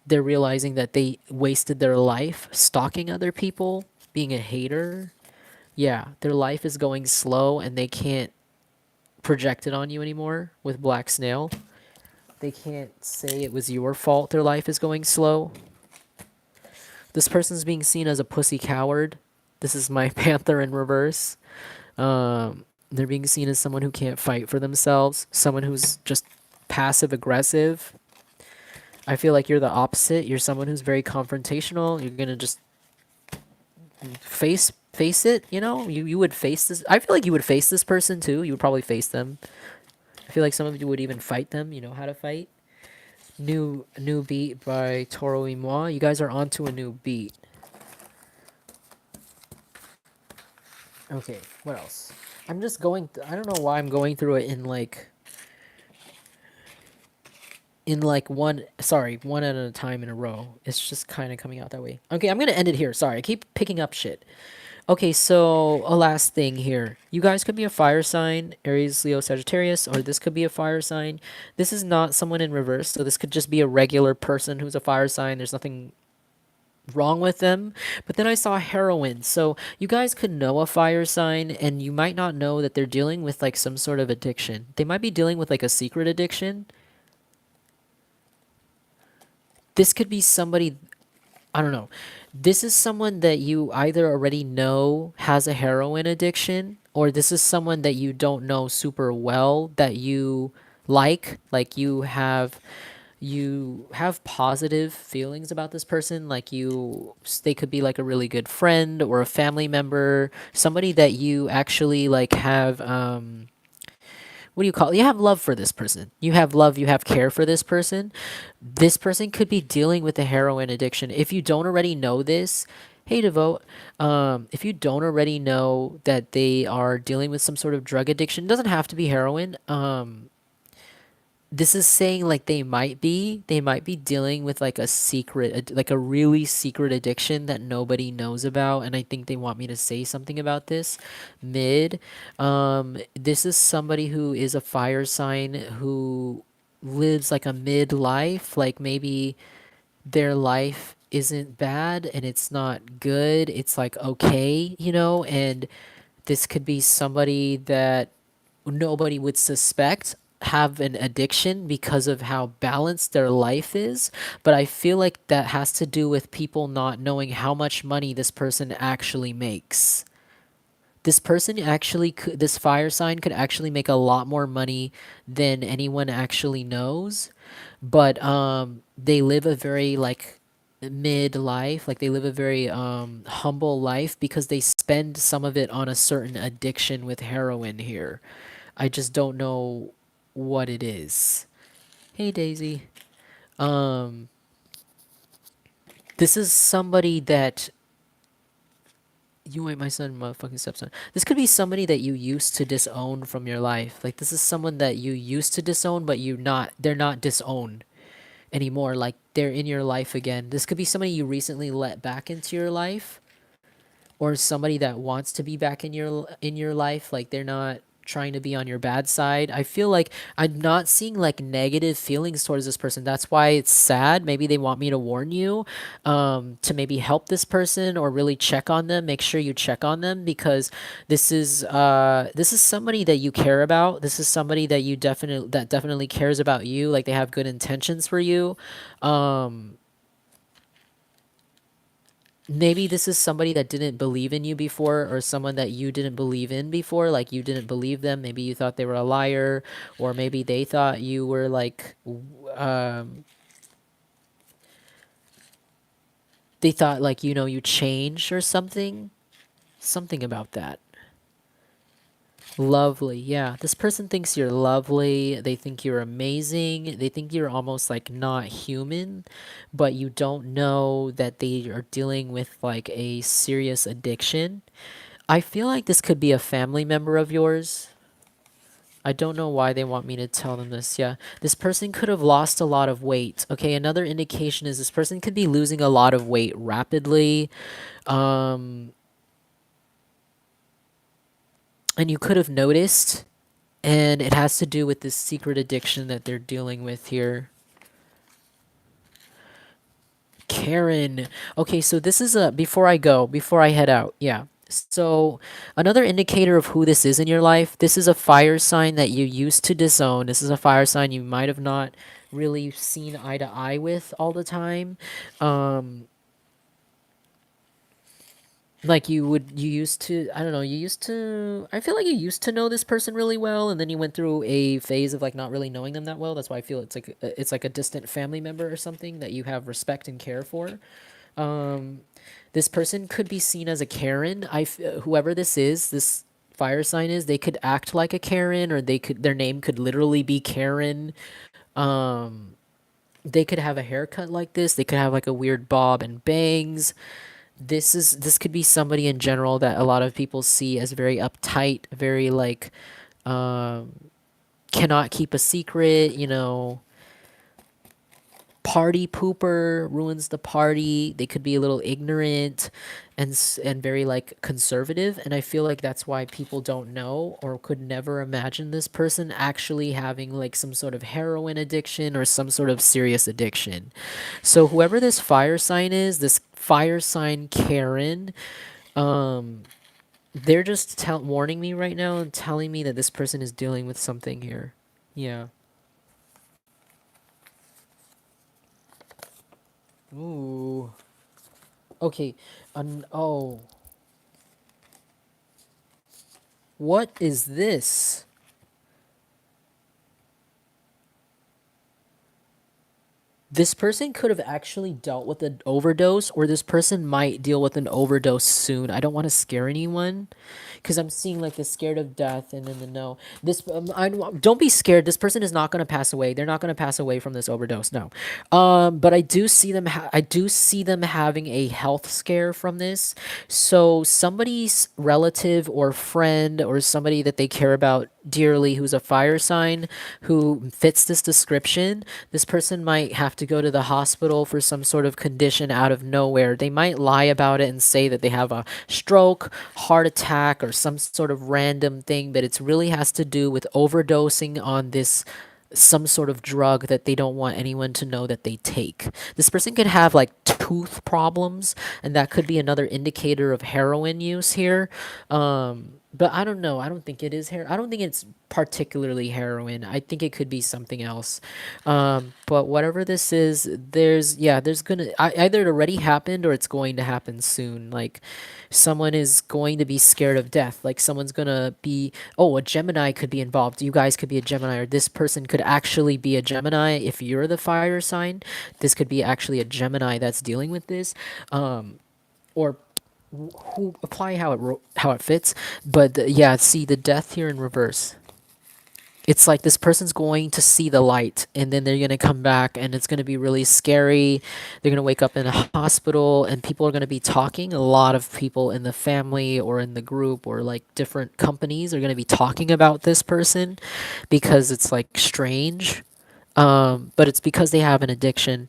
They're realizing that they wasted their life stalking other people, being a hater. Yeah, their life is going slow and they can't project it on you anymore with Black Snail. They can't say it was your fault their life is going slow. This person's being seen as a pussy coward. This is my panther in reverse. They're being seen as someone who can't fight for themselves, someone who's just passive aggressive. I feel like you're the opposite. You're someone who's very confrontational. You're gonna just face it. You know, you would face this. I feel like you would face this person too. You would probably face them. I feel like some of you would even fight them. You know how to fight. New beat by Toro y Moi. You guys are onto a new beat. Okay, what else? I'm just going. I don't know why I'm going through it in like one at a time in a row. It's just kind of coming out that way. Okay, I'm gonna end it here. Sorry, I keep picking up shit. Okay, so a last thing here. You guys could be a fire sign, Aries, Leo, Sagittarius, or this could be a fire sign. This is not someone in reverse, so this could just be a regular person who's a fire sign. There's nothing wrong with them. But then I saw heroin. So you guys could know a fire sign and you might not know that they're dealing with like some sort of addiction. They might be dealing with like a secret addiction. This could be somebody, I don't know. This is someone that you either already know has a heroin addiction, or this is someone that you don't know super well that you like you have positive feelings about this person, like they could be like a really good friend or a family member, somebody that you actually like have what do you call it? You have love for this person. You have love, you have care for this person. This person could be dealing with a heroin addiction. If you don't already know this, hey Devote, if you don't already know that they are dealing with some sort of drug addiction, it doesn't have to be heroin. This is saying like they might be dealing with like a like a really secret addiction that nobody knows about, and I think they want me to say something about this. Mid, this is somebody who is a fire sign who lives like a mid life, like maybe their life isn't bad and it's not good, it's like okay, and this could be somebody that nobody would suspect have an addiction because of how balanced their life is. But I feel like that has to do with people not knowing how much money this person actually makes. This person actually could, this fire sign could actually make a lot more money than anyone actually knows, but they live a very like mid life, like they live a very humble life because they spend some of it on a certain addiction with heroin here. I just don't know what it is. Hey Daisy. Um this is somebody that you ain't my son, motherfucking stepson. This could be somebody that you used to disown from your life. Like this is someone that you used to disown, but they're not disowned anymore. Like they're in your life again. This could be somebody you recently let back into your life, or somebody that wants to be back in your life. Like they're not trying to be on your bad side. I feel like I'm not seeing like negative feelings towards this person. That's why it's sad. Maybe they want me to warn you, to maybe help this person or really check on them. Make sure you check on them because this is somebody that you care about. This is somebody that definitely cares about you. Like they have good intentions for you. Um, Maybe this is somebody that didn't believe in you before, or someone that you didn't believe in before, like you didn't believe them. Maybe you thought they were a liar, or maybe they thought you were like they thought like you changed or something about that. Lovely. Yeah, this person thinks you're lovely. They think you're amazing. They think you're almost like not human, but you don't know that they are dealing with like a serious addiction. I feel like this could be a family member of yours. I don't know why they want me to tell them this. Yeah. This person could have lost a lot of weight. Okay, another indication is this person could be losing a lot of weight rapidly. Um, and you could have noticed, and it has to do with this secret addiction that they're dealing with here. Karen. Okay, so this is a before I head out. Yeah. So, another indicator of who this is in your life, this is a fire sign that you used to disown. This is a fire sign you might have not really seen eye to eye with all the time. Um, like you used to, I don't know, I feel like you used to know this person really well, and then you went through a phase of like not really knowing them that well. That's why I feel it's like a distant family member or something that you have respect and care for. Um, this person could be seen as a Karen. Whoever this fire sign is, they could act like a Karen, or their name could literally be Karen. Um, they could have a haircut like this. They could have like a weird bob and bangs. This could be somebody in general that a lot of people see as very uptight, very like um, cannot keep a secret. Party pooper, ruins the party. They could be a little ignorant and very like conservative, and I feel like that's why people don't know or could never imagine this person actually having like some sort of heroin addiction or some sort of serious addiction. So whoever this fire sign is, this fire sign Karen, they're just warning me right now and telling me that this person is dealing with something here. Yeah. Ooh. Okay. Oh, what is this? This person could have actually dealt with an overdose, or this person might deal with an overdose soon. I don't want to scare anyone because I'm seeing like the scared of death and then the no. Don't be scared. This person is not going to pass away. They're not going to pass away from this overdose. No. But I do see them. I do see them having a health scare from this. So somebody's relative or friend or somebody that they care about dearly who's a fire sign who fits this description, this person might have to go to the hospital for some sort of condition out of nowhere. They might lie about it and say that they have a stroke, heart attack, or some sort of random thing, but it really has to do with overdosing on this some sort of drug that they don't want anyone to know that they take. This person could have like tooth problems, and that could be another indicator of heroin use here. But I don't know. I don't think it is I don't think it's particularly heroin. I think it could be something else. But whatever this is, there's gonna either it already happened or it's going to happen soon. Like someone is going to be scared of death. Like someone's gonna be, oh, a Gemini could be involved. You guys could be a Gemini, or this person could actually be a Gemini. If you're the fire sign, this could be actually a Gemini that's dealing with this. Or who apply how it fits. But yeah, see the death here in reverse. It's like this person's going to see the light and then they're going to come back and it's going to be really scary. They're going to wake up in a hospital and people are going to be talking. A lot of people in the family or in the group or like different companies are going to be talking about this person because it's like strange. But it's because they have an addiction.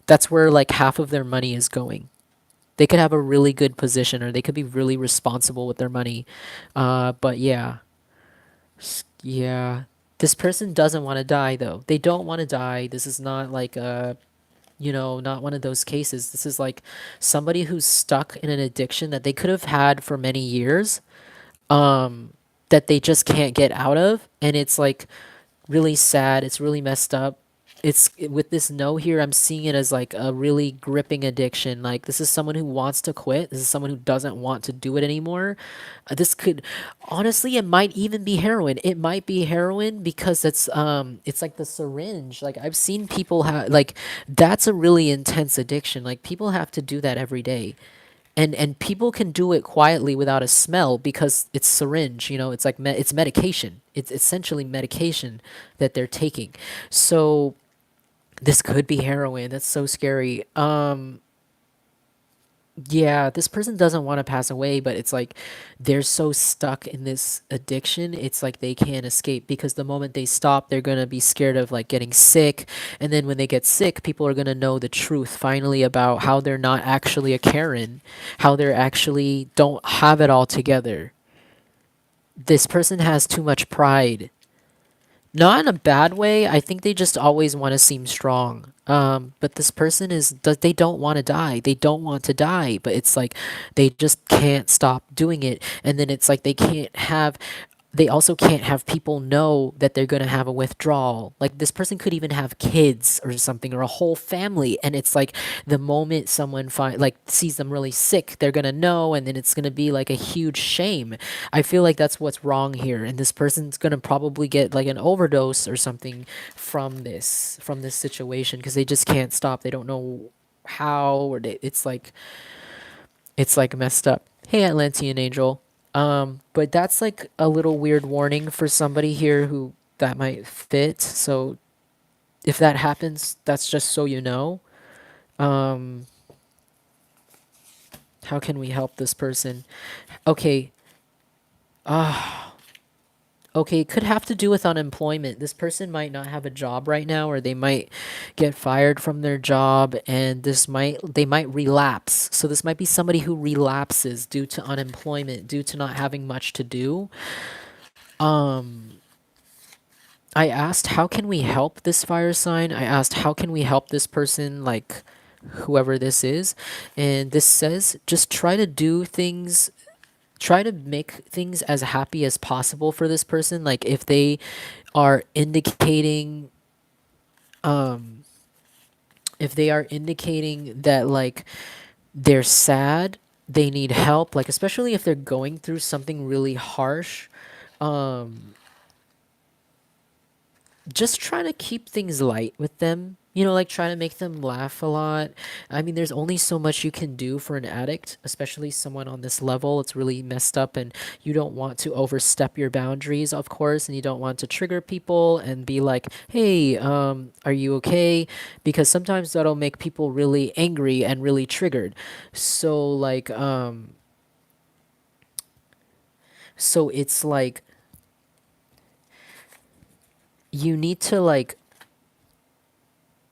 That's where like half of their money is going. They could have a really good position or they could be really responsible with their money. But yeah, yeah. This person doesn't want to die though. They don't want to die. This is not like not one of those cases. This is like somebody who's stuck in an addiction that they could have had for many years, that they just can't get out of, and it's like really sad. It's really messed up. With this no here, I'm seeing it as like a really gripping addiction. Like this is someone who wants to quit. This is someone who doesn't want to do it anymore. This could, honestly, it might even be heroin. It might be heroin because it's like the syringe. Like I've seen people have like that's a really intense addiction. Like people have to do that every day, and people can do it quietly without a smell because it's syringe, it's like it's medication. It's essentially medication that they're taking. So this could be heroin. That's so scary. Yeah, this person doesn't want to pass away, but it's like they're so stuck in this addiction. It's like they can't escape because the moment they stop, they're going to be scared of like getting sick. And then when they get sick, people are going to know the truth finally about how they're not actually a Karen, how they're actually don't have it all together. This person has too much pride. Not in a bad way. I think they just always want to seem strong. But this person they don't want to die. They don't want to die, but it's like they just can't stop doing it. And then it's like they also can't have people know that they're going to have a withdrawal. Like this person could even have kids or something or a whole family, and it's like the moment someone sees them really sick, they're going to know, and then it's going to be like a huge shame. I feel like that's what's wrong here, and this person's going to probably get like an overdose or something from this situation because they just can't stop. They don't know how, or it's like messed up. Hey, Atlantean Angel. But that's like a little weird warning for somebody here who that might fit. So if that happens, that's just so you know. Um, how can we help this person? Okay. Okay, it could have to do with unemployment. This person might not have a job right now, or they might get fired from their job, and they might relapse. So this might be somebody who relapses due to unemployment, due to not having much to do. I asked, how can we help this fire sign? I asked, how can we help this person, like whoever this is? And this says, just try to make things as happy as possible for this person. Like if they are indicating, that like they're sad, they need help, like especially if they're going through something really harsh, just trying to keep things light with them. Like trying to make them laugh a lot. I mean, there's only so much you can do for an addict, especially someone on this level. It's really messed up, and you don't want to overstep your boundaries, of course, and you don't want to trigger people and be like, hey, are you okay? Because sometimes that'll make people really angry and really triggered. So, like, it's like you need to, like,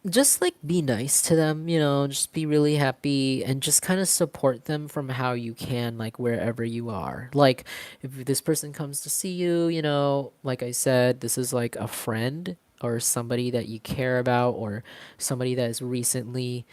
just like be nice to them, just be really happy and just kind of support them from how you can, like wherever you are. Like if this person comes to see you, like I said, this is like a friend or somebody that you care about, or somebody that is recently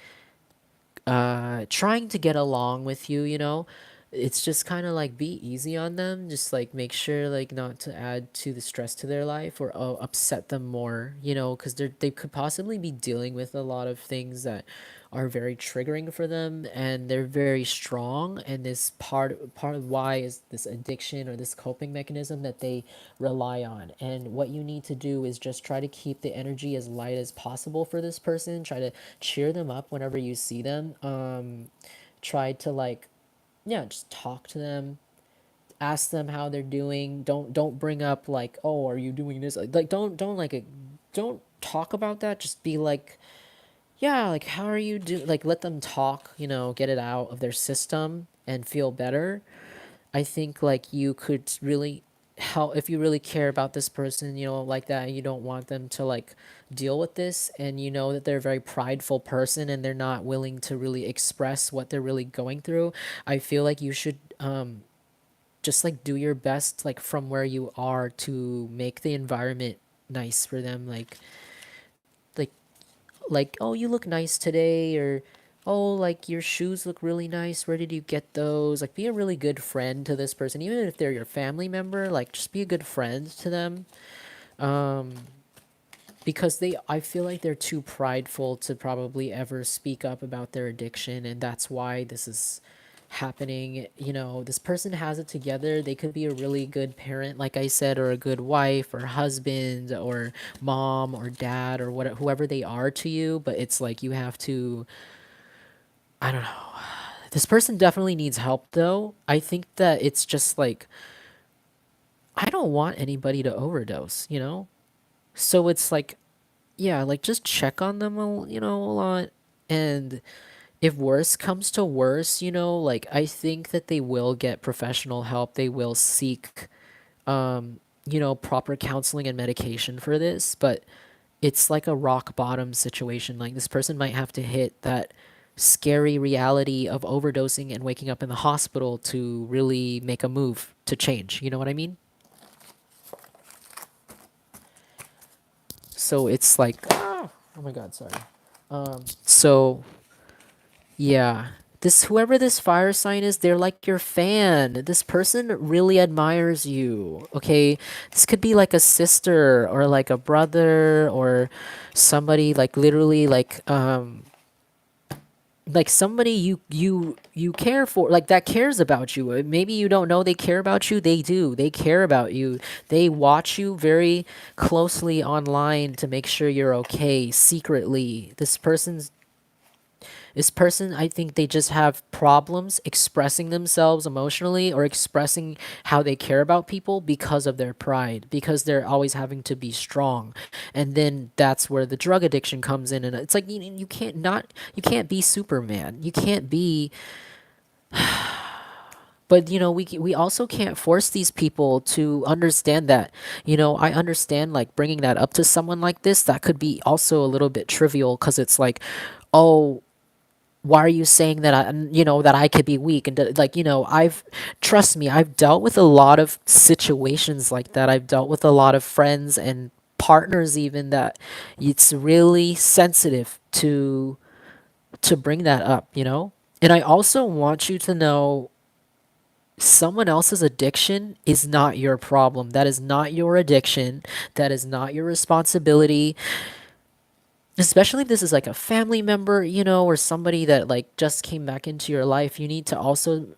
trying to get along with you, it's just kind of like be easy on them, just like make sure like not to add to the stress to their life or upset them more, you know, because they could possibly be dealing with a lot of things that are very triggering for them, and they're very strong, and this part of why is this addiction or this coping mechanism that they rely on. And what you need to do is just try to keep the energy as light as possible for this person, try to cheer them up whenever you see them, try to like, yeah, just talk to them, ask them how they're doing. Don't bring up like, oh, are you doing this? Like don't like a, don't talk about that. Just be like, yeah, like how are you doing? Like let them talk, you know, get it out of their system and feel better. I think like you could really help if you really care about this person, you know, like that, and you don't want them to like deal with this, and you know that they're a very prideful person and they're not willing to really express what they're really going through. I feel like you should just like do your best like from where you are to make the environment nice for them, like like, oh, you look nice today, or oh, like your shoes look really nice, where did you get those? Like be a really good friend to this person, even if they're your family member, like just be a good friend to them. Because they, I feel like they're too prideful to probably ever speak up about their addiction, and that's why this is happening. You know, this person has it together, they could be a really good parent, like I said, or a good wife or husband or mom or dad or what, whoever they are to you, but it's like you have to, I don't know, this person definitely needs help though. I think that it's just like, I don't want anybody to overdose, you know? So it's like, yeah, like just check on them, you know, a lot. And if worse comes to worse, you know, like I think that they will get professional help. They will seek, you know, proper counseling and medication for this. But it's like a rock bottom situation. Like this person might have to hit that scary reality of overdosing and waking up in the hospital to really make a move to change. You know what I mean? So it's like, oh my God, sorry. So yeah. This, whoever this fire sign is, they're like your fan. This person really admires you. Okay? This could be like a sister or like a brother or somebody like literally like somebody you care for, like that cares about you. Maybe you don't know they care about you. They do. They care about you. They watch you very closely online to make sure you're okay secretly. This person, I think they just have problems expressing themselves emotionally or expressing how they care about people because of their pride, because they're always having to be strong. And then that's where the drug addiction comes in. And it's like, you can't not, you can't be Superman. You can't be, but you know, we also can't force these people to understand that. You know, I understand like bringing that up to someone like this, that could be also a little bit trivial because it's like, oh, why are you saying that you know, that I could be weak? And like, you know, trust me, I've dealt with a lot of situations like that. I've dealt with a lot of friends and partners even, that it's really sensitive to bring that up, you know? And I also want you to know, someone else's addiction is not your problem. That is not your addiction. That is not your responsibility, especially if this is like a family member, you know, or somebody that like just came back into your life. You need to also,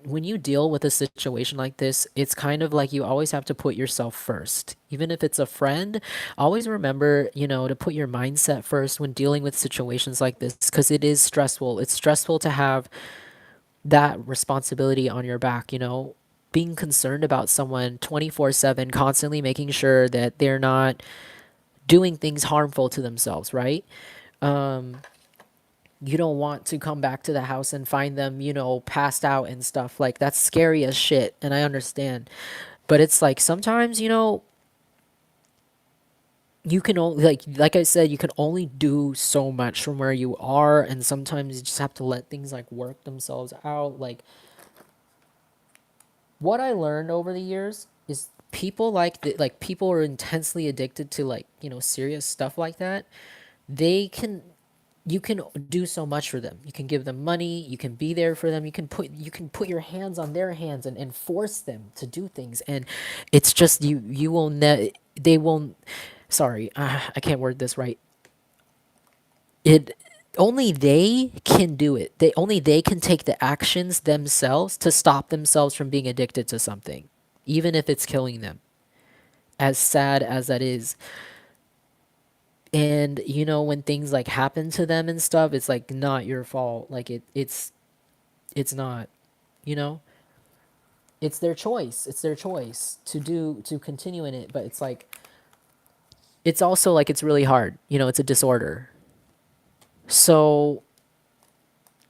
when you deal with a situation like this, it's kind of like you always have to put yourself first. Even if it's a friend, always remember, you know, to put your mindset first when dealing with situations like this, because it is stressful. It's stressful to have that responsibility on your back, you know, being concerned about someone 24/7, constantly making sure that they're not doing things harmful to themselves, right? You don't want to come back to the house and find them, you know, passed out and stuff. Like that's scary as shit, and I understand. But it's like sometimes, you know, you can only like I said, you can only do so much from where you are, and sometimes you just have to let things like work themselves out. Like what I learned over the years is people like people are intensely addicted to like, you know, serious stuff like that. They can you can do so much for them. You can give them money, you can be there for them, you can put your hands on their hands and force them to do things. And it's just you will they won't, sorry, I can't word this right. It only they can do it. They can take the actions themselves to stop themselves from being addicted to something, even if it's killing them. As sad as that is. And when things like happen to them and stuff, it's like not your fault. Like it's not, you know? It's their choice. It's their choice to continue in it, but it's like it's also like it's really hard. It's a disorder. So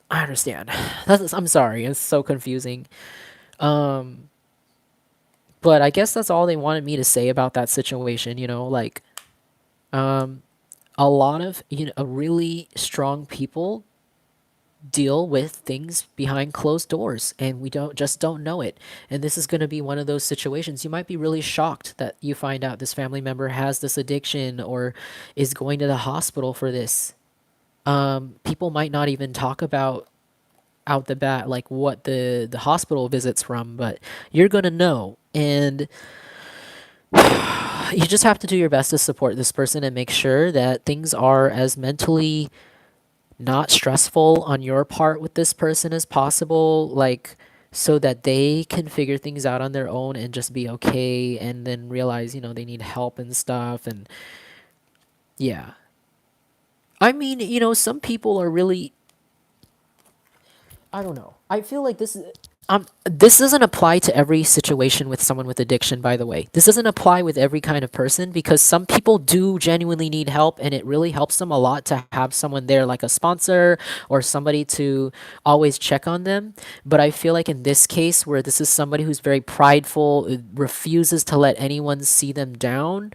I understand. I'm sorry. It's so confusing. Um, but I guess that's all they wanted me to say about that situation. Like um, a lot of really strong people deal with things behind closed doors, and we don't know it. And this is going to be one of those situations. You might be really shocked that you find out this family member has this addiction or is going to the hospital for this. People might not even talk about out the bat like what the hospital visits from, but you're going to know. And you just have to do your best to support this person and make sure that things are as mentally not stressful on your part with this person as possible, like so that they can figure things out on their own and just be okay, and then realize they need help and stuff. And yeah, I mean, some people are really, I don't know. I feel like this doesn't apply to every situation with someone with addiction, by the way. This doesn't apply with every kind of person, because some people do genuinely need help, and it really helps them a lot to have someone there, like a sponsor or somebody to always check on them. But I feel like in this case, where this is somebody who's very prideful, refuses to let anyone see them down,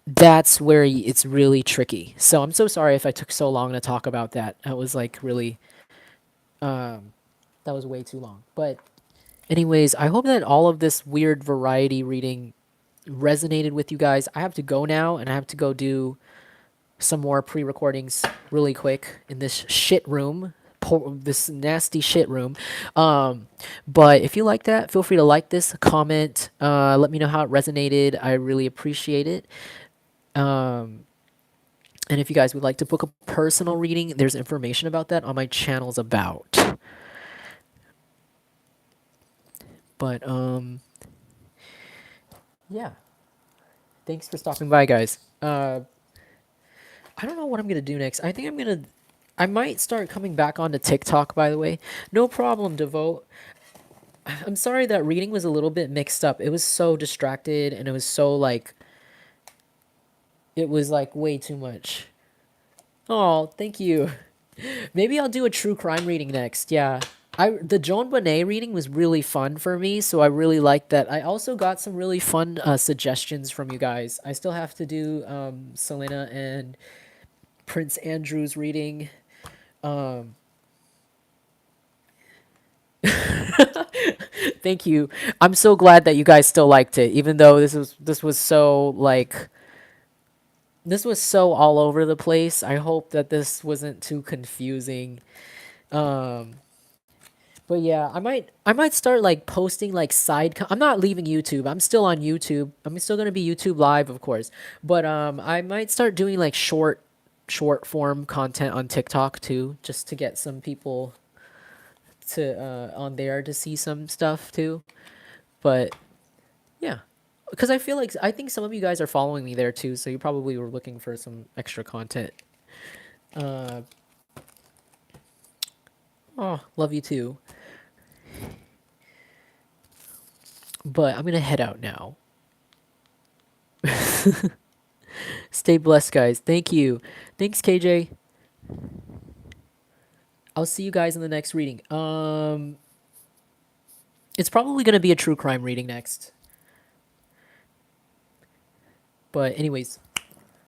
that's where it's really tricky. So I'm so sorry if I took so long to talk about that. I was like really um, that was way too long. But anyways, I hope that all of this weird variety reading resonated with you guys. I have to go now, and I have to go do some more pre-recordings really quick in this shit room, this nasty shit room. Um, but if you like that, feel free to like this, comment, let me know how it resonated. I really appreciate it. Um, and if you guys would like to book a personal reading, there's information about that on my channels about. But yeah. Thanks for stopping by, guys. I don't know what I'm gonna do next. I think I might start coming back onto TikTok, by the way. No problem, Devote. I'm sorry that reading was a little bit mixed up. It was so distracted, and it was so like, it was like way too much. Oh, thank you. Maybe I'll do a true crime reading next. Yeah. The Joan Bonet reading was really fun for me, so I really liked that. I also got some really fun suggestions from you guys. I still have to do Selena and Prince Andrew's reading. Um, thank you. I'm so glad that you guys still liked it, even though this was so like, this was so all over the place. I hope that this wasn't too confusing. Um, but yeah, I might start like posting like I'm not leaving YouTube. I'm still on YouTube. I'm still gonna be YouTube live, of course. But I might start doing like short form content on TikTok too, just to get some people to on there to see some stuff too. But yeah, because I think some of you guys are following me there too, so you probably were looking for some extra content. Uh, oh, love you too. But I'm gonna head out now. Stay blessed, guys. Thank you. Thanks, KJ. I'll see you guys in the next reading. It's probably gonna be a true crime reading next. But anyways,